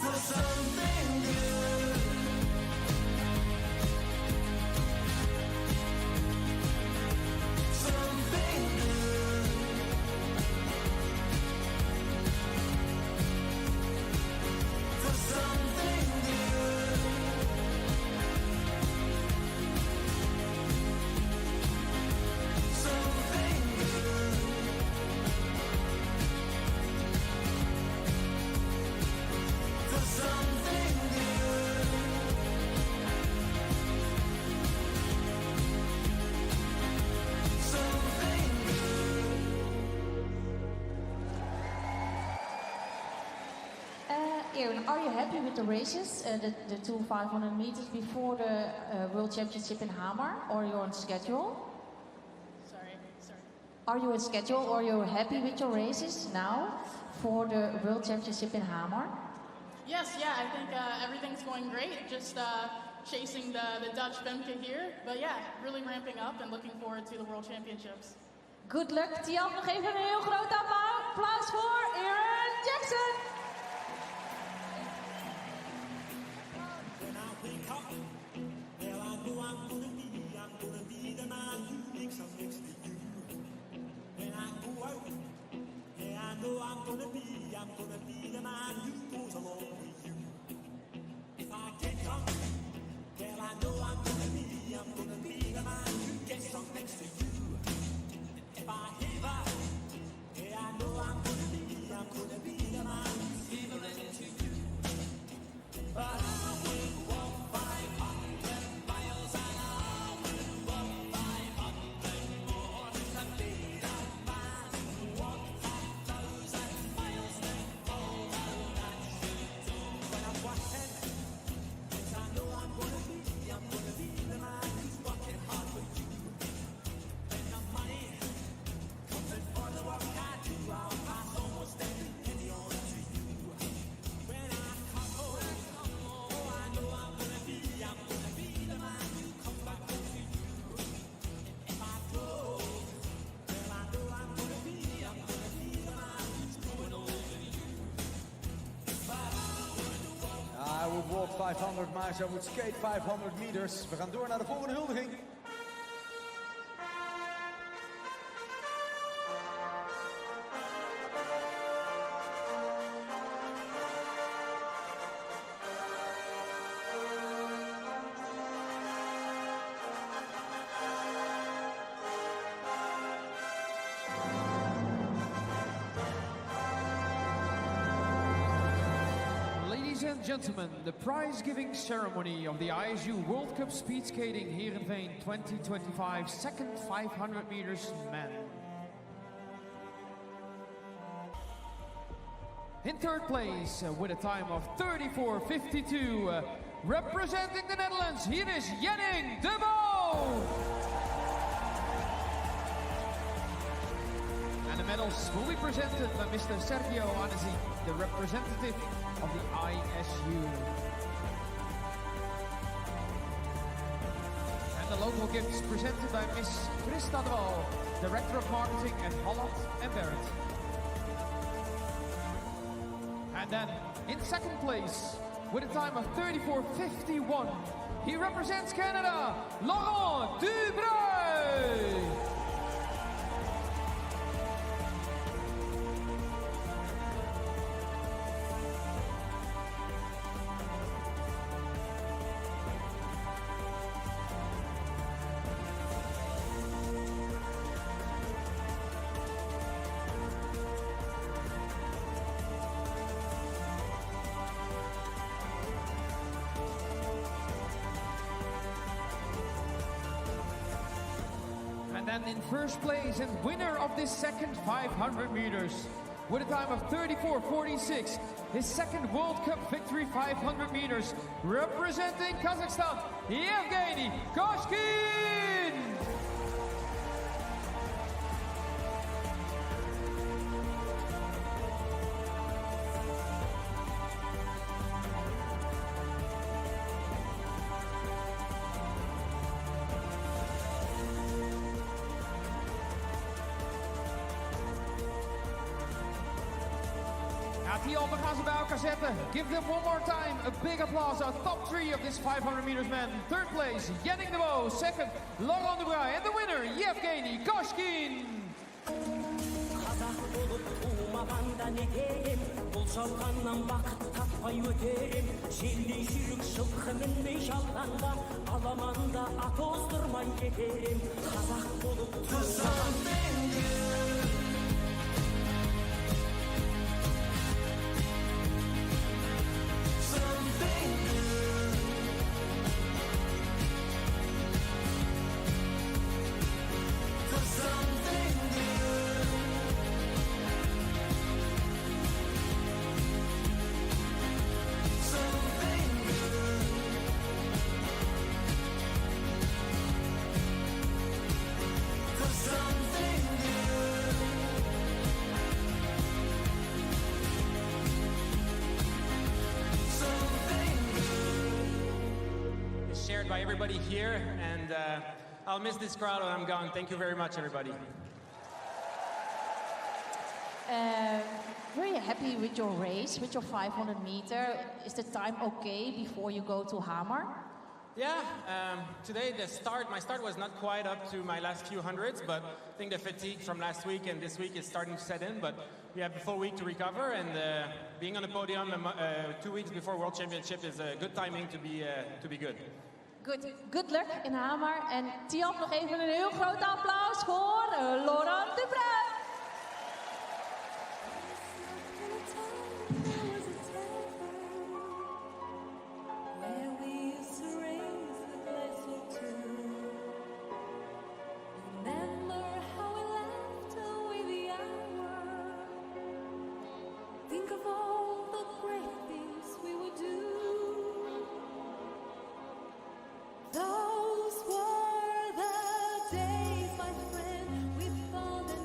For something good. Erin, are you happy with the races, the two 500 meters before the World Championship in Hamar, or you're on schedule? Sorry. Are you on schedule, or you're happy with your races now for the World Championship in Hamar? Yes, yeah, I think everything's going great. Just chasing the Dutch Femke here. But yeah, really ramping up and looking forward to the World Championships. Good luck, Tiaf. Nog even een heel groot applaus voor Erin Jackson. I'm gonna be the man who goes along with you. If I get drunk, well I know I'm gonna be the man who gets drunk next to you. If I heaver, yeah I know I'm gonna be the man who's heavering to you. But I will walk 500 miles and I will walk 500 more to be the man who walked 1,000 miles then follow that should do. When I'm walking, yes I know I'm gonna be the man who's working hard for you. When the money comes in for the work I do, I'll pass almost every penny on to you. When I come home, oh I know I'm gonna be the man who comes back home to you. If I go, well I know I'm gonna be the man who's going over you. But I would walk 500 miles, I would skate 500 meters. We gaan door naar de volgende huldiging. Ladies and gentlemen, the prize-giving ceremony of the ISU World Cup Speed Skating Heerenveen 2025 second 500 meters men. In third place, with a time of 34:52, representing the Netherlands, here is Jenning de Bo. And the medals will be presented by Mr. Sergio Anesi, the representative of the ISU. And the local gifts presented by Miss Christa de Waal, Director of Marketing at Holland and Barrett. And then, in second place, with a time of 34:51, he represents Canada, Laurent Dubreuil. And then in first place and winner of this second 500 meters with a time of 34:46, his second World Cup victory 500 meters, representing Kazakhstan, Yevgeny Koshkin. Tian, we gaan ze bij elkaar zetten. Give them one more time a big applause. Our top three of this 500 meters men. Third place, Jenning de Bo. Second, Laurent Dubreuil. And the winner, Yevgeny Koshkin. Қазақ болып туылмағанда не керем, бұл жалғаннан бақыт таппай өтерем. Желдей жүйрік жылқы мінбей жалғанда, аламанда ат оздырмай кетерем. Қазақ болып туылмағанда. Shared by everybody here, and I'll miss this crowd when I'm gone. Thank you very much, everybody. Very happy with your race, with your 500 meter. Is the time okay before you go to Hamar? Yeah, today my start was not quite up to my last few hundreds, but I think the fatigue from last week and this week is starting to set in, but we have a full week to recover, and being on the podium 2 weeks before World Championship is a good timing to be good. Good luck in Hamar. En Tian, nog even een heel groot applaus voor Laurent Dubreuil. Think of all the great things we would do. Those were the days, my friend, with all the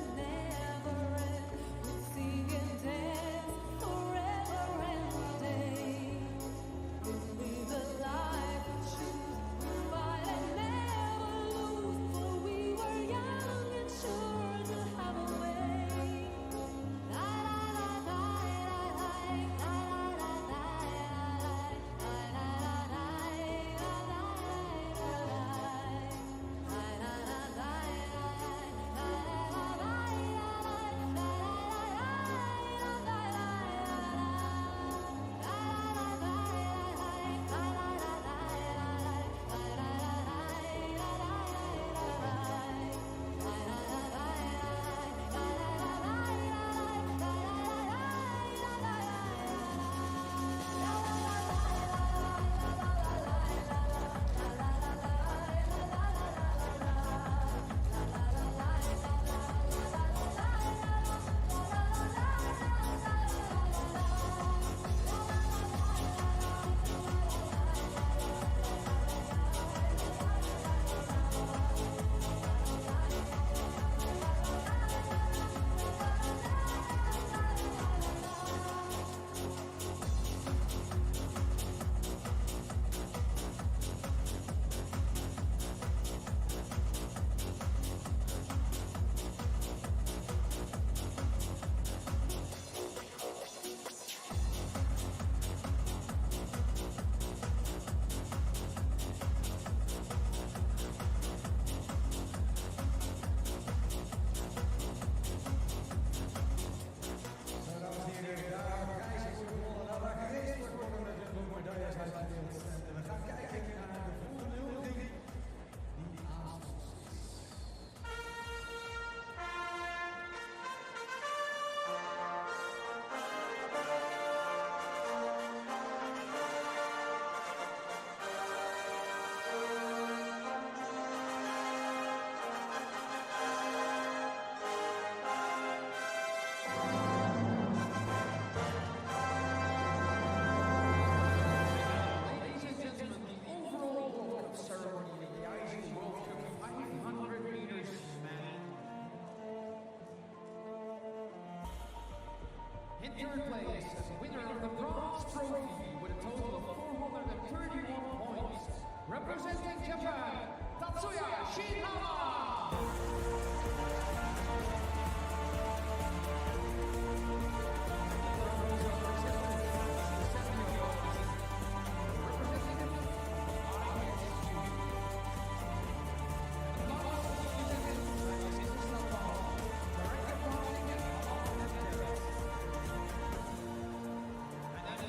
third place, winner of the bronze trophy with a total of 431 points, representing Japan, Tatsuya Shinhama.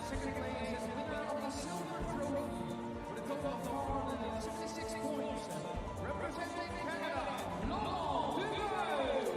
Second place is winner of the silver trophy with a total of 466 points, representing Canada, Laurent Duguay.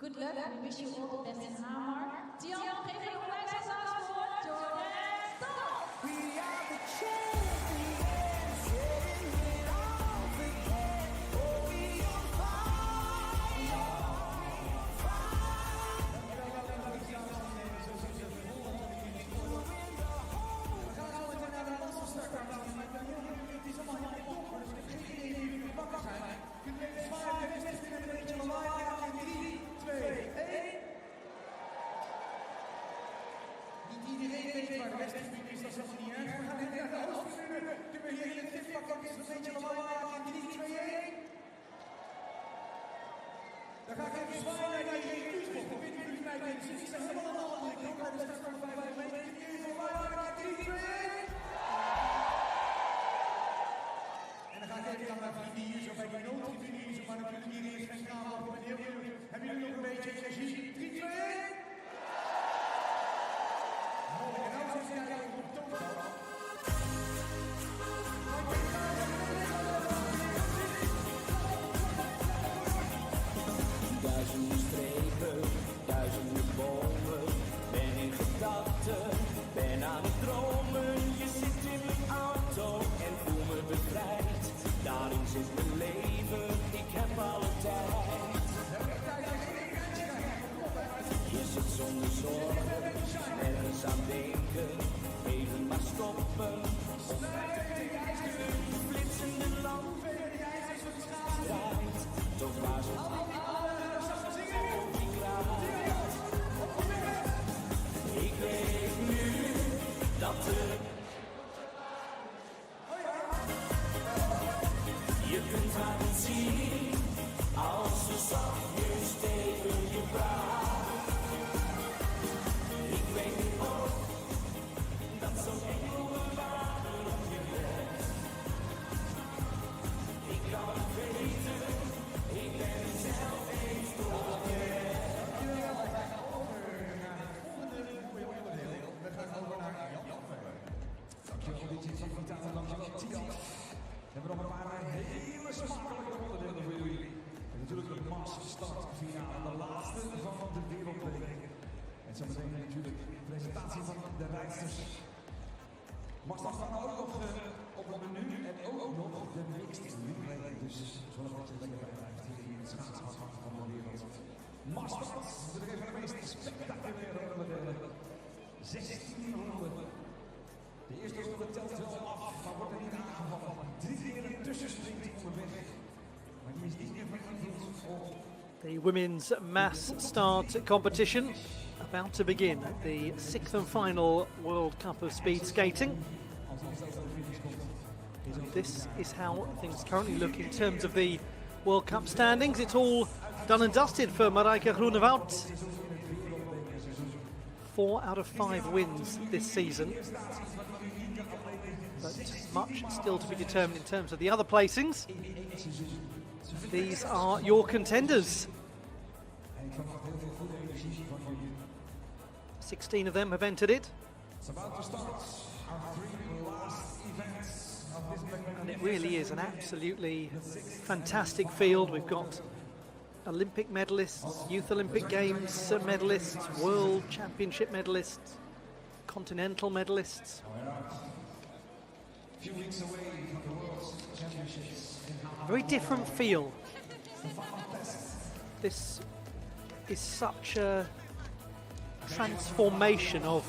Good luck, we wish you all the best in Hamar. Tian, geef een onwijs applaus voor Jordan. Stop! We are the champions, setting it off again. Oh, we on fire, on fire. We gaan zo meteen naar de masselstart. Het is allemaal heel top, maar er is geen idee wie er wakker zijn. Je kunt even zwaaien, het is een beetje lawaai. 3, 2, 1. Niet iedereen weet waar de wedstrijd is, dat is helemaal niet erg. We gaan net naar de hoofdtribune. Kunnen we hier in het tipvak ook eens een beetje lawaai maken. 3, 2, 1. Dan ga ik even zwaaien naar die Q-spot. Ik weet niet of jullie mij weten. Ze zijn helemaal aan de andere kant. Maar de start van 5 meter. Kun je lawaai maken. 3, 2, 1. En dan ga ik even naar die hier zo bij die noodtribune hier zo. Maar natuurlijk hier eerst geen kamer. Ik ben heel benieuwd. Hebben jullie nog een beetje energie? 3, 2, 1. Mooi. En nou eens even kijken op de toon. Duizenden strepen, duizenden bomen. hebben nog een paar hele smakelijke onderdelen voor jullie. En natuurlijk de massastartfinale, de laatste van de wereldbeker. En zo meteen natuurlijk de presentatie van de rijdsters. Massstart van ook nog op het menu en ook nog de mixed relay. Dus zorg dat je lekker bij blijft hier in het schaatsen van de wereld. Massstart, de een van de meest spectaculaire onderdelen. 16 ronden. De eerste ronde telt wel af, maar wordt er niet aangevallen. 3 keer een tussensprint onderweg. Maar die is niet meer van invloed op. The women's mass start competition about to begin, the 6th and final World Cup of Speed Skating. This is how things currently look in terms of the World Cup standings. It's all done and dusted for Marijke Groenewoud. 4 out of 5 wins this season. But much still to be determined in terms of the other placings. These are your contenders. 16 of them have entered it. And it really is an absolutely fantastic field. We've got Olympic medalists, Youth Olympic Games medalists, World Championship medalists, Continental medalists. A few weeks away from the World Championships. Very different feel. This is such a transformation of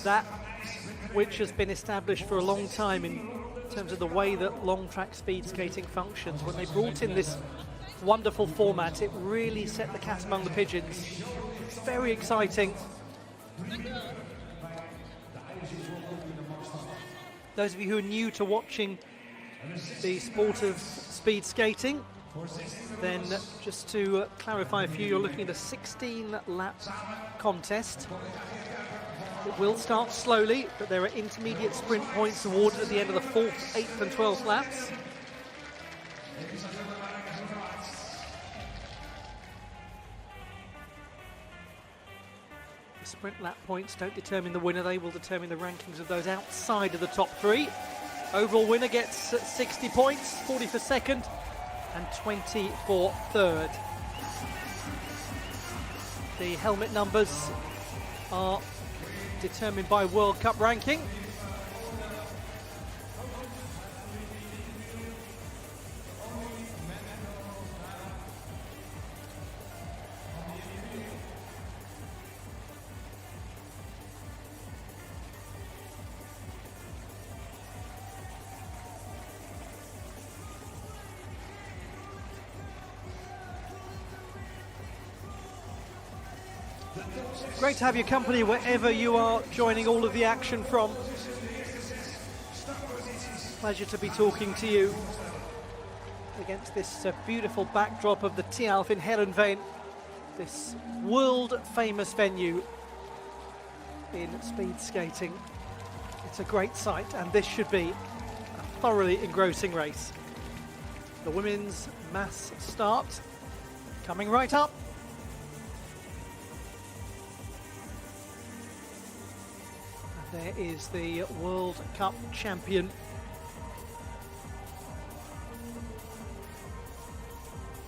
that which has been established for a long time in terms of the way that long track speed skating functions. When they brought in this wonderful format, it really set the cat among the pigeons. It's very exciting. Those of you who are new to watching the sport of speed skating, then just to clarify for you, you're looking at a 16-lap contest. It will start slowly, but there are intermediate sprint points awarded at the end of the 4th, 8th and 12th laps. The sprint lap points don't determine the winner, they will determine the rankings of those outside of the top 3. Overall winner gets 60 points, 40 for second and 20 for third. The helmet numbers are determined by World Cup ranking. Great to have your company wherever you are joining all of the action from. Pleasure to be talking to you against this beautiful backdrop of the Tialf in Heerenveen, this world famous venue in speed skating. It's a great sight, and this should be a thoroughly engrossing race. The women's mass start coming right up. There is the World Cup champion.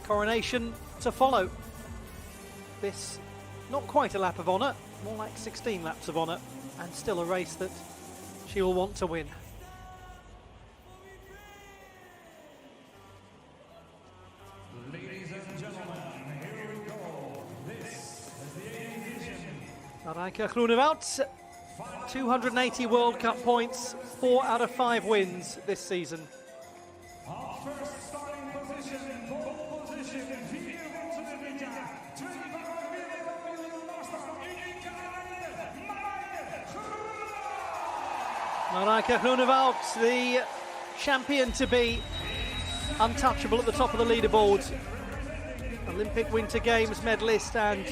Coronation to follow. This, not quite a lap of honour, more like 16 laps of honour, and still a race that she will want to win. Ladies and gentlemen, here we go. This is the A division. Marijke Groenewoud, 280 World Cup points, 4 out of 5 wins this season. Our first starting position, pole position, 4 Marijke Groenewoud, the champion to be, untouchable at the top of the leaderboard. Olympic Winter Games medalist and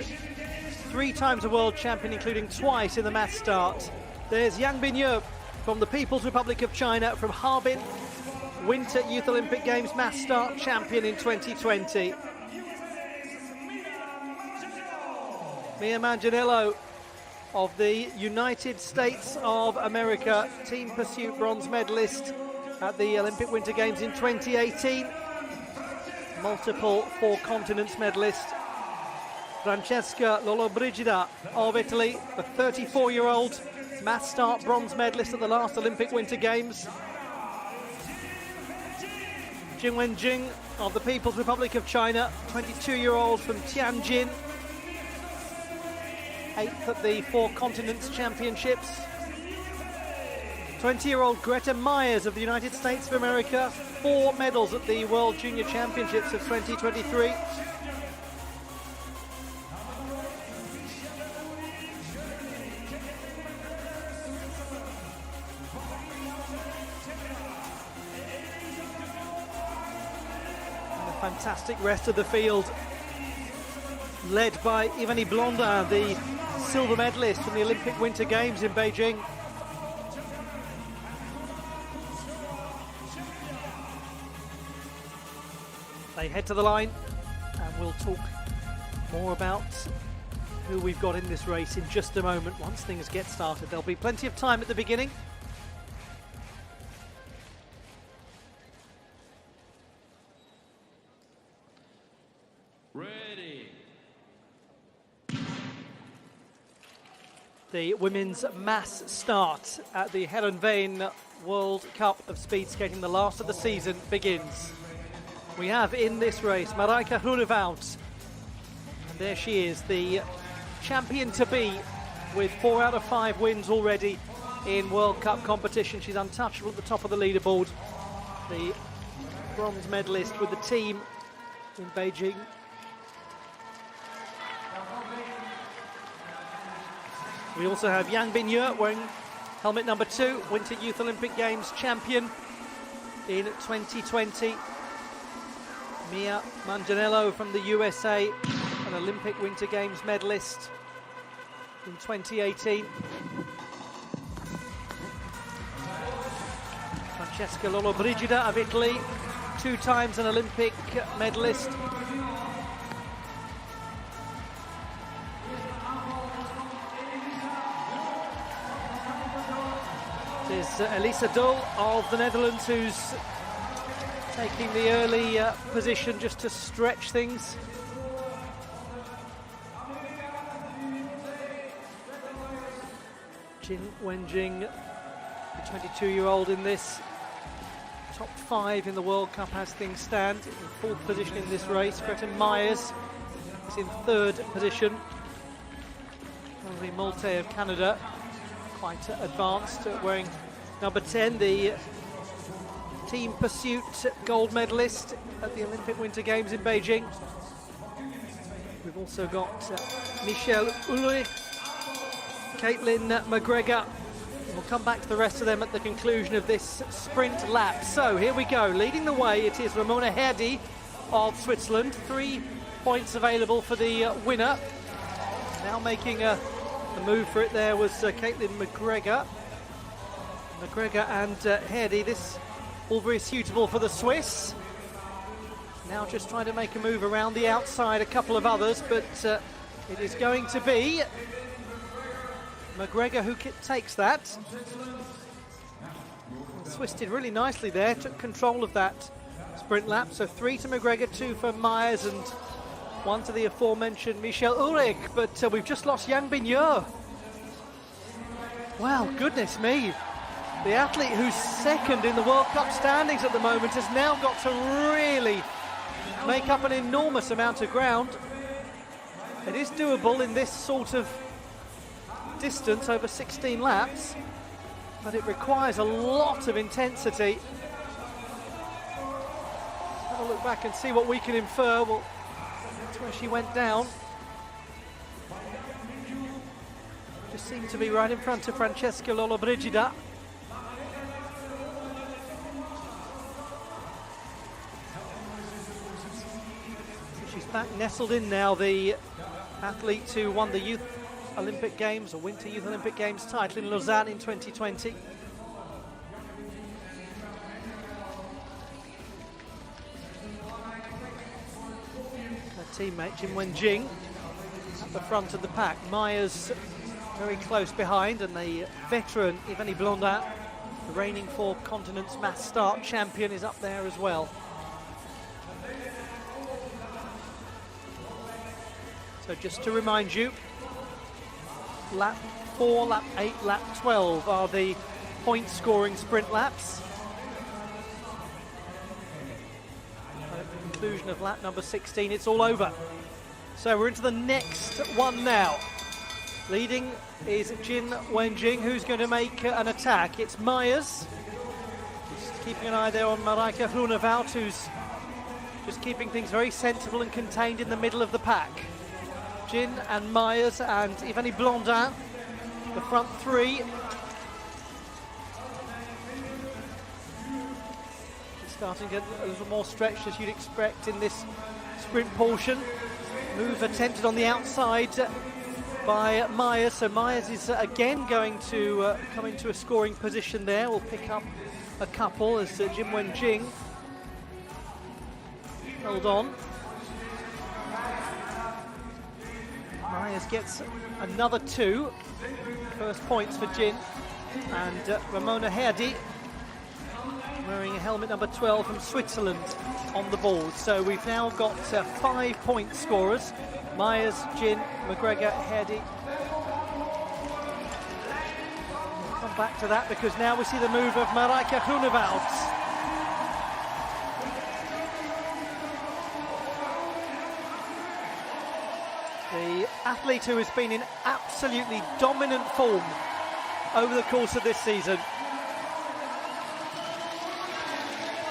3 times a world champion, including twice in the mass start. There's Yang Binyu from the People's Republic of China, from Harbin, Winter Youth Olympic Games mass start champion in 2020. Mia Manganiello of the United States of America, team pursuit bronze medalist at the Olympic Winter Games in 2018. Multiple four continents medalist. Francesca Lollobrigida of Italy, the 34-year-old mass start bronze medalist at the last Olympic Winter Games. Jing Wenjing of the People's Republic of China, 22-year-old from Tianjin. 8th at the Four Continents Championships. 20-year-old Greta Myers of the United States of America, 4 medals at the World Junior Championships of 2023. Fantastic rest of the field, led by Yvonne Blondin, the silver medalist from the Olympic Winter Games in Beijing. They head to the line, and we'll talk more about who we've got in this race in just a moment once things get started. There'll be plenty of time at the beginning. Ready. The women's mass start at the Heerenveen World Cup of Speed Skating, the last of the season, begins. We have in this race Marijke Groenewoud, and there she is, the champion-to-be, with 4 out of 5 wins already in World Cup competition. She's untouchable at the top of the leaderboard. The bronze medalist with the team in Beijing. We also have Yang Bin-Ye wearing helmet number 2, Winter Youth Olympic Games champion in 2020. Mia Manganiello from the USA, an Olympic Winter Games medalist in 2018. Francesca Lollobrigida of Italy, 2 times an Olympic medalist. It is Elisa Dul of the Netherlands who's taking the early position just to stretch things. Jing Wenjing, the 22-year-old in this, top 5 in the World Cup as things stand, in 4th position in this race. Greta Myers is in 3rd position. Henri Molte of Canada, quite advanced, wearing number 10, the team pursuit gold medalist at the Olympic Winter Games in Beijing. We've also got Michelle Ulrich, Caitlin McGregor. We'll come back to the rest of them at the conclusion of this sprint lap. So here we go, leading the way it is Ramona Herdy of Switzerland. 3 points available for the winner. Now making a move for it there was Caitlin McGregor. McGregor and Herdy, this all very suitable for the Swiss. Now just trying to make a move around the outside, a couple of others, but it is going to be McGregor who takes that. The Swiss did really nicely there, took control of that sprint lap. So 3 to McGregor, 2 for Myers, and 1 to the aforementioned Michelle Ulrich. But we've just lost Yang Bin-Ye. Well, goodness me. The athlete who's 2nd in the World Cup standings at the moment has now got to really make up an enormous amount of ground. It is doable in this sort of distance over 16 laps, but it requires a lot of intensity. Let's have a look back and see what we can infer. Well, that's where she went down. Just seemed to be right in front of Francesca Lollobrigida. Back nestled in now, the athlete who won the Youth Olympic Games, or Winter Youth Olympic Games title in Lausanne in 2020. Her teammate Jing Wenjing at the front of the pack. Myers very close behind, and the veteran Yvonne Blondin The reigning Four Continents mass start champion is up there as well. So just to remind you, lap 4, lap 8, lap 12 are the point scoring sprint laps. At the conclusion of lap number 16, it's all over. So we're into the next one now. Leading is Jin Wenjing, who's going to make an attack. It's Myers. Just keeping an eye there on Marijke Groenewoud, who's just keeping things very sensible and contained in the middle of the pack. Jin and Myers and Yvonne Blondin, the front three. It's starting to get a little more stretched as you'd expect in this sprint portion. Move attempted on the outside by Myers, so Myers is again going to come into a scoring position there. We'll pick up a couple as Jin Wenjing hold on. Myers gets another 2. First points for Jin. And Ramona Herdi, wearing a helmet number 12 from Switzerland, on the board. So we've now got 5 point scorers. Myers, Jin, McGregor, Herdi. We'll come back to that because now we see the move of Marijke Groenewoud. The athlete who has been in absolutely dominant form over the course of this season.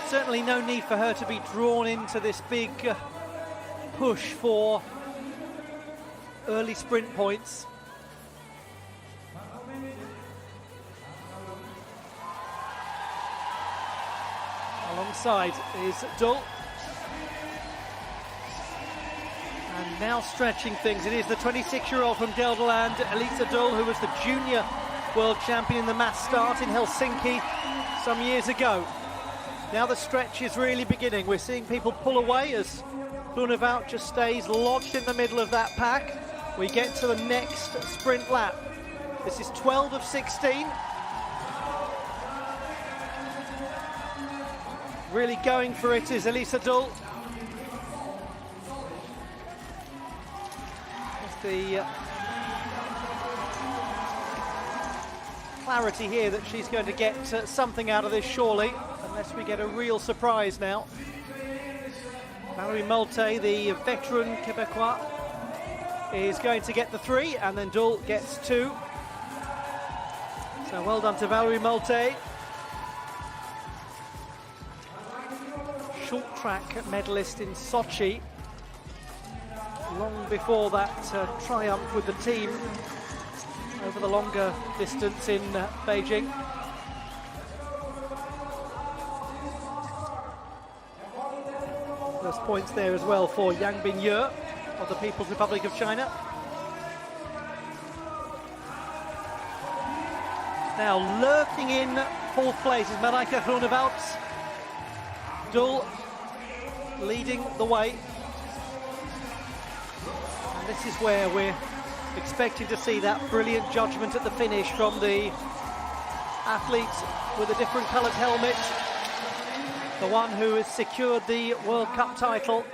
Certainly no need for her to be drawn into this big push for early sprint points. Alongside is Dull. And now stretching things, it is the 26-year-old from Gelderland, Elisa Dull, who was the junior world champion in the mass start in Helsinki some years ago. Now the stretch is really beginning. We're seeing people pull away as Groenewoud just stays lodged in the middle of that pack. We get to the next sprint lap. This is 12 of 16. Really going for it is Elisa Dull. The clarity here that she's going to get something out of this surely, unless we get a real surprise now. Valerie Molte, the veteran Quebecois, is going to get the 3, and then Dull gets 2. So well done to Valerie Molte. Short track medalist in Sochi. Long before that triumph with the team over the longer distance in Beijing. First points there as well for Yang Binye of the People's Republic of China. Now lurking in 4th place is Marijke Groenewoud. Dull leading the way. This is where we're expecting to see that brilliant judgment at the finish from the athlete with a different coloured helmet, the one who has secured the World Cup title,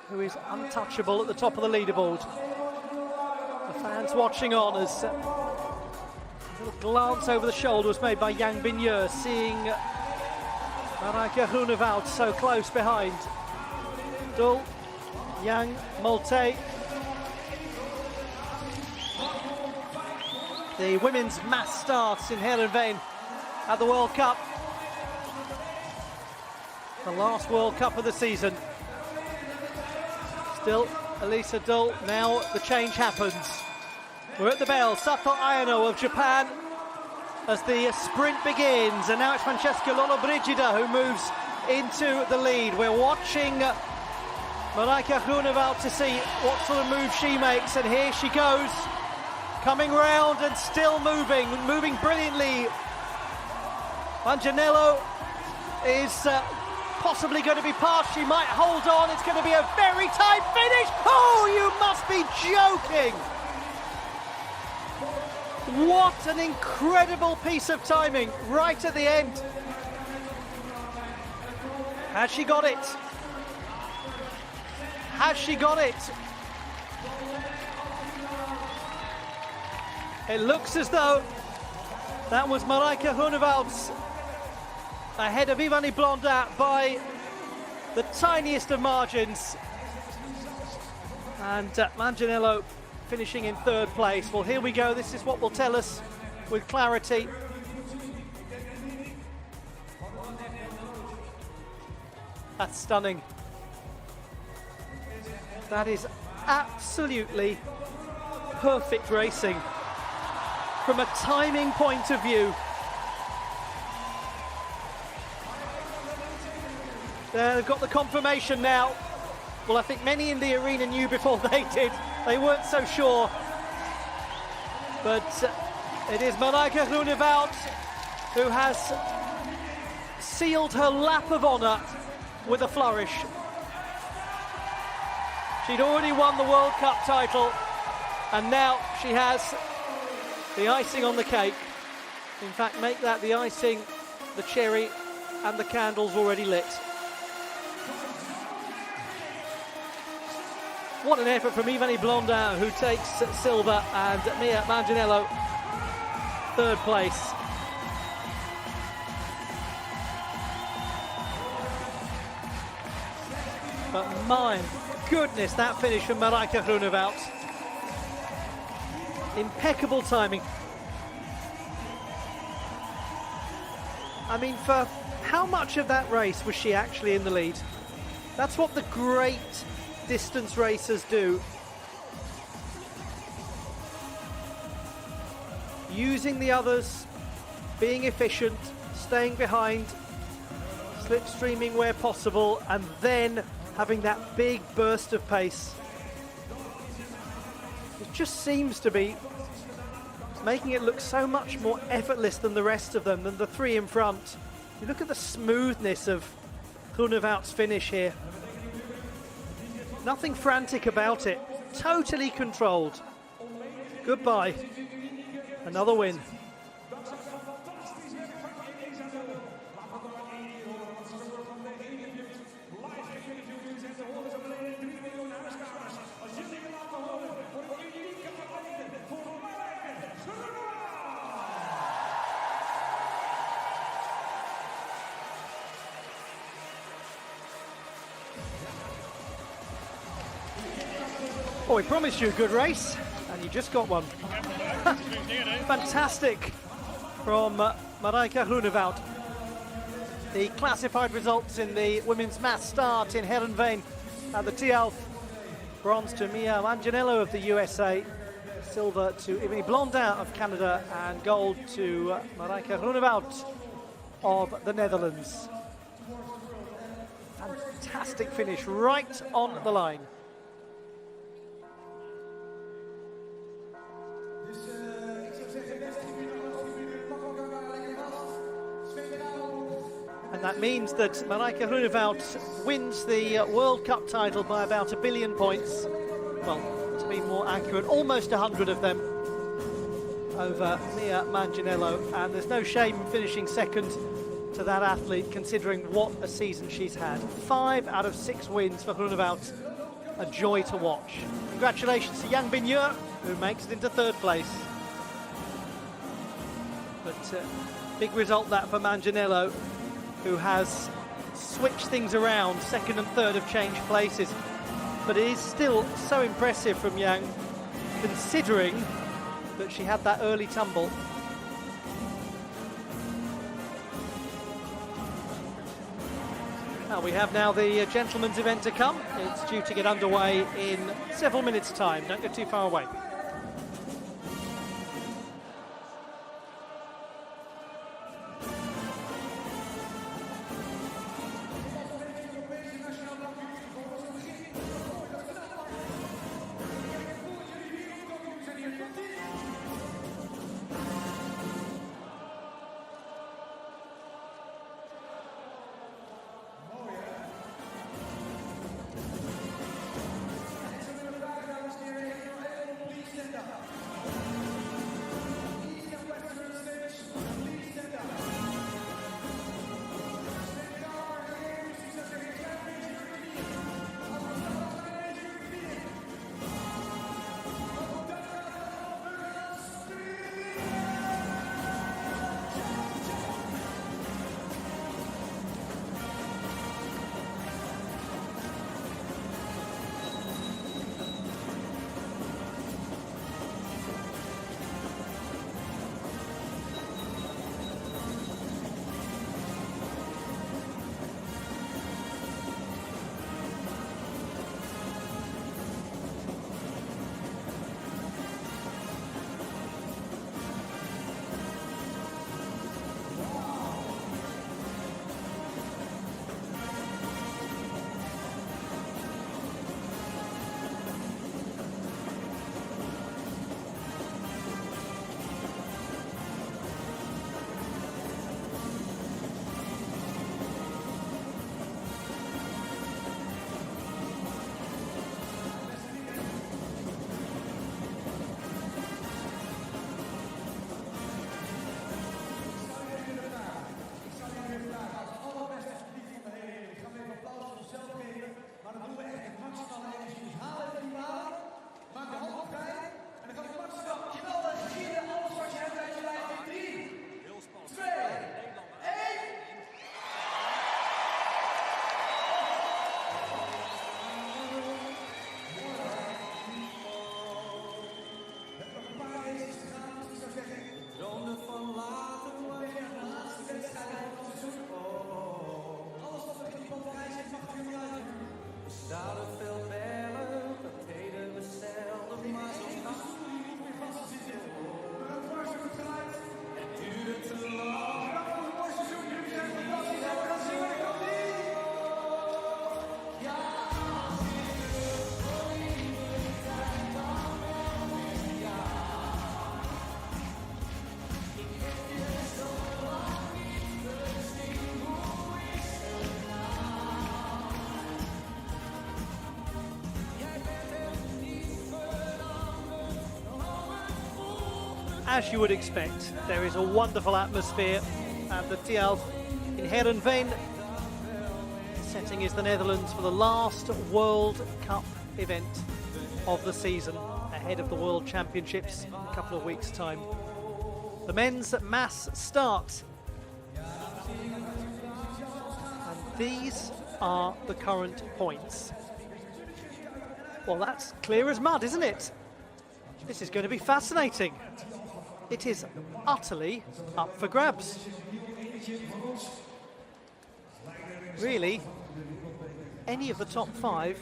who is untouchable at the top of the leaderboard. The fans watching on as a little glance over the shoulder was made by Yang Binye, seeing Marijke Groenewoud so close behind. Dull, Yang, Molte. The women's mass starts in Heerenveen at the World Cup. The last World Cup of the season. Still Elisa Dull. Now the change happens. We're at the bell. Sato Ayano of Japan as the sprint begins. And now it's Francesca Lollobrigida who moves into the lead. We're watching Marijke Groenewoud to see what sort of move she makes, and here she goes, coming round and still moving brilliantly. Manganiello is possibly going to be past. She might hold on. It's going to be a very tight finish. Oh, you must be joking. What an incredible piece of timing right at the end. Has she got it? Has she got it? It looks as though that was Marijke Groenewoud ahead of Ivani Blondin by the tiniest of margins. And Manganiello finishing in third place. Well, here we go. This is what will tell us with clarity. That's stunning. That is absolutely perfect racing from a timing point of view. They've got the confirmation now. Well, I think many in the arena knew before they did. They weren't so sure. But it is Marijke Groenewoud who has sealed her lap of honour with a flourish. She'd already won the World Cup title, and now she has the icing on the cake. In fact, make that the icing, the cherry, and the candles already lit. What an effort from Ivani Blondin, who takes silver, and Mia Manganiello third place. But my goodness, that finish from Marijke Groenewoud. Impeccable timing. I mean, for how much of that race was she actually in the lead? That's what the great distance racers do. Using the others, being efficient, staying behind, slipstreaming where possible, and then having that big burst of pace. It just seems to be making it look so much more effortless than the rest of them, than the three in front. You look at the smoothness of Groenewoud's finish here. Nothing frantic about it. Totally controlled. Goodbye. Another win. Oh, we promised you a good race, and you just got one. Fantastic from Marijke Groenewoud. The classified results in the women's mass start in Heerenveen at the Tialf. Bronze to Mia Manganiello of the USA, silver to Ivani Blondin of Canada, and gold to Marijke Groenewoud of the Netherlands. Fantastic finish right on the line. And that means that Marijke Groenewoud wins the World Cup title by about 1 billion points. Well, to be more accurate, almost 100 of them over Mia Manganiello. And there's no shame in finishing second to that athlete, considering what a season she's had. 5 out of 6 wins for Groenewoud. A joy to watch. Congratulations to Yang Bin-Yue, who makes it into third place. But big result that for Manganiello, who has switched things around. Second and third have changed places. But it is still so impressive from Yang, considering that she had that early tumble. Now we have the gentlemen's event to come. It's due to get underway in several minutes' time. Don't get too far away. as you would expect, there is a wonderful atmosphere at the Tialf in Heerenveen. The setting is the Netherlands for the last World Cup event of the season, ahead of the World Championships in a couple of weeks' time. The men's mass start. And these are the current points. Well, that's clear as mud, isn't it? This is going to be fascinating. It is utterly up for grabs. Really, any of the top 5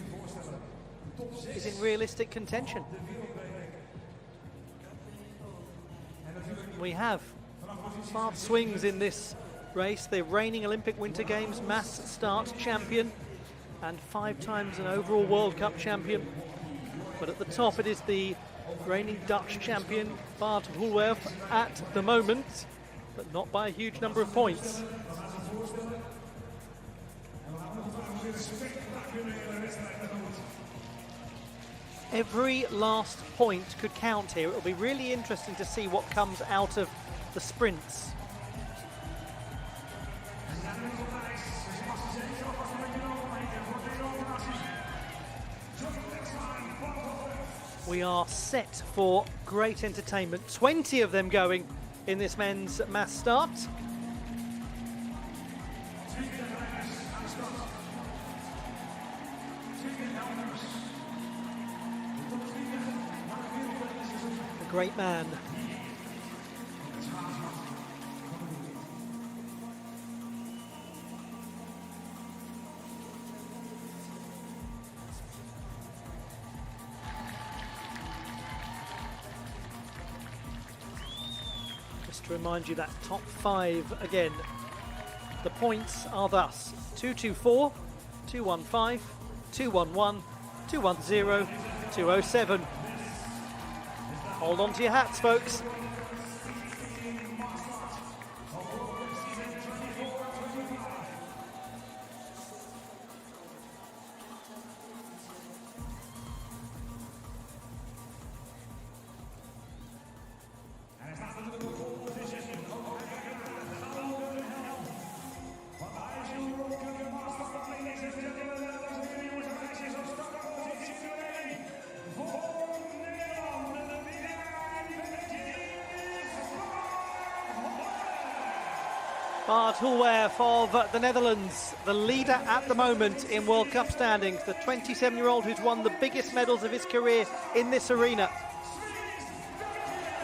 is in realistic contention. We have fast swings in this race. The reigning Olympic Winter Games mass start champion and 5 times an overall World Cup champion. But at the top it is the reigning Dutch champion Bart Hulwerf at the moment, but not by a huge number of points. Every last point could count here. It will be really interesting to see what comes out of the sprints. We are set for great entertainment. 20 of them going in this men's mass start. The great man. To remind you that top 5 again. The points are thus 224, 215, 211, 210, 207. Hold on to your hats, folks. Bart Hulwerf of the Netherlands, the leader at the moment in World Cup standings, the 27-year-old who's won the biggest medals of his career in this arena.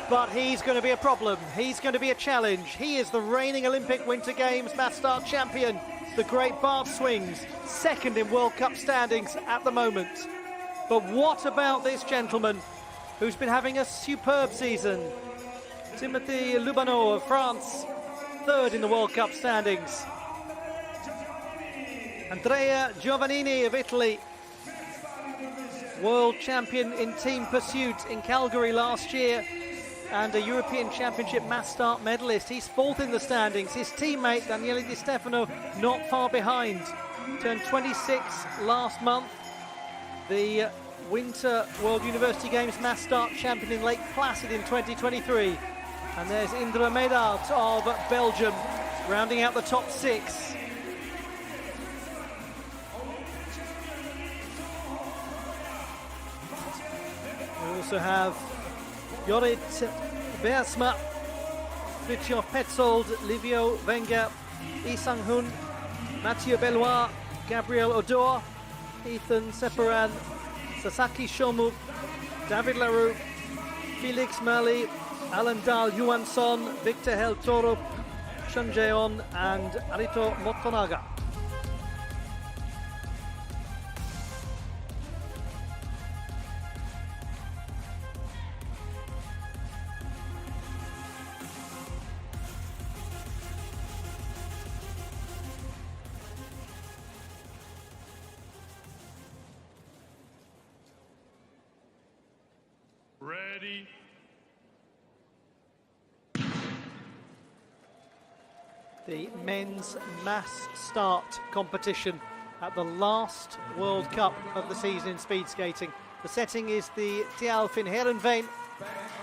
But he's going to be a problem. He's going to be a challenge. He is the reigning Olympic Winter Games mass start champion. The great Bart swings, second in World Cup standings at the moment. But what about this gentleman who's been having a superb season? Timothy Lubano of France, third in the World Cup standings. Andrea Giovannini of Italy, world champion in team pursuit in Calgary last year and a European Championship mass start medalist. He's fourth in the standings. His teammate Daniele Di Stefano not far behind. Turned 26 last month. The Winter World University Games mass start champion in Lake Placid in 2023. And there's Indra Medart of Belgium, rounding out the top 6. We also have Jorrit Bergsma, Fritjof Petzold, Livio Wenger, Lee Sang-hun, Mathieu Bellois, Gabriel Odor, Ethan Separan, Sasaki Shomu, David Leroux, Felix Mali, Alan Dahl Johansson, Victor Hel Torup, Chun Jae-on and Arito Motonaga. Ready. The men's mass start competition at the last World Cup of the season in speed skating. The setting is the Tialf in Heerenveen.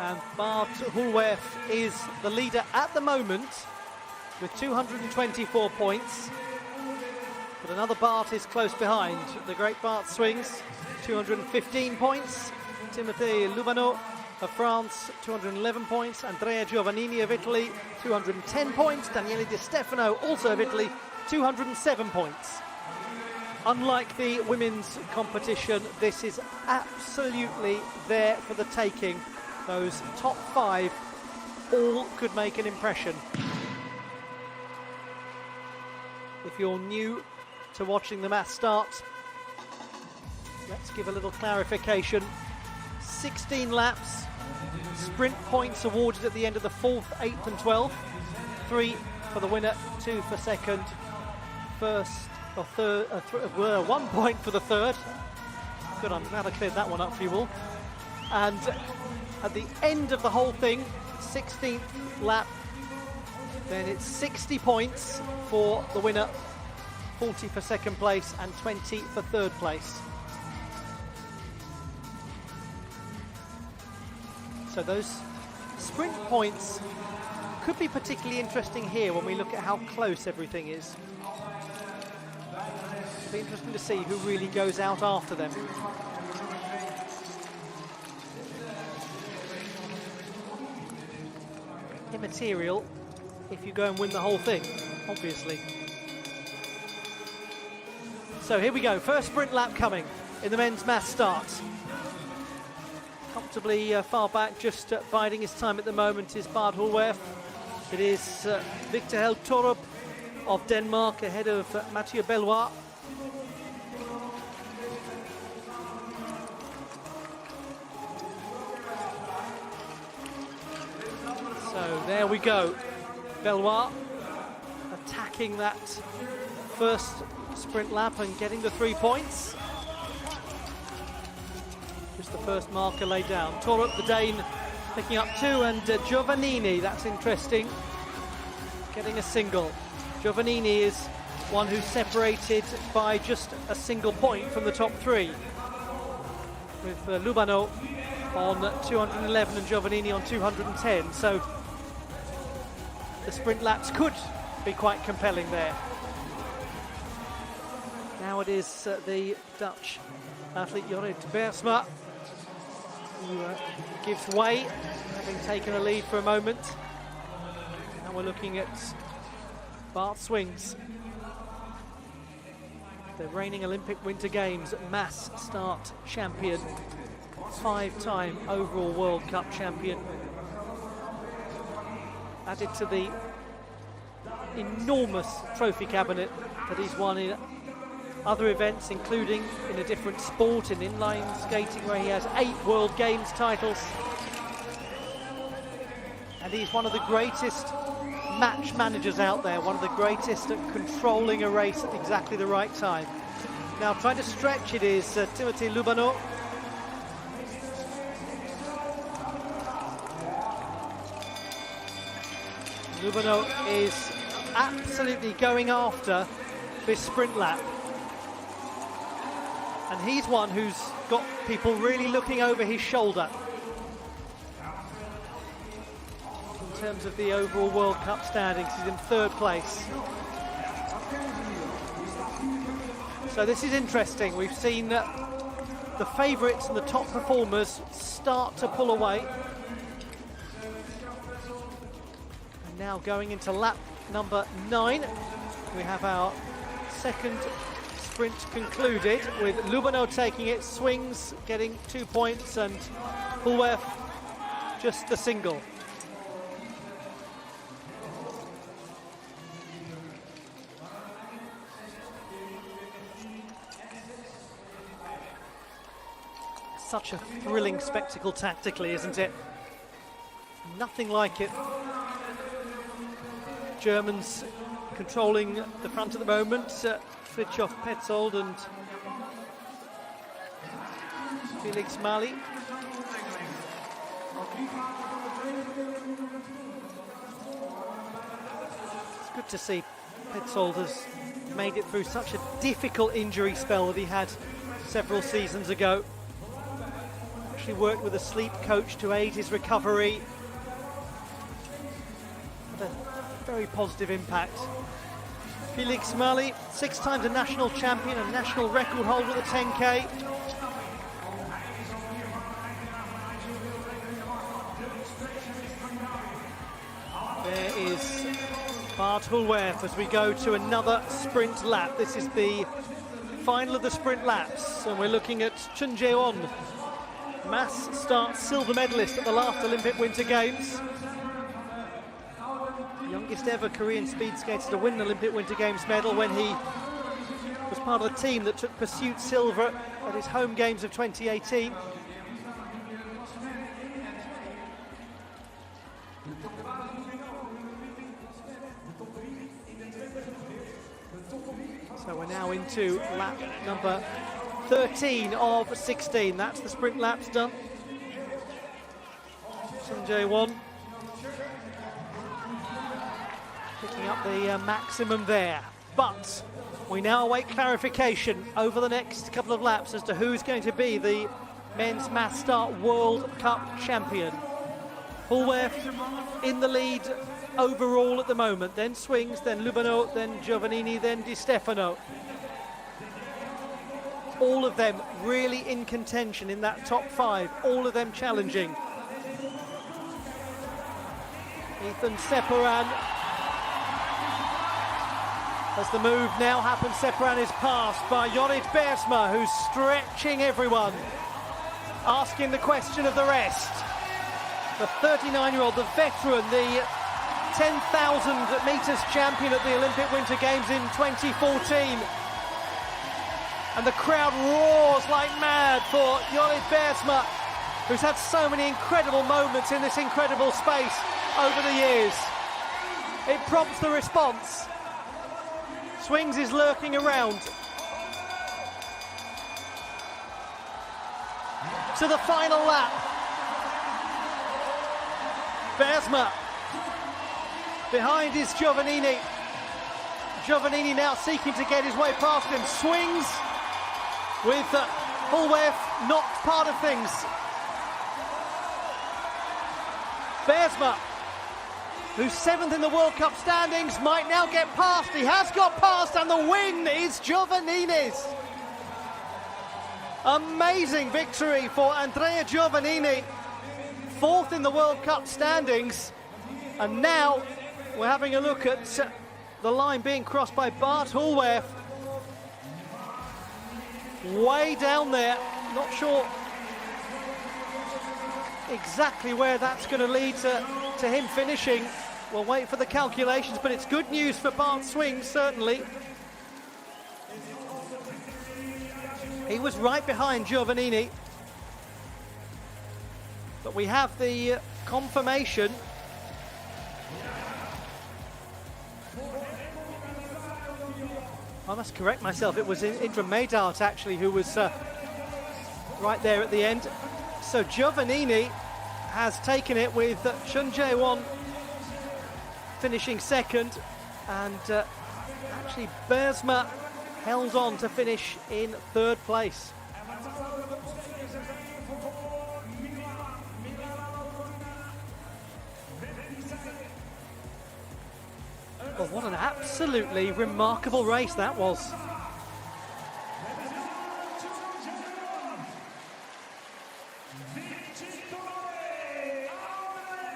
And Bart Hulwerf is the leader at the moment with 224 points. But another Bart is close behind. The great Bart Swings, 215 points. Timothy Lubano of France, 211 points. Andrea Giovannini of Italy, 210 points. Daniele Di Stefano, also of Italy, 207 points. Unlike the women's competition, this is absolutely there for the taking. Those top 5 all could make an impression. If you're new to watching the mass start, let's give a little clarification. 16 laps, sprint points awarded at the end of the 4th, 8th and 12th. 3 for the winner, 2 for second, first or third, 1 point for the third. Good, I'm glad I cleared that one up for you all. And at the end of the whole thing, 16th lap, then it's 60 points for the winner, 40 for second place and 20 for third place. So those sprint points could be particularly interesting here when we look at how close everything is. It'll be interesting to see who really goes out after them. Immaterial if you go and win the whole thing, obviously. So here we go, first sprint lap coming in the men's mass start. Comfortably far back, just biding his time at the moment is Bart Hulwerf. It is Victor Held Torup of Denmark ahead of Mathieu Bellois. So there we go, Bellois attacking that first sprint lap and getting the 3 points. Just the first marker laid down. Torup, the Dane, picking up 2, and Giovannini, that's interesting, getting a single. Giovannini is one who's separated by just a single point from the top 3, with Lubano on 211 and Giovannini on 210. So the sprint laps could be quite compelling there. Now it is the Dutch athlete Jorrit Bergsma who gives way, having taken a lead for a moment. Now we're looking at Bart Swings, the reigning Olympic Winter Games mass start champion, 5-time overall World Cup champion. Added to the enormous trophy cabinet that he's won in other events, including in a different sport, in inline skating, where he has 8 World Games titles. And he's one of the greatest match managers out there, one of the greatest at controlling a race at exactly the right time. Now trying to stretch it is Timothy Lubano. Lubano is absolutely going after this sprint lap. And he's one who's got people really looking over his shoulder in terms of the overall World Cup standings. He's in 3rd place. So this is interesting. We've seen the favourites and the top performers start to pull away. And now going into lap number 9, we have our second sprint concluded, with Lubano taking it, Swings getting 2 points, and Hulwerf just the single. Such a thrilling spectacle tactically, isn't it? Nothing like it. Germans controlling the front at the moment. Fridtjof Petzold and Felix Mali. It's good to see Petzold has made it through such a difficult injury spell that he had several seasons ago. Actually actually worked with a sleep coach to aid his recovery. Had a very positive impact. Felix Mali, 6 times a national champion, a national record holder at the 10K. There is Bart Hulwerf as we go to another sprint lap. This is the final of the sprint laps, and we're looking at Chun Jae-won, mass start silver medalist at the last Olympic Winter Games. Youngest ever Korean speed skater to win an Olympic Winter Games medal when he was part of the team that took pursuit silver at his home games of 2018. So we're now into lap number 13 of 16. That's the sprint laps done. Chun Jae-won picking up the maximum there. But we now await clarification over the next couple of laps as to who's going to be the men's mass start World Cup champion. Hulwerf in the lead overall at the moment, then Swings, then Lubano, then Giovannini, then Di Stefano. All of them really in contention in that top 5, all of them challenging. Ethan Separan, as the move now happens, Separan is passed by Jorrit Bergsma, who's stretching everyone, asking the question of the rest. The 39-year-old, the veteran, the 10,000 metres champion at the Olympic Winter Games in 2014. And the crowd roars like mad for Jorrit Bergsma, who's had so many incredible moments in this incredible space over the years. It prompts the response. Swings is lurking around. To the final lap. Bergsma. Behind is Giovannini. Giovannini now seeking to get his way past him. Swings with Hulwerf not part of things. Bergsma, who's 7th in the World Cup standings, might now get past. He has got past, and the win is Giovannini's. Amazing victory for Andrea Giovannini, 4th in the World Cup standings. And now we're having a look at the line being crossed by Bart Hulwerf. Way down there, not sure exactly where that's going to lead to him finishing. We'll wait for the calculations, but it's good news for Bart Swings, certainly. He was right behind Giovannini, but we have the confirmation. I must correct myself, it was Indra Mejdart actually who was right there at the end. So Giovannini has taken it with Chun Jae-won finishing 2nd, and actually Bergsma held on to finish in 3rd place. Well, what an absolutely remarkable race that was.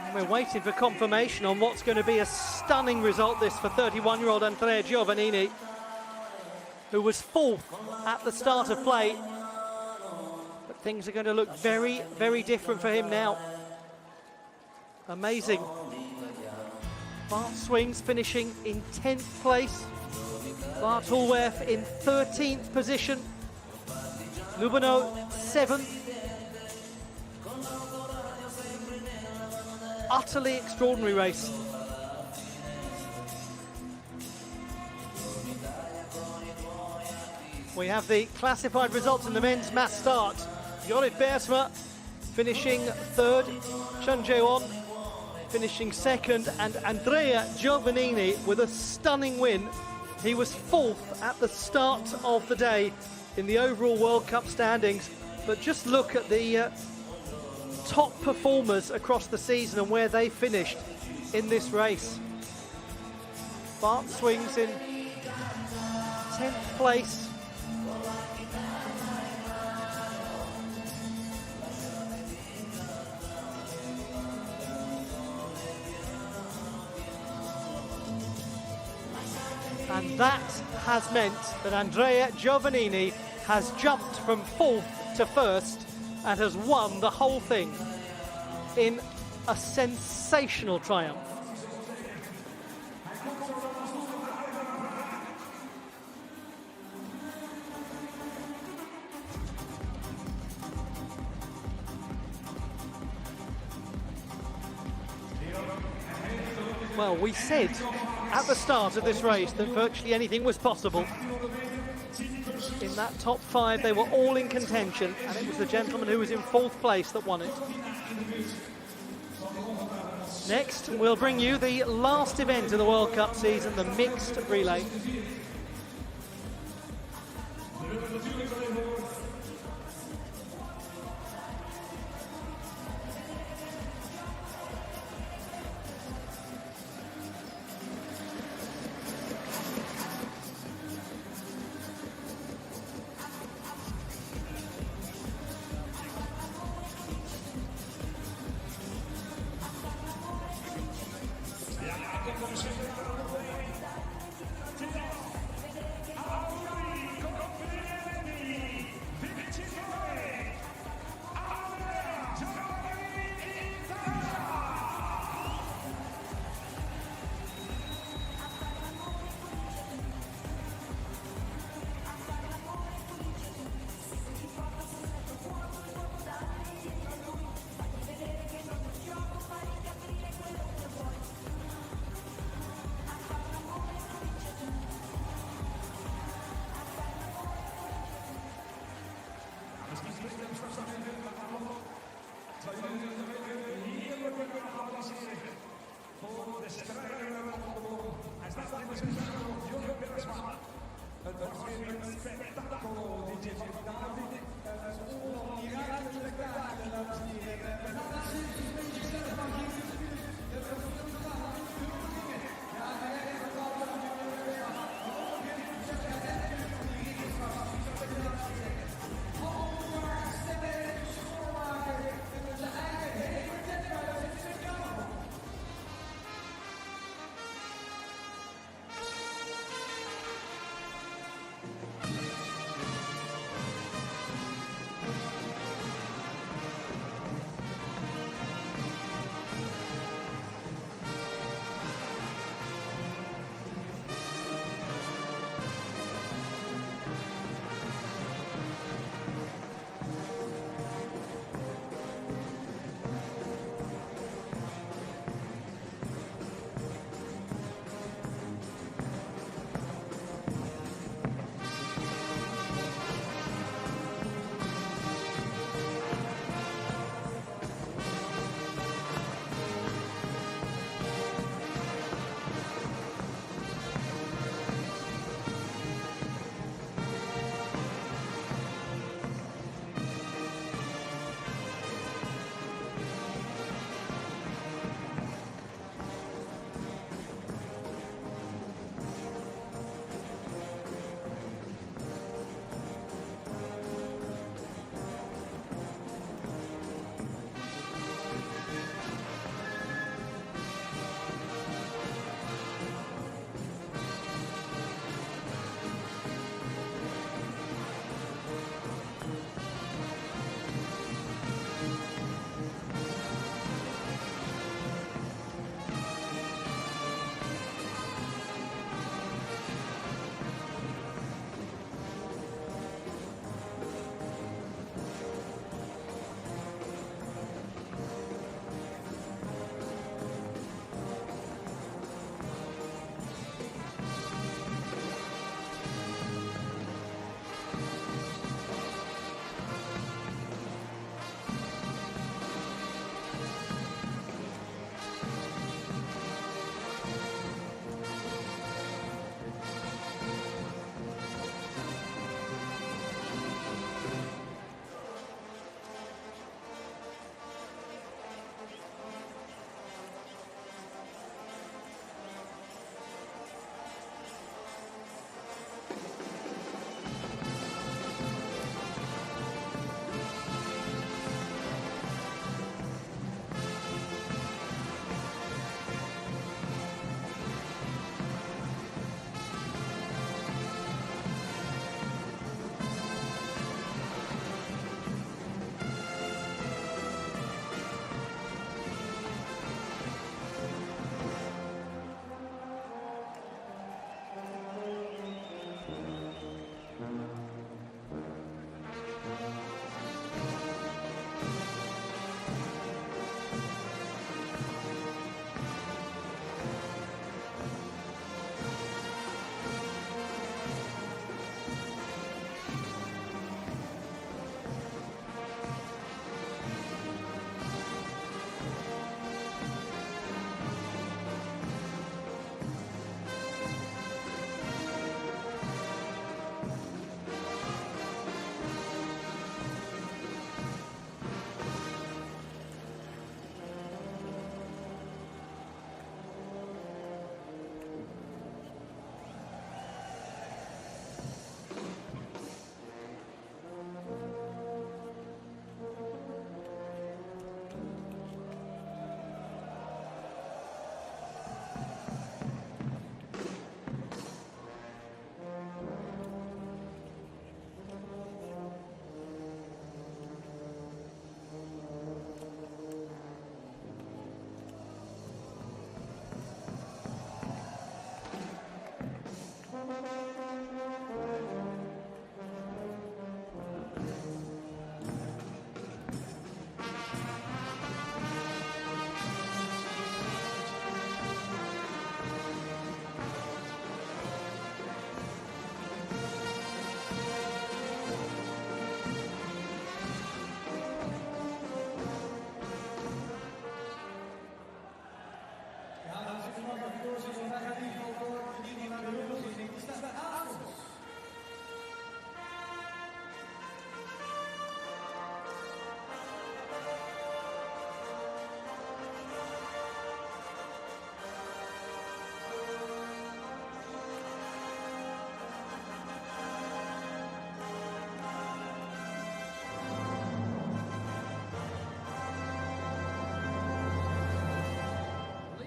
And we're waiting for confirmation on what's going to be a stunning result this for 31-year-old Andrea Giovannini, who was 4th at the start of play. But things are going to look very, very different for him now. Amazing. Bart Swings finishing in 10th place. Bart Hulwerf in 13th position. Lubano 7th. Utterly extraordinary race. We have the classified results in the men's mass start. Jorrit Bergsma finishing 3rd. Chun Jae-won finishing 2nd, and Andrea Giovannini with a stunning win. He was 4th at the start of the day in the overall World Cup standings, but just look at the top performers across the season and where they finished in this race. Bart swings in 10th place. And that has meant that Andrea Giovannini has jumped from 4th to 1st and has won the whole thing in a sensational triumph. Well, we said at the start of this race that virtually anything was possible. In that top 5, they were all in contention, and it was the gentleman who was in 4th place that won it. Next, we'll bring you the last event of the World Cup season, the mixed relay.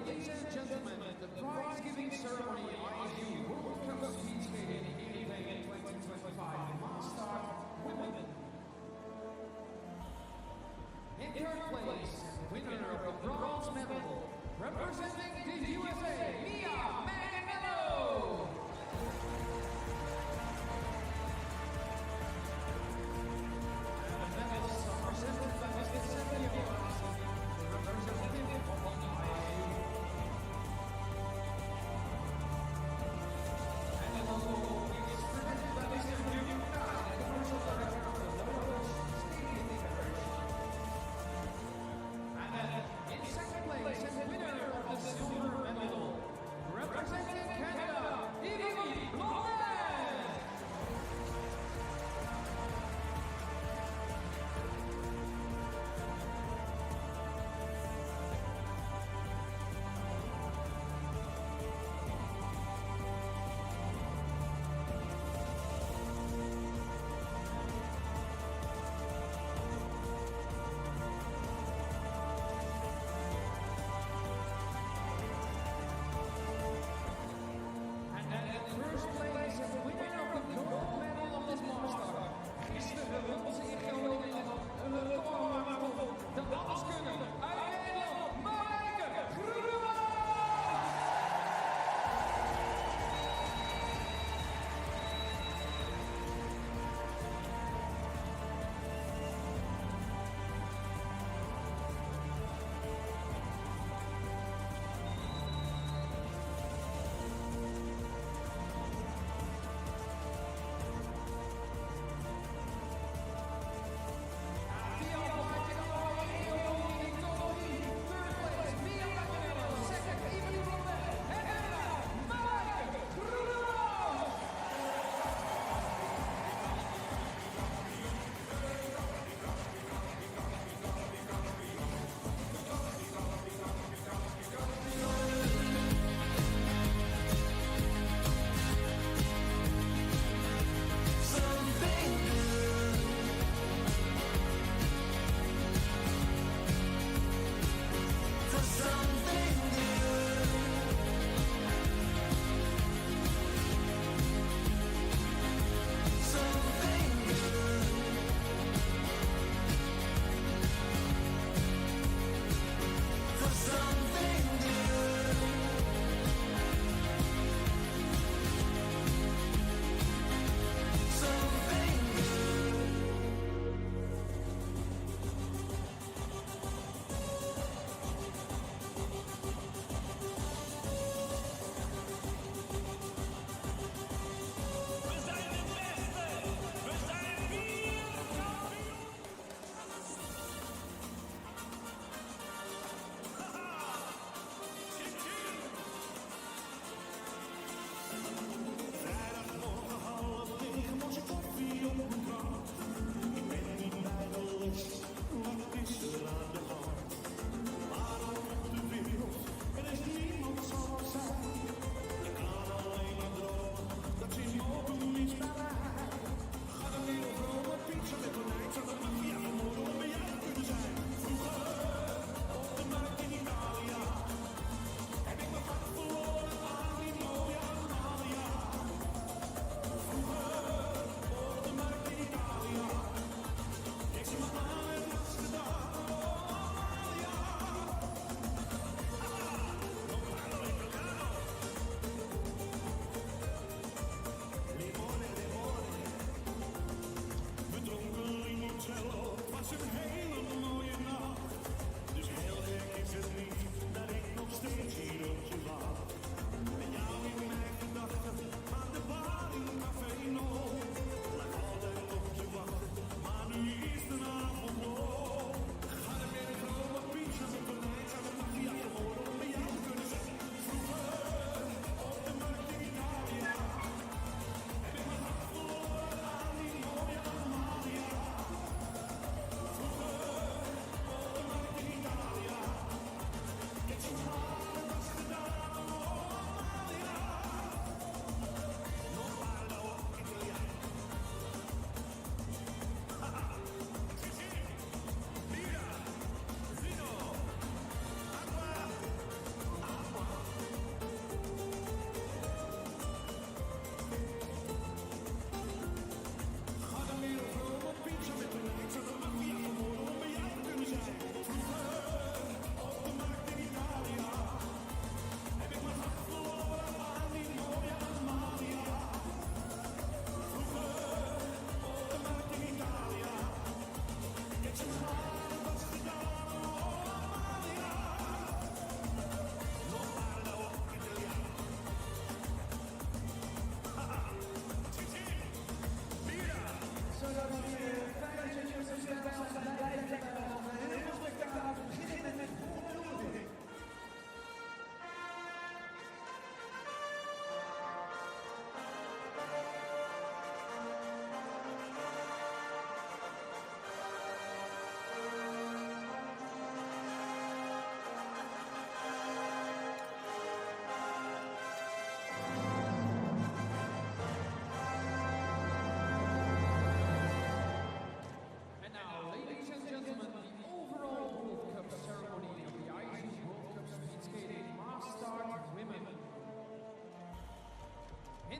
Ladies and gentlemen, the prize-giving ceremony ISU World Cup Speed Skating Heerenveen 2025 Master Women. In third place, winner of the bronze medal, representing the USA, Mia Manganello. And the medals are presented by Mr. Cynthia Rossi, the representative of the ISU. And the logo is presented by Mr. Jim Kyle, the commercial director of the Lower Stadium Federation. And then, in second place, and winner of the silver medal,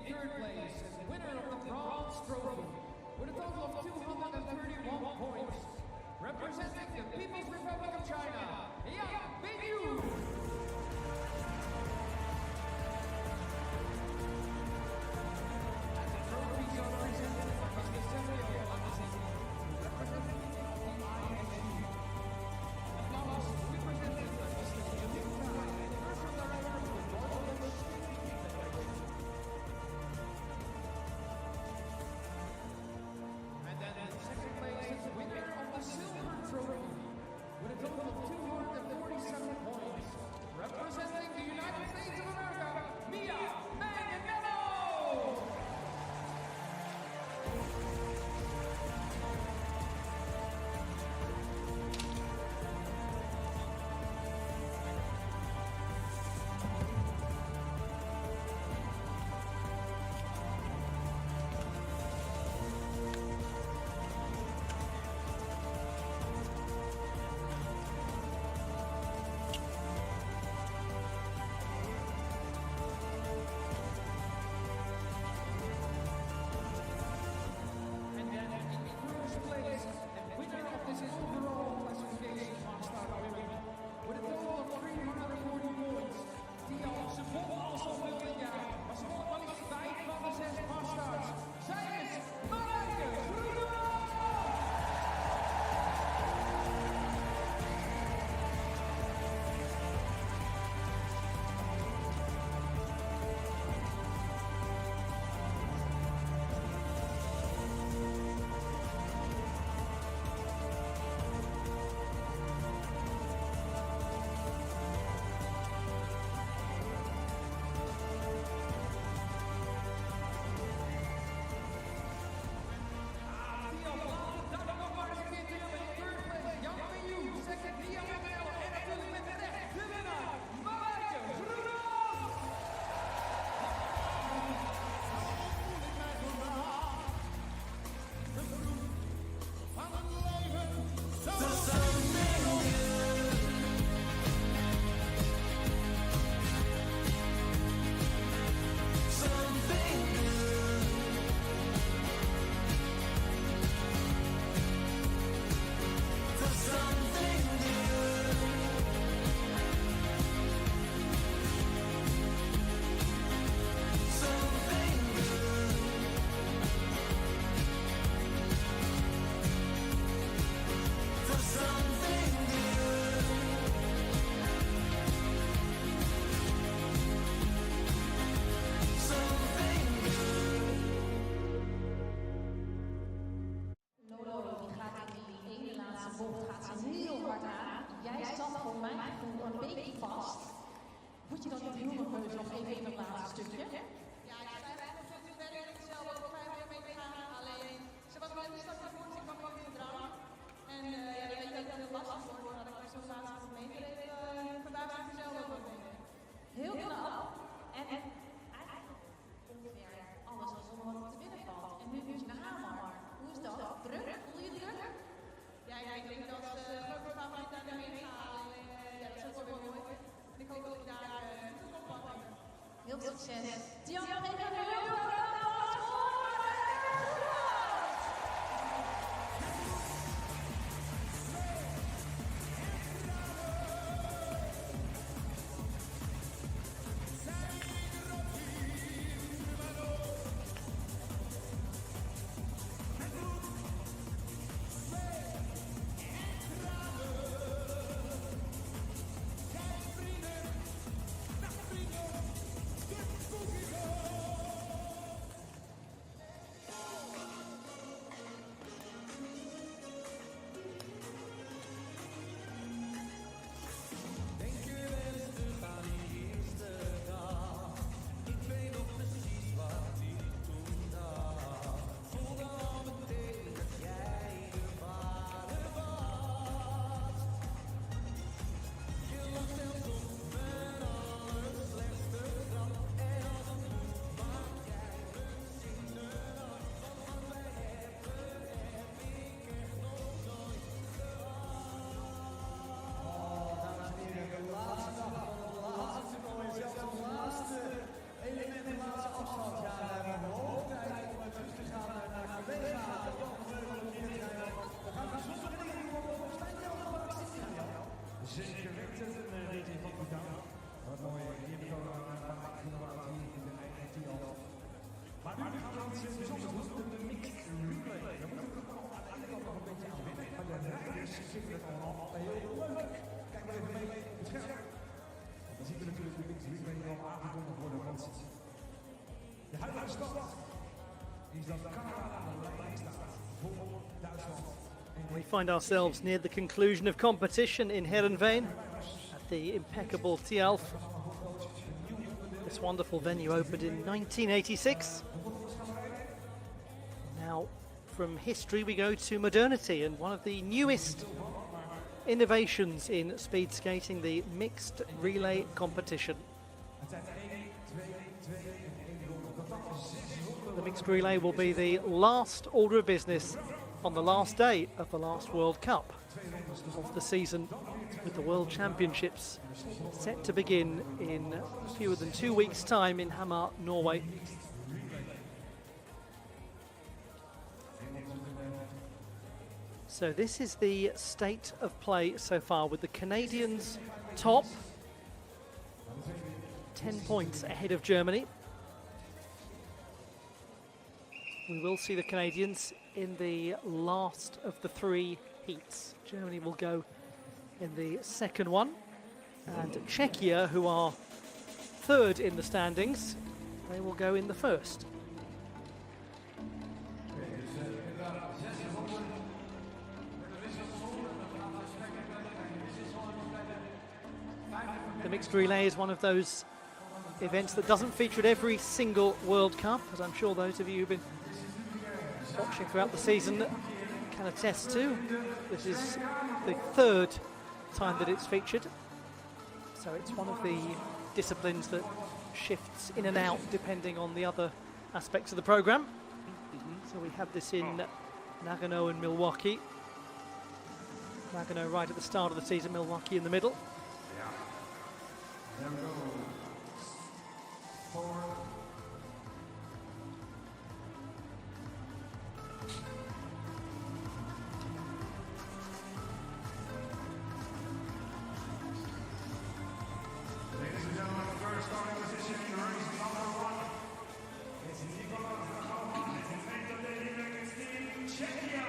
third place, and winner of the bronze trophy, with a total of 231 points, representing the People's Republic of China, Heerenveen. And the trophies are presented by Mr. Samuel Anderson, representing the ING. The flowers will be presented by Mr. Jim Kai, Commercial Director of the Royal Dutch Skating Federation. And then the second place is winner of the silver trophy, with a total of 247 points, representing the United States of America, Mia Manganello. And then in first place, and winner of this overall classification master women, with a total of 340 points, die al zijn volwassen jaar was gewoon maar liefst 5 van de 6 masters. Zij is Maaike Groenewald! Moet je dan niet heel nerveus nog even in het laatste stukje? Ja, ik sta eigenlijk natuurlijk verder in hetzelfde op 5 meter gaan. Alleen, ze was wel een stapje voor, dus ik kwam wel weer drama. En ja, dat weet ik dat het heel lastig wordt, maar dat ik zo'n laatste meter even vandaag aan mezelf ook wel mee. Heel knap. En eigenlijk ongeveer alles als er wat te winnen valt. En nu moet je naar Hamer. Hoe is dat? Druk? Voel je druk? Ja, ik denk dat de grote favoriet daar mee gaan. Ja, dat is ook wel weer mooi. En ik hoop dat ik daar goed op kan pakken. Heel veel succes. Jan, nog even een heel veel applaus voor Zeker weten, DJ van Boetan. Wat mooi eerbetoon aan Mike van der Woud hier in de eigen titel. Maar nu gaan we iets bijzonders doen, de mixed relay. Daar moeten we nog eigenlijk nog een beetje aan wennen. Maar de rijders vinden het allemaal heel leuk. Kijk maar even mee op het scherm. Dan zien we natuurlijk de mixed relay al aangekondigd worden. Want de huidige stand is dat Canada aan de lijn staat voor Duitsland. We find ourselves near the conclusion of competition in Heerenveen at the impeccable T11. This wonderful venue opened in 1986. Now, from history we go to modernity, and one of the newest innovations in speed skating, the mixed relay competition. The mixed relay will be the last order of business on the last day of the last World Cup of the season, with the World Championships set to begin in fewer than 2 weeks' time in Hamar, Norway. So this is the state of play so far, with the Canadians top, 10 points ahead of Germany. We will see the Canadians in the last of the 3 heats. Germany will go in the second one, and Czechia, who are third in the standings, they will go in the first. The mixed relay is one of those events that doesn't feature at every single World Cup, as I'm sure those of you who've been watching throughout the season can attest to. This is the 3rd time that it's featured, so it's one of the disciplines that shifts in and out depending on the other aspects of the program. So we have this in Nagano and Milwaukee. Nagano right at the start of the season, Milwaukee in the middle. There we go. Ladies and gentlemen, first starting position in race number 1. It's Czechia.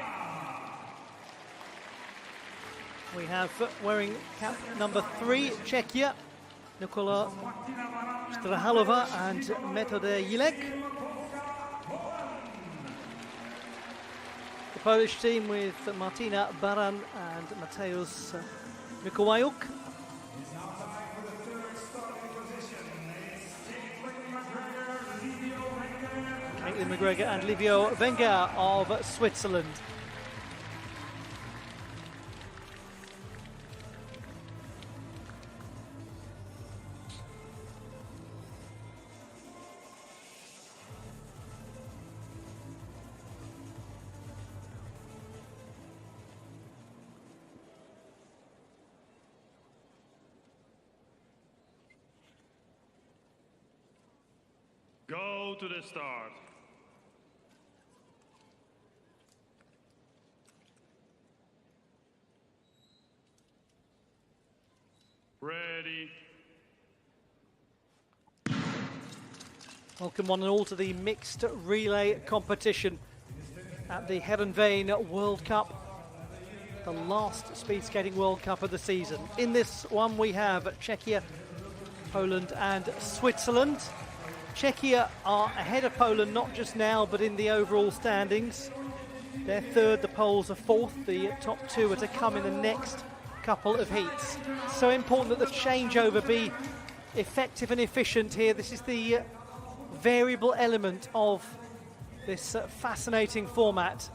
We have wearing cap number 3, Czechia, Nikola Strahalova and Metode Jilek. The Polish team with Martina Baran and Mateusz Mikołajczuk. Caitlin McGregor and Livio Wenger of Switzerland. Go to the start. Ready. Welcome one and all to the mixed relay competition at the Heerenveen World Cup, the last speed skating World Cup of the season. In this one we have Czechia, Poland and Switzerland. Czechia are ahead of Poland, not just now, but in the overall standings. They're third, the Poles are fourth. The top 2 are to come in the next couple of heats. So important that the changeover be effective and efficient here. This is the variable element of this fascinating format.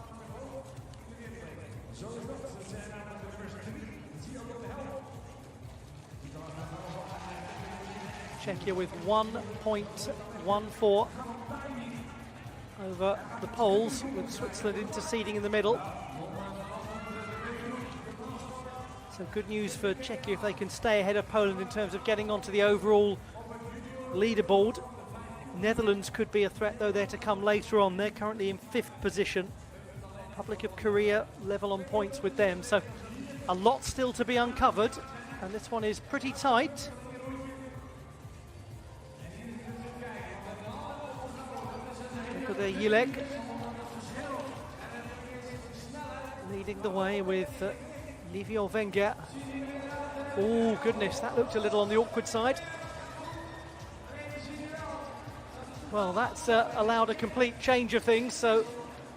Czechia with 1.14 over the Poles, with Switzerland interceding in the middle. So good news for Czechia if they can stay ahead of Poland in terms of getting onto the overall leaderboard. Netherlands could be a threat, though they're to come later on. They're currently in 5th position. Republic of Korea level on points with them. So a lot still to be uncovered, and this one is pretty tight. Look at the Jilek leading the way with Livio Wenger. Oh goodness, that looked a little on the awkward side. Well, that's allowed a complete change of things, so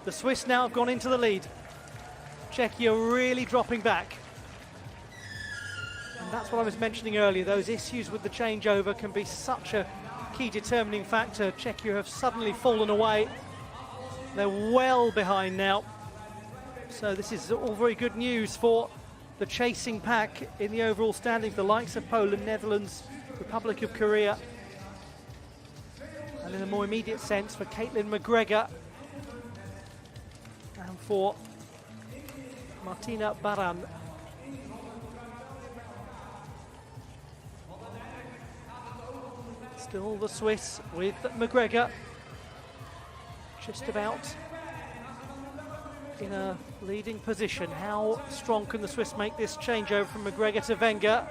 the Swiss now have gone into the lead. Czechia really dropping back. And that's what I was mentioning earlier, those issues with the changeover can be such a key determining factor. Czechia have suddenly fallen away. They're well behind now. So this is all very good news for the chasing pack in the overall standings, the likes of Poland, Netherlands, Republic of Korea. And in a more immediate sense for Caitlin McGregor and for Martina Baran. Still the Swiss with McGregor, just about in a leading position. How strong can the Swiss make this changeover from McGregor to Wenger?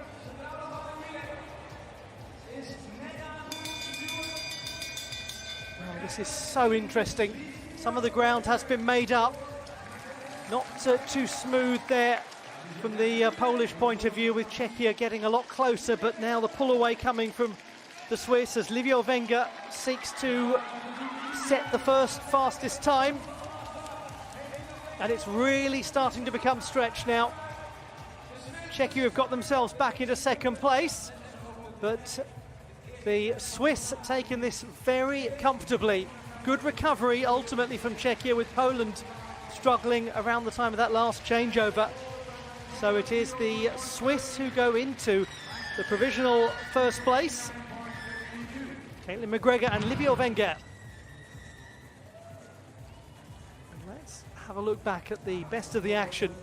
Well, this is so interesting. Some of the ground has been made up. Not too smooth there from the Polish point of view, with Czechia getting a lot closer, but now the pull away coming from the Swiss as Livio Wenger seeks to set the first fastest time. And it's really starting to become stretched now. Czechia have got themselves back into second place, but the Swiss taking this very comfortably. Good recovery ultimately from Czechia, with Poland struggling around the time of that last changeover. So it is the Swiss who go into the provisional first place. Caitlin McGregor and Livio Wenger. And let's have a look back at the best of the action.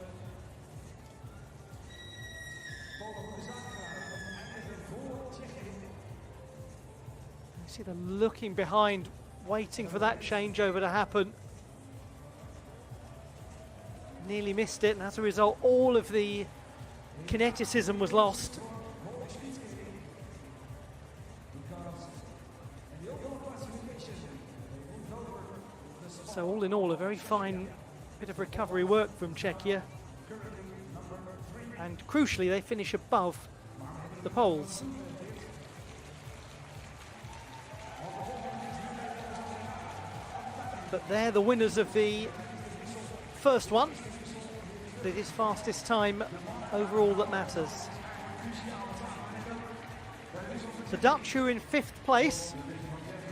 You see them looking behind, waiting for that changeover to happen. Nearly missed it, and as a result, all of the kineticism was lost. So all in all, a very fine bit of recovery work from Czechia. And crucially, they finish above the Poles. But they're the winners of the first one. It is fastest time overall that matters. The Dutch, who are in 5th place,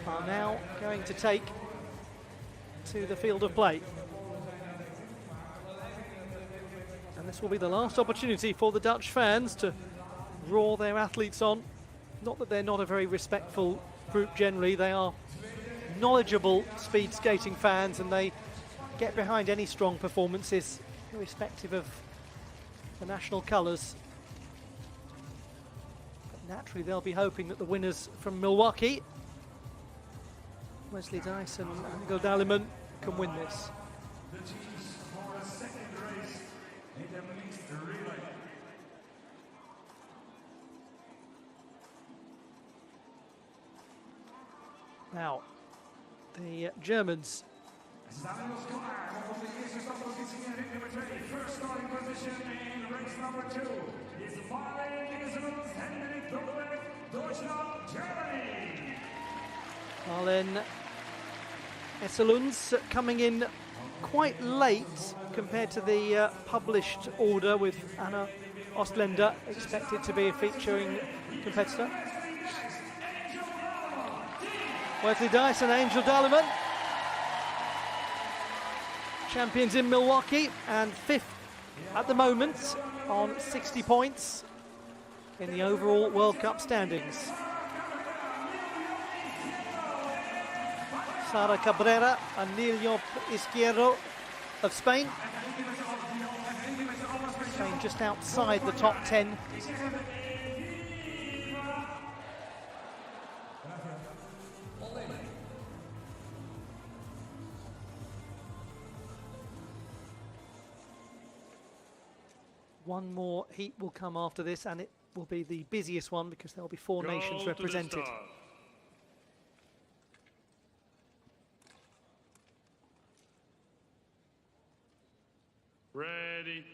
are now going to take to the field of play. And this will be the last opportunity for the Dutch fans to roar their athletes on. Not that they're not a very respectful group generally, they are knowledgeable speed skating fans, and they get behind any strong performances, irrespective of the national colours. But naturally, they'll be hoping that the winners from Milwaukee, Wesley Dyson and Angel Dalliman, can win this. The teams for a second race in the mixed relay. Now, the Germans. First starting position in race number 2 is Deutschland, Germany. Marlen Esselunds coming in quite late compared to the published order, with Anna Ostländer expected to be a featuring competitor. Wesley Dyson and Angel Dalliman, champions in Milwaukee, and 5th at the moment on 60 points in the overall World Cup standings. Sara Cabrera and Nilio Izquierdo of Spain. Spain just outside the top 10. One more heat will come after this, and it will be the busiest one because there will be 4 nations represented. Ready.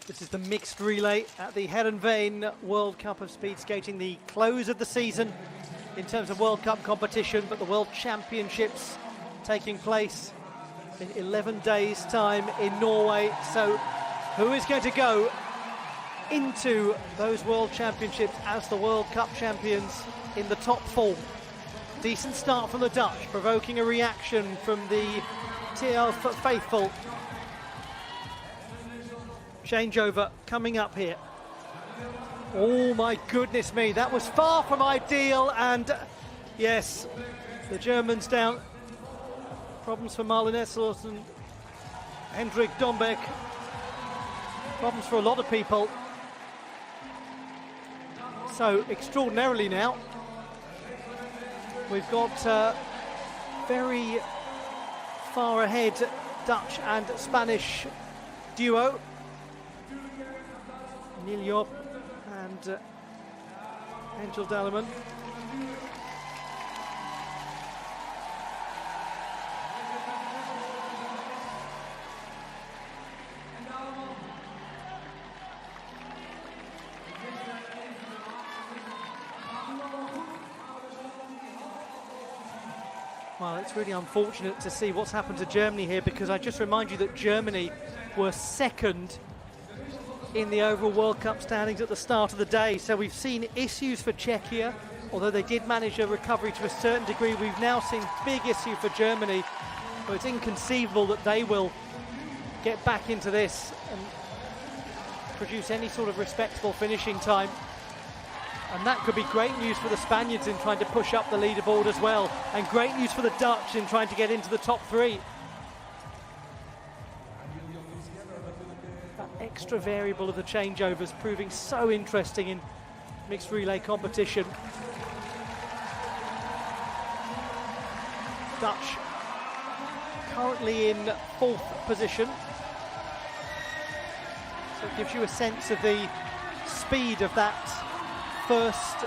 This is the mixed relay at the Heerenveen World Cup of Speed Skating, the close of the season in terms of World Cup competition, but the World Championships taking place in 11 days' time in Norway. So who is going to go into those World Championships as the World Cup champions in the top 4? Decent start from the Dutch, provoking a reaction from the TL faithful. Changeover coming up here. Oh my goodness me, that was far from ideal, and yes, the Germans down. Problems for Marlon Essels and Hendrik Dombeck. Problems for a lot of people. So extraordinarily now, we've got very far ahead Dutch and Spanish duo. Neil Job and Angel Dalleman. Well, it's really unfortunate to see what's happened to Germany here, because I just remind you that Germany were second in the overall World Cup standings at the start of the day. So we've seen issues for Czechia, although they did manage a recovery to a certain degree. We've now seen big issue for Germany, but it's inconceivable that they will get back into this and produce any sort of respectable finishing time. And that could be great news for the Spaniards in trying to push up the leaderboard as well, and great news for the Dutch in trying to get into the top 3. That extra variable of the changeovers proving so interesting in mixed relay competition. Dutch currently in 4th position. So it gives you a sense of the speed of that first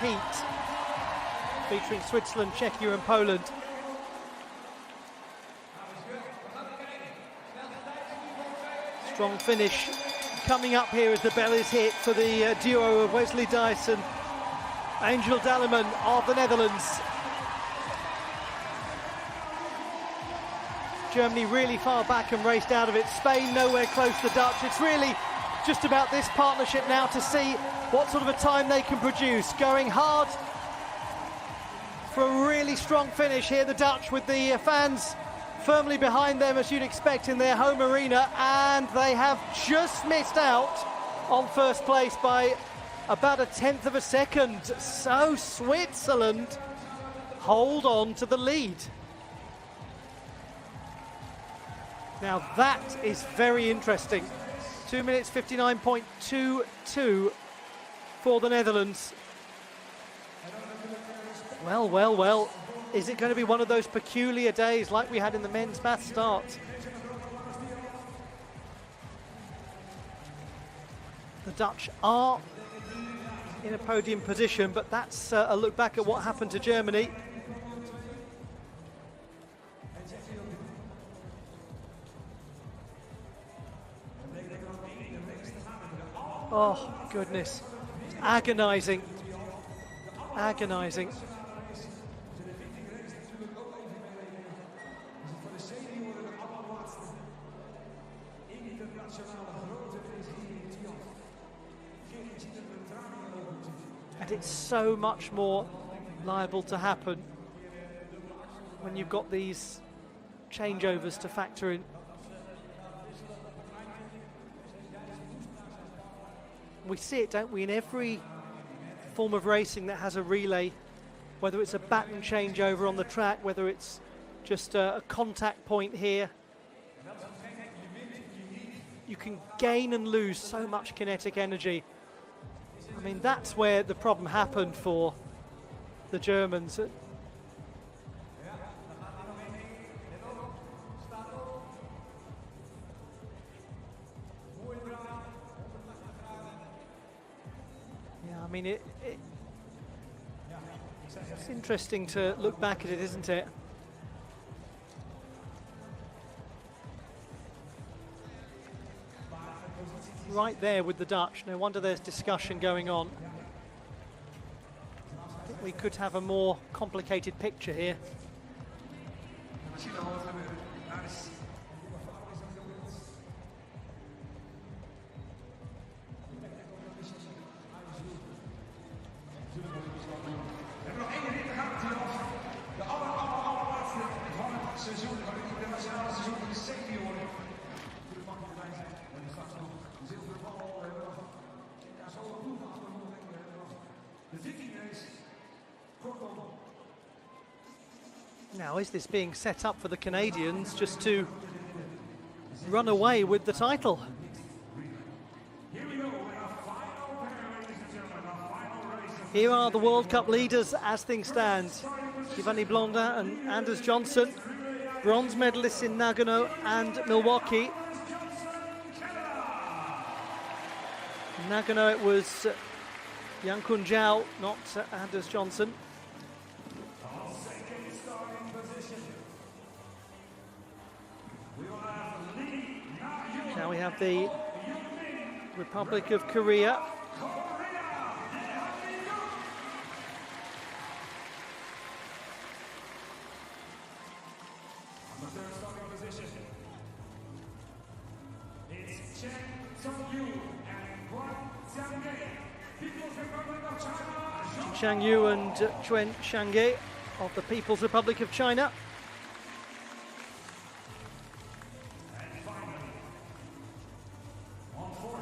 heat featuring Switzerland, Czechia and Poland. Strong finish coming up here as the bell is hit for the duo of Wesley Dyson, Angel Dalleman of the Netherlands. Germany really far back and raced out of it. Spain nowhere close to the Dutch. It's really just about this partnership now to see what sort of a time they can produce. Going hard for a really strong finish here, the Dutch, with the fans firmly behind them, as you'd expect in their home arena, and they have just missed out on first place by about 1/10 of a second. So Switzerland hold on to the lead. Now that is very interesting. 2 minutes 59.22 for the Netherlands. Well, well, well. Is it going to be one of those peculiar days like we had in the men's mass start? The Dutch are in a podium position, but that's a look back at what happened to Germany. Oh, goodness. Agonising. Agonising. And it's so much more liable to happen when you've got these changeovers to factor in. We see it, don't we, in every form of racing that has a relay, whether it's a baton changeover on the track, whether it's just a contact point here. You can gain and lose so much kinetic energy. I mean, that's where the problem happened for the Germans. mean, it's interesting to look back at it, isn't it? Right there with the Dutch. No wonder there's discussion going on. I think we could have a more complicated picture here. Now, is this being set up for the Canadians just to run away with the title? Here are the World Cup leaders as things stand. Giovanni Blondin and Anders Johnson, bronze medalists in Nagano and Milwaukee. In Nagano it was Yang Kun Zhao, not Anders Johnson. Now we have the Republic of Korea. Chang Yu and Chuen Shangye of the People's Republic of China.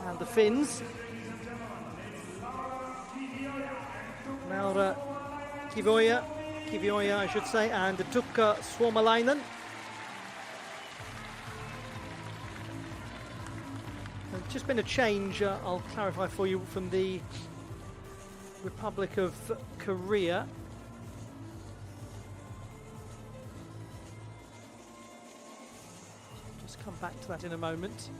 And the Finns. Laura Kivioja I should say, and Tukka Suomalainen. There's just been a change, I'll clarify for you, from the Republic of Korea. Just come back to that in a moment.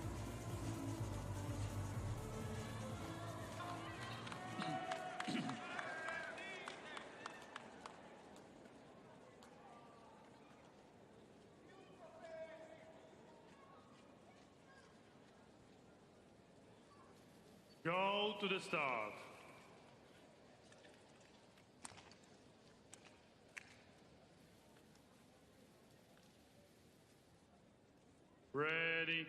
Go to the start. Ready.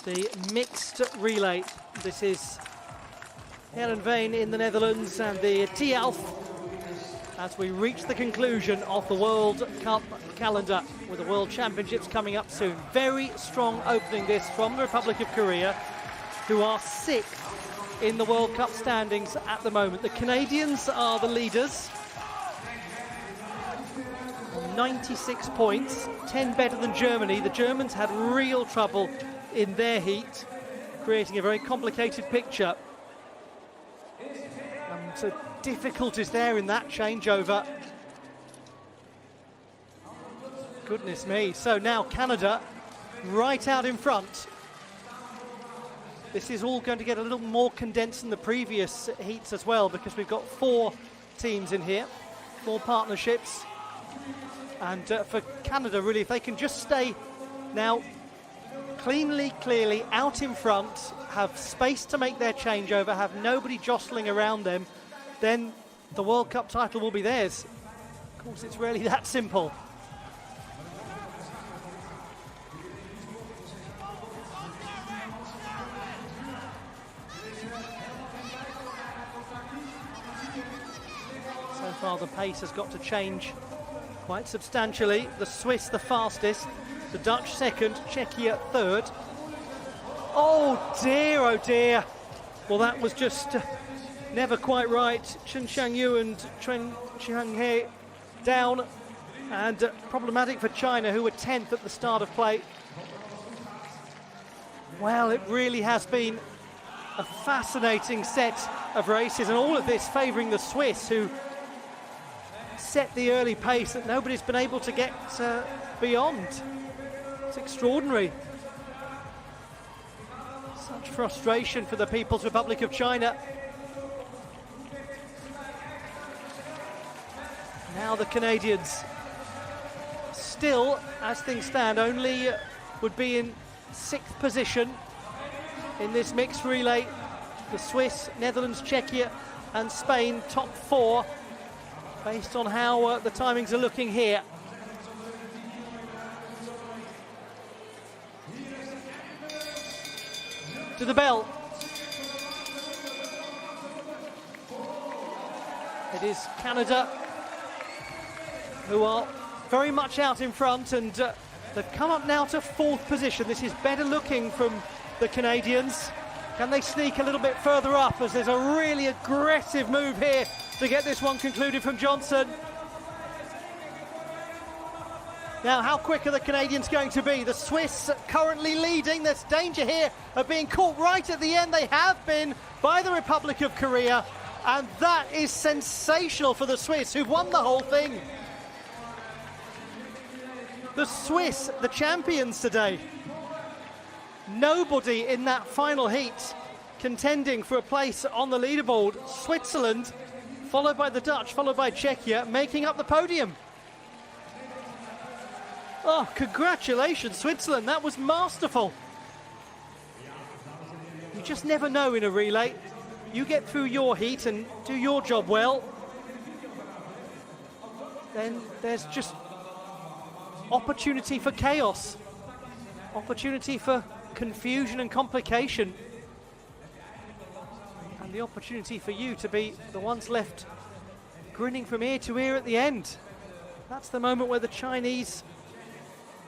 The mixed relay. This is Heerenveen in the Netherlands and the Tialf as we reach the conclusion of the World Cup calendar with the World Championships coming up soon. Very strong opening this from the Republic of Korea, who are 6th in the World Cup standings at the moment. The Canadians are the leaders. 96 points, 10 better than Germany. The Germans had real trouble in their heat, creating a very complicated picture. So difficulties there in that changeover. Goodness me. So now Canada right out in front. This is all going to get a little more condensed than the previous heats as well, because we've got 4 teams in here, 4 partnerships. And for Canada, really, if they can just stay now clearly out in front, have space to make their changeover, have nobody jostling around them, then the World Cup title will be theirs. Of course, it's really that simple. So far, the pace has got to change quite substantially. The Swiss the fastest, the Dutch second, Czechia third. Oh dear. Well, that was just never quite right. Chen Xiangyu and Chuen Shangye down, and problematic for China, who were 10th at the start of play. Well, it really has been a fascinating set of races, and all of this favouring the Swiss, who set the early pace that nobody's been able to get beyond. It's extraordinary. So Much frustration for the People's Republic of China. Now the Canadians, still, as things stand, only would be in 6th position in this mixed relay. The Swiss, Netherlands, Czechia and Spain top 4, based on how the timings are looking here. To the bell. It is Canada who are very much out in front, and they've come up now to 4th position. This is better looking from the Canadians. Can they sneak a little bit further up, as there's a really aggressive move here to get this one concluded from Johnson. Now, how quick are the Canadians going to be? The Swiss currently leading. There's danger here of being caught right at the end. They have been by the Republic of Korea, and that is sensational for the Swiss, who've won the whole thing. The Swiss, the champions today. Nobody in that final heat contending for a place on the leaderboard. Switzerland, followed by the Dutch, followed by Czechia, making up the podium. Oh, congratulations, Switzerland. That was masterful. You just never know in a relay. You get through your heat and do your job well, then there's just opportunity for chaos, opportunity for confusion and complication, and the opportunity for you to be the ones left grinning from ear to ear at the end. That's the moment where the Chinese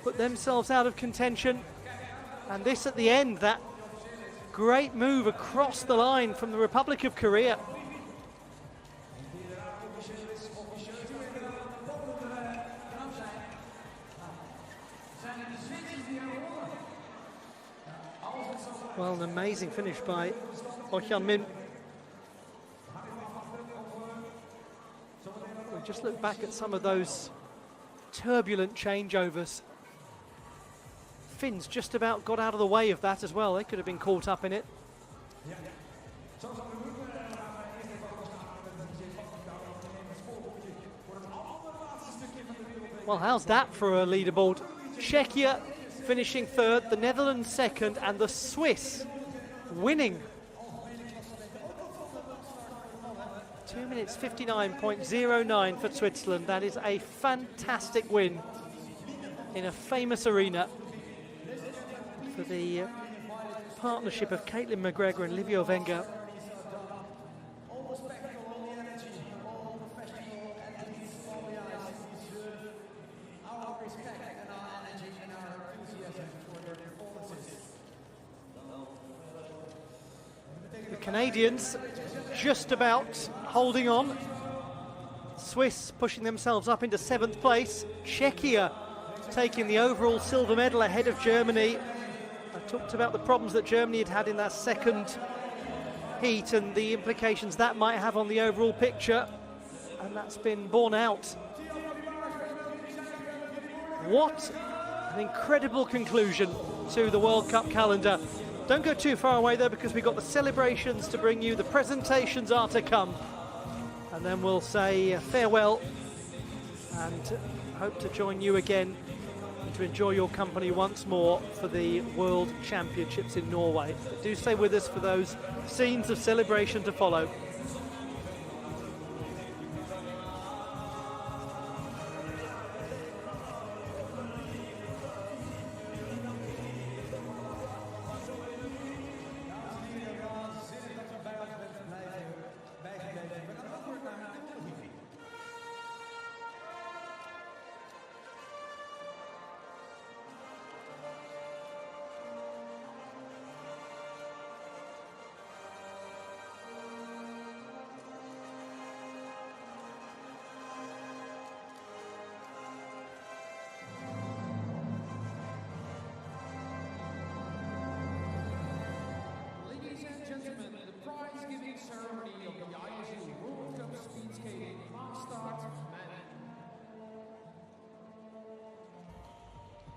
put themselves out of contention, and this at the end, that great move across the line from the Republic of Korea. Well, an amazing finish by Oh Hyun-min. We just look back at some of those turbulent changeovers. Finns just about got out of the way of that as well. They could have been caught up in it. Well, how's that for a leaderboard? Czechia finishing 3rd, the Netherlands 2nd, and the Swiss winning. 2 minutes 59.09 for Switzerland. That is a fantastic win in a famous arena for the partnership of Caitlin McGregor and Livio Wenger. The Canadians just about holding on. Swiss pushing themselves up into 7th place. Czechia taking the overall silver medal ahead of Germany. I talked about the problems that Germany had in that second heat and the implications that might have on the overall picture, and that's been borne out. What an incredible conclusion to the World Cup calendar. Don't go too far away though, because we've got the celebrations to bring you. The presentations are to come, and then we'll say farewell and hope to join you again and to enjoy your company once more for the World Championships in Norway. But do stay with us for those scenes of celebration to follow.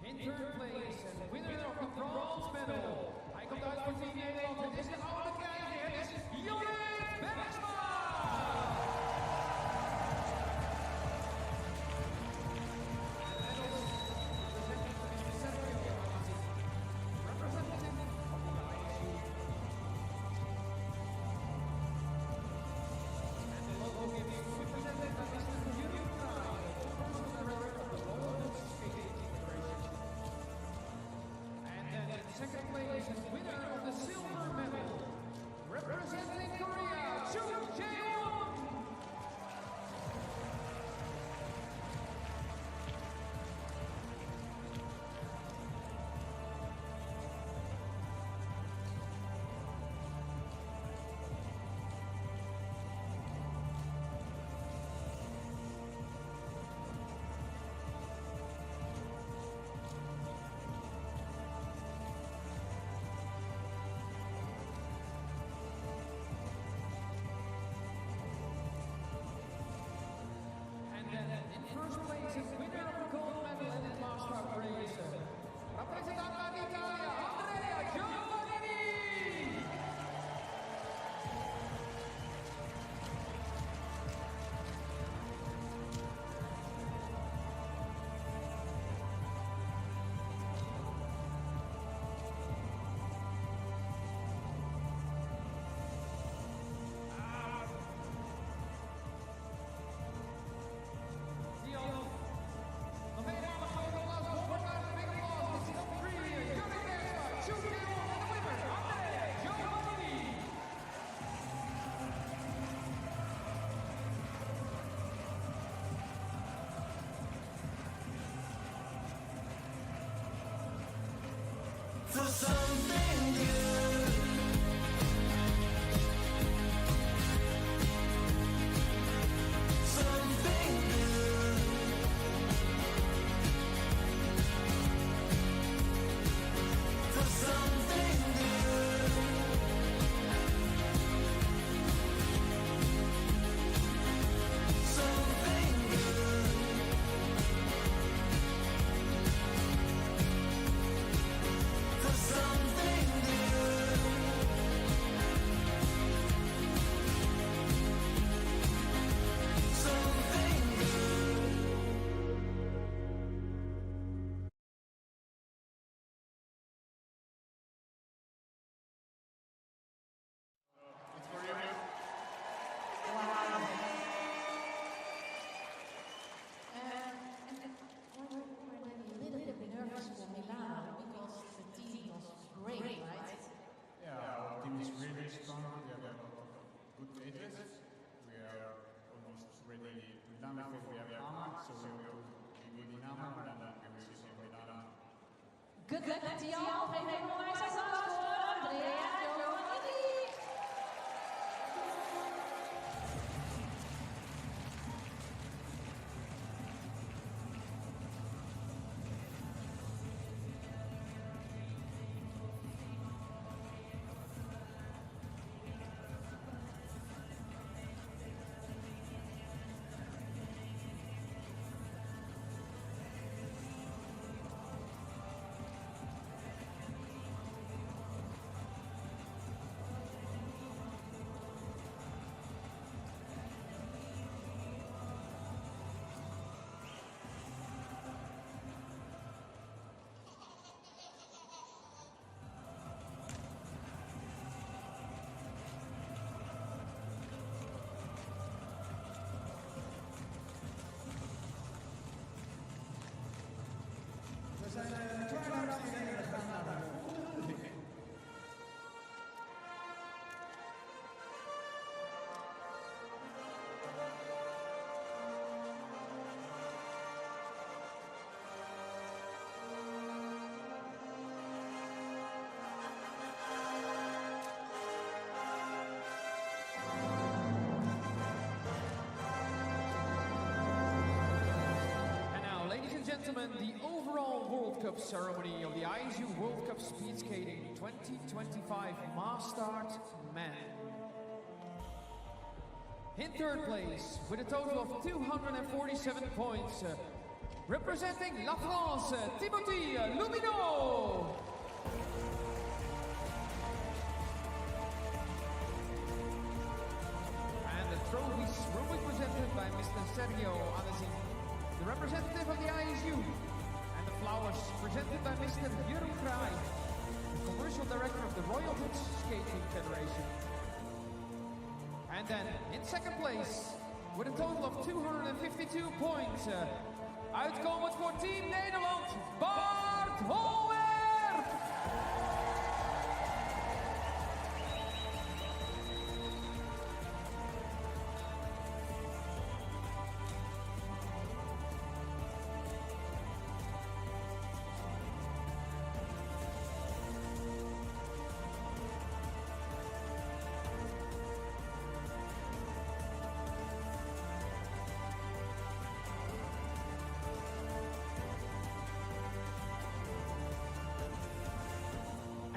In 3rd place and winner of the bronze medal, I uit voor Team Nederland. Het is de oude krijger. Het is Jorrit Bergsma. Second place is winner of the silver medal, representing Korea, Chu Jae-won. In first place is winner of the gold medal in the last start race, rappresentante d'Italia, Andrea Giovannini. For something good, something good, for something good, something good. For something good, something good. It's for you. A little bit nervous for Milano because the team was great, right? Yeah, our team is really strong. We have a lot of good athletes. We are almost ready to Milano before we have Ama, so we will be good in Ama and then we will see Milano. Good luck to y'all. Geef even een nice applaus voor Andrea Giovannini. zijn klaar, dames en heren. We gaan naar de volgende week. Gentlemen, the overall World Cup ceremony of the ISU World Cup Speed Skating 2025 Mass Start Men. In third place, with a total of 247 points, representing La France, Timothy Lumineau. Sergio aan de zin. The representative of the ISU. And the flowers presented by Mr. Jeroen Kraai, the commercial director of the Royal Dutch Skating Federation. And then in second place, with a total of 252 points, uitkomend voor Team Nederland, Bart Holwerf!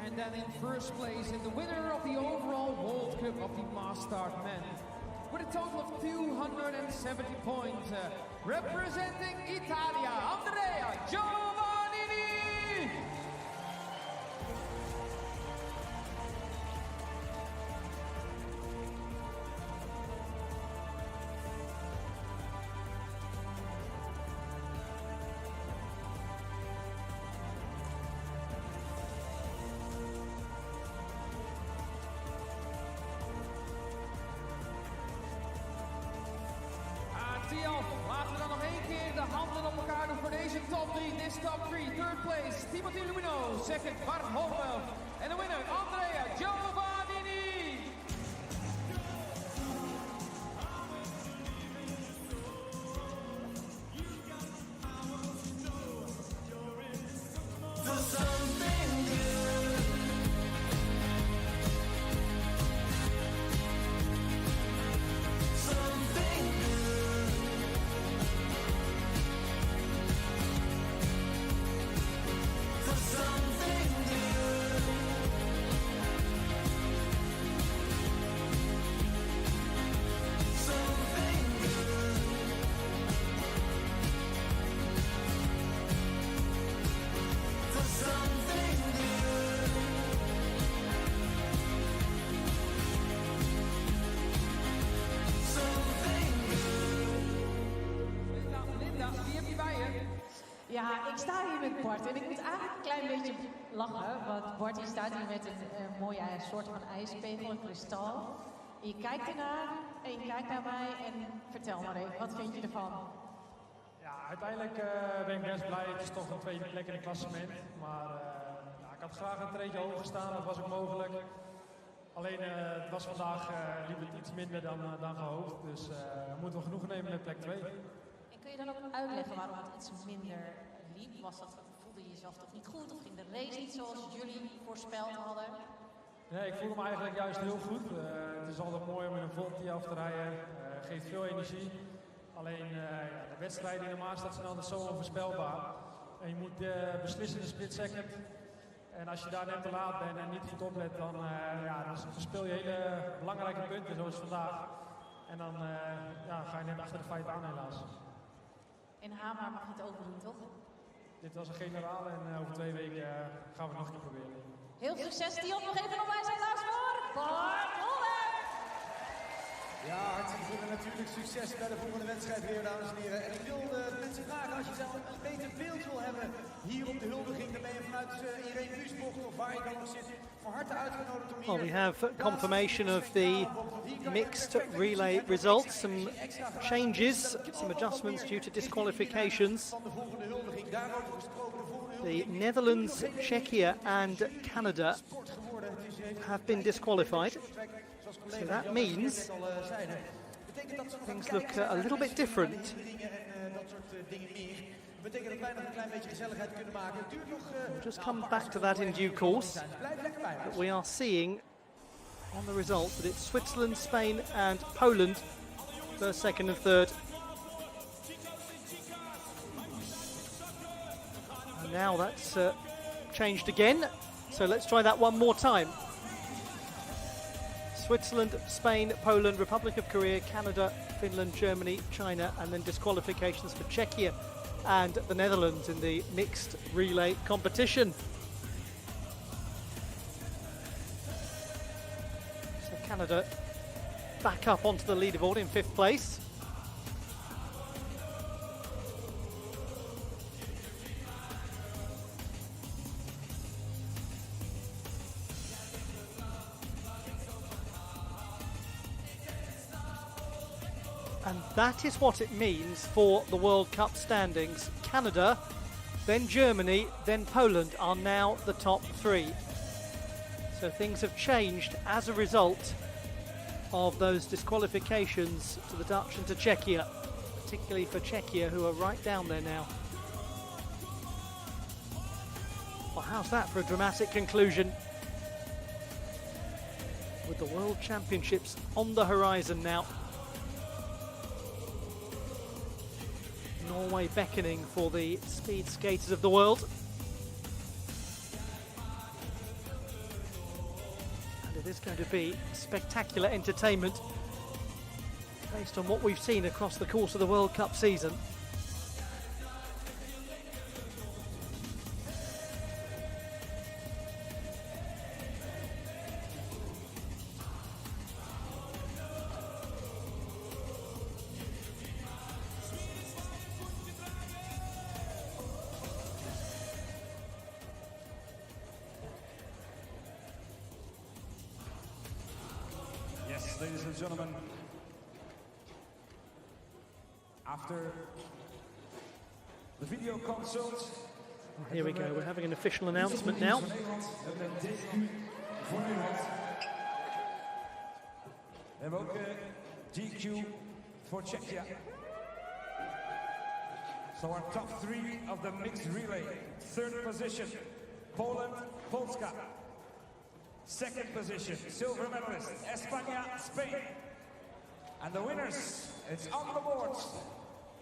And then in first place, in the winner of the overall World Cup of the Mass Start Men, with a total of 270 points, representing Italia, Andrea Giovannini! Laten we dan nog één keer de handen op elkaar doen voor deze top 3. This top 3. Third place, Timothy Lumino. Second, Bart Holwerf. En de winner, Andrea Giovannini. Ja, ik sta hier met Bart en ik moet eigenlijk een klein beetje lachen, want Bart die staat hier met een mooie soort van ijspegel, een kristal. En je kijkt ernaar en je kijkt naar mij en vertel maar even, wat vind je ervan? Ja, uiteindelijk ben ik best blij. Het is toch een tweede plek in het klassement. Maar ik had graag een treedje hoger gestaan, dat was ook mogelijk. Alleen het was vandaag liep het iets minder dan gehoopt. Dus moeten we genoegen nemen met plek 2. En kun je dan ook uitleggen waarom het iets minder liep? Voelde je jezelf toch niet goed? Of ging de race niet zoals jullie voorspeld hadden? Nee, ik voelde me eigenlijk juist heel goed. Het is altijd mooi om in een volte af te rijden. Geeft veel energie. Alleen de wedstrijden in de Maastad zijn altijd zo onvoorspelbaar. En je moet beslissen in de split second. En als je daar net te laat bent en niet goed oplet, dan verspil je hele belangrijke punten zoals vandaag. En dan ga je net achter de feiten aan helaas. In Hamar mag je het overdoen, toch? Dit was een generaal en over 2 weken gaan we het nog een keer proberen. Heel veel succes, Dion. Nog even op wijs applaus voor Bart Holwerf. Ja, hartstikke goed en natuurlijk succes bij de volgende wedstrijd weer, dames en heren. En ik wil de mensen vragen, als je zelf een beter beeld wil hebben hier op de huldiging, dan ben je vanuit Heerenveen of waar je dan ook zit, van harte uitgenodigd om hier... Well, we have confirmation of the mixed relay results, some changes, some adjustments due to disqualifications. The Netherlands, Czechia and Canada have been disqualified. So that means things look a little bit different. We'll just come back to that in due course. But we are seeing on the results that it's Switzerland, Spain and Poland, first, second and third. And now that's changed again. So let's try that one more time. Switzerland, Spain, Poland, Republic of Korea, Canada, Finland, Germany, China, and then disqualifications for Czechia and the Netherlands in the mixed relay competition. So Canada back up onto the leaderboard in 5th place. And that is what it means for the World Cup standings. Canada, then Germany, then Poland are now the top three. So things have changed as a result of those disqualifications to the Dutch and to Czechia, particularly for Czechia, who are right down there now. Well, how's that for a dramatic conclusion? With the World Championships on the horizon now. Norway beckoning for the speed skaters of the world. And it is going to be spectacular entertainment based on what we've seen across the course of the World Cup season. Yes, ladies and gentlemen, after the video consult. Here we go, we're having an official announcement now. We hebben ook DQ for Czechia. So our top three of the mixed relay. Third position, Poland, Polska. Second position, silver medalist, España, Spain. And the winners, it's on the board.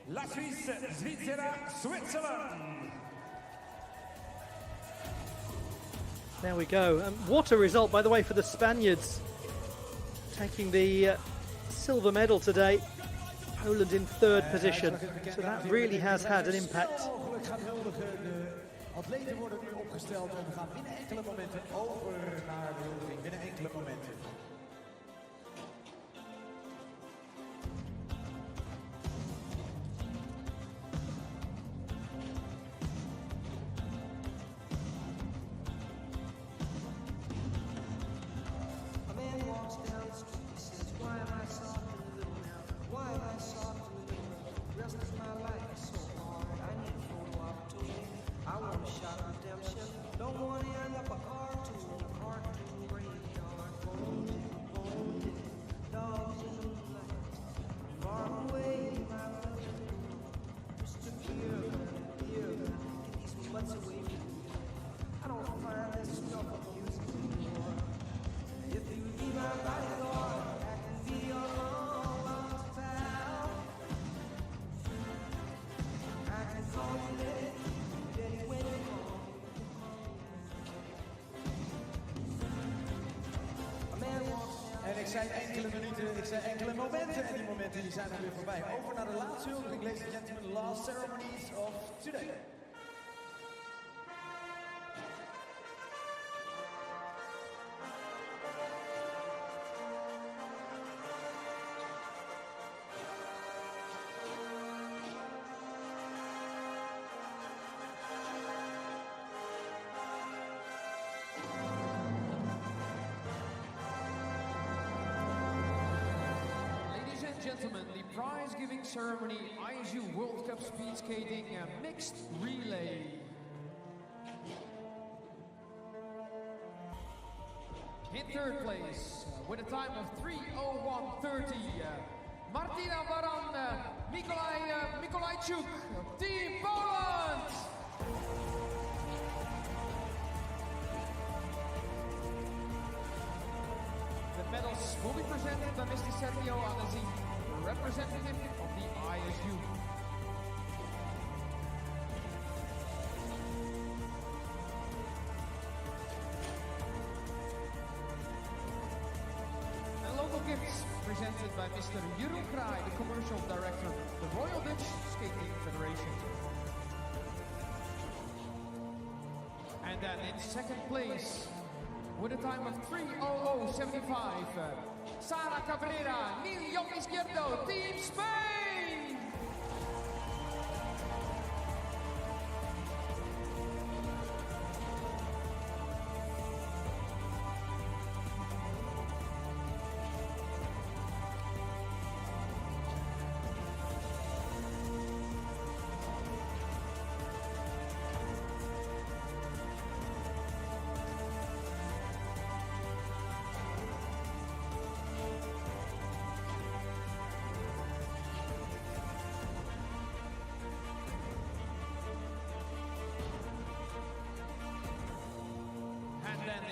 La Suisse, Svizzera, Switzerland. There we go. What a result, by the way, for the Spaniards. Taking the silver medal today. Poland in third position. So that really has had an impact. Atleten worden nu opgesteld en we gaan binnen enkele momenten over naar de huldiging. Binnen enkele momenten. A man walks down the street, he says, why am I soft and little now? Why am I soft and little? The rest of my life is so hard, I need a photo opportunity. I want a shot of redemption. Don't want to end up a cartoon graveyard. Wounded, dogs in the moonlight. Far away, my brother. Mr. Beer, get these butts away from me. I don't find this stuff amusing anymore. If you be my bodyguard, I can be your long-lost pal. I can call you Daddy. En ik zei enkele minuten, ik zei enkele momenten en die momenten die zijn er weer voorbij. Over naar de laatste huldiging, ladies and gentlemen, last ceremonies of today. Gentlemen, the prize-giving ceremony, ISU World Cup Speed Skating Mixed Relay. In third place, with a time of 3:01:30, Martina Baran, Mikolajczuk, Team Poland! The medals will be presented by Mr. Sergio Anasi, representative of the ISU. And local gifts presented by Mr. Jeroen Kraai, the commercial director of the Royal Dutch Skating Federation. And then in second place, with a time of 3:00:75, Sara Cabrera, Neil Izquierdo, Team Spain!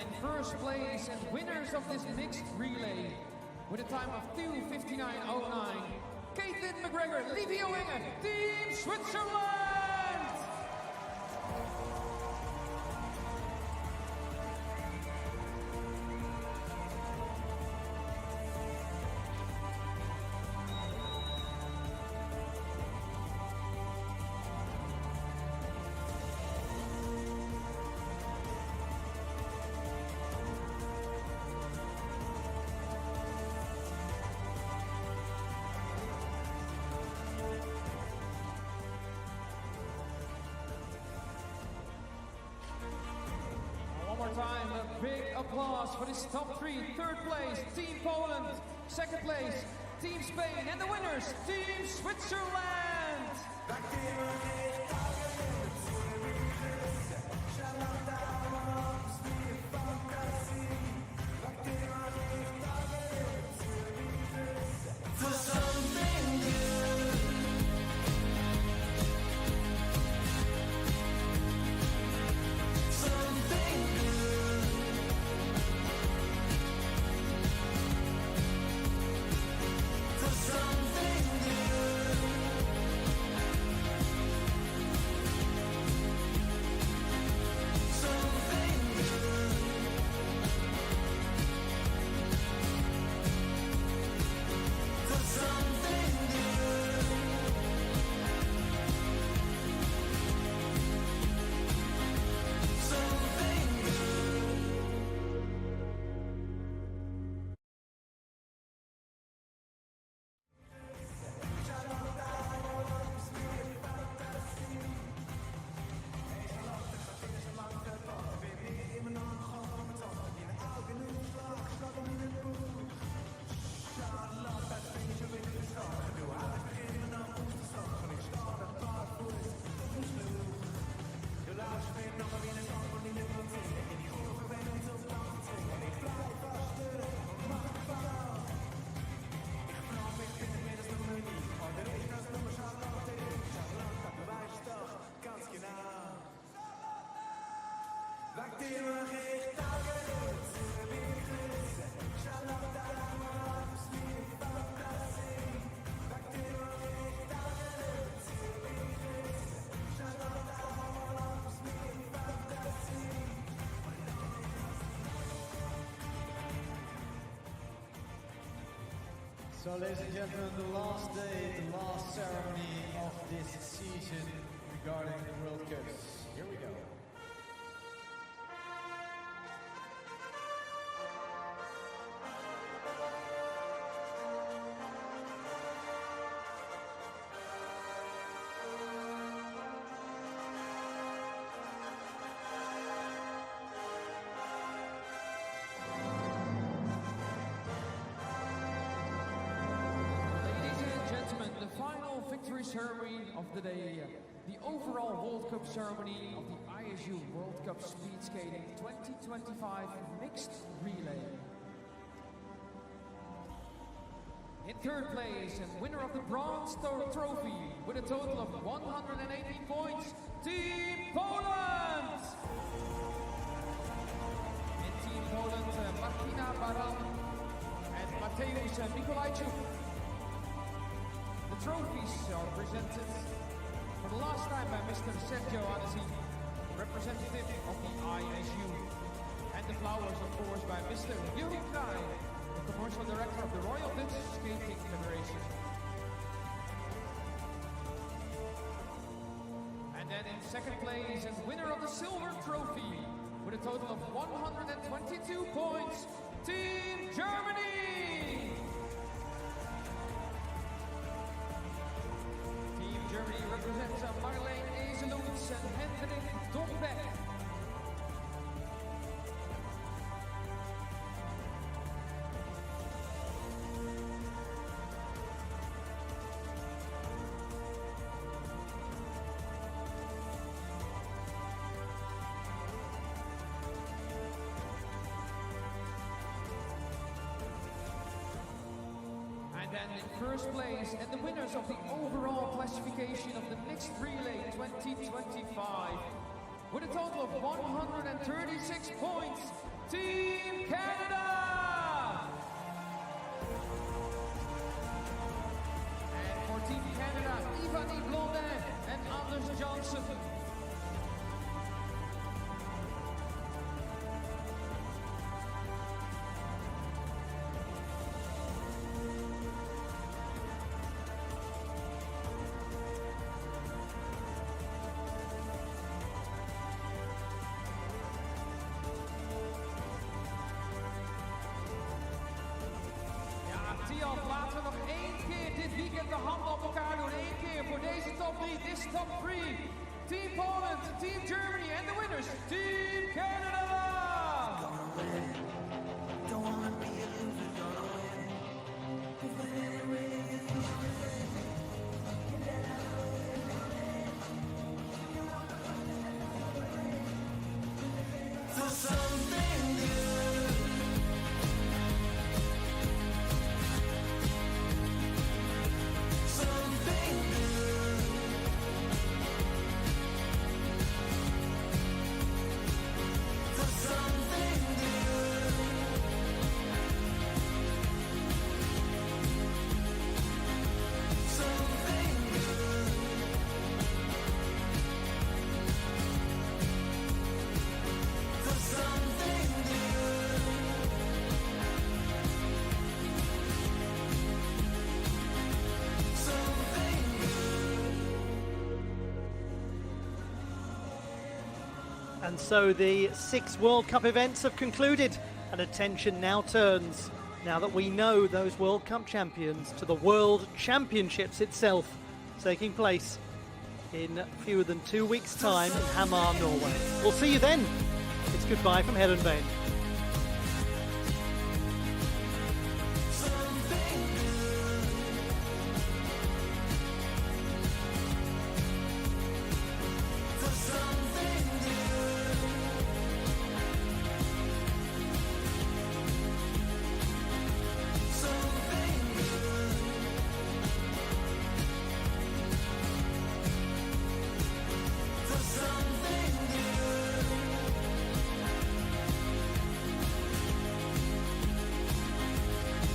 in first place and winners of this mixed relay with a time of 2:59.09, Caitlin McGregor, Leviowingen, Team Switzerland! Time, a big applause for this top three. Third place, Team Poland. Second place, Team Spain. And the winners, Team Switzerland. So, ladies and gentlemen, the last day, the last ceremony of this season regarding the World Cups. Here we go. Victory ceremony of the day, the overall World Cup ceremony of the ISU World Cup Speed Skating 2025 Mixed Relay. In third place and winner of the Bronze Trophy with a total of 118 points, Team Poland! In Team Poland, Martina Baran and Mateusz Mikolajczuk. The trophies are presented for the last time by Mr. Sergio Anasi, representative of the ISU. And the flowers, of course, by Mr. Jeroen Kraai, the commercial director of the Royal Dutch Skating Federation. And then in second place and winner of the Silver Trophy with a total of 122 points, Team Germany! Germany represents Marleen Ezeloots and Hendrik Dombeck. And in first place and the winners of the overall classification of the Mixed Relay 2025 with a total of 136 points, Team Canada! En voor Team Canada, Ivani Blondin en Anders Johnson. Tiaf, laten we nog één keer dit weekend de handen op elkaar doen. Eén keer voor deze top 3. This top 3. Team Poland, Team Germany en de winners, Team Canada! Gonna win. Don't wanna be a loser, gonna win. Cause when it rains, it's gonna rain. For something good. Something good. For something good. Something good. For something good. Something good. And so the 6 World Cup events have concluded, and attention now turns, now that we know those World Cup champions, to the World Championships itself, taking place in fewer than 2 weeks' time in Hamar, Norway. We'll see you then. It's goodbye from Heerenveen. For something good. Something good. For something good.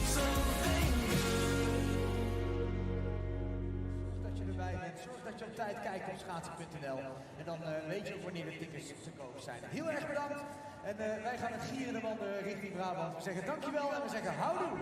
Something good. Zorg dat je erbij bent. Zorg dat je op tijd kijkt op schaatsen.nl. En dan weet je ook wanneer de tickets te koop zijn. Heel erg bedankt. En wij gaan het gierende wandelen richting Brabant. We zeggen dankjewel en we zeggen houdoe.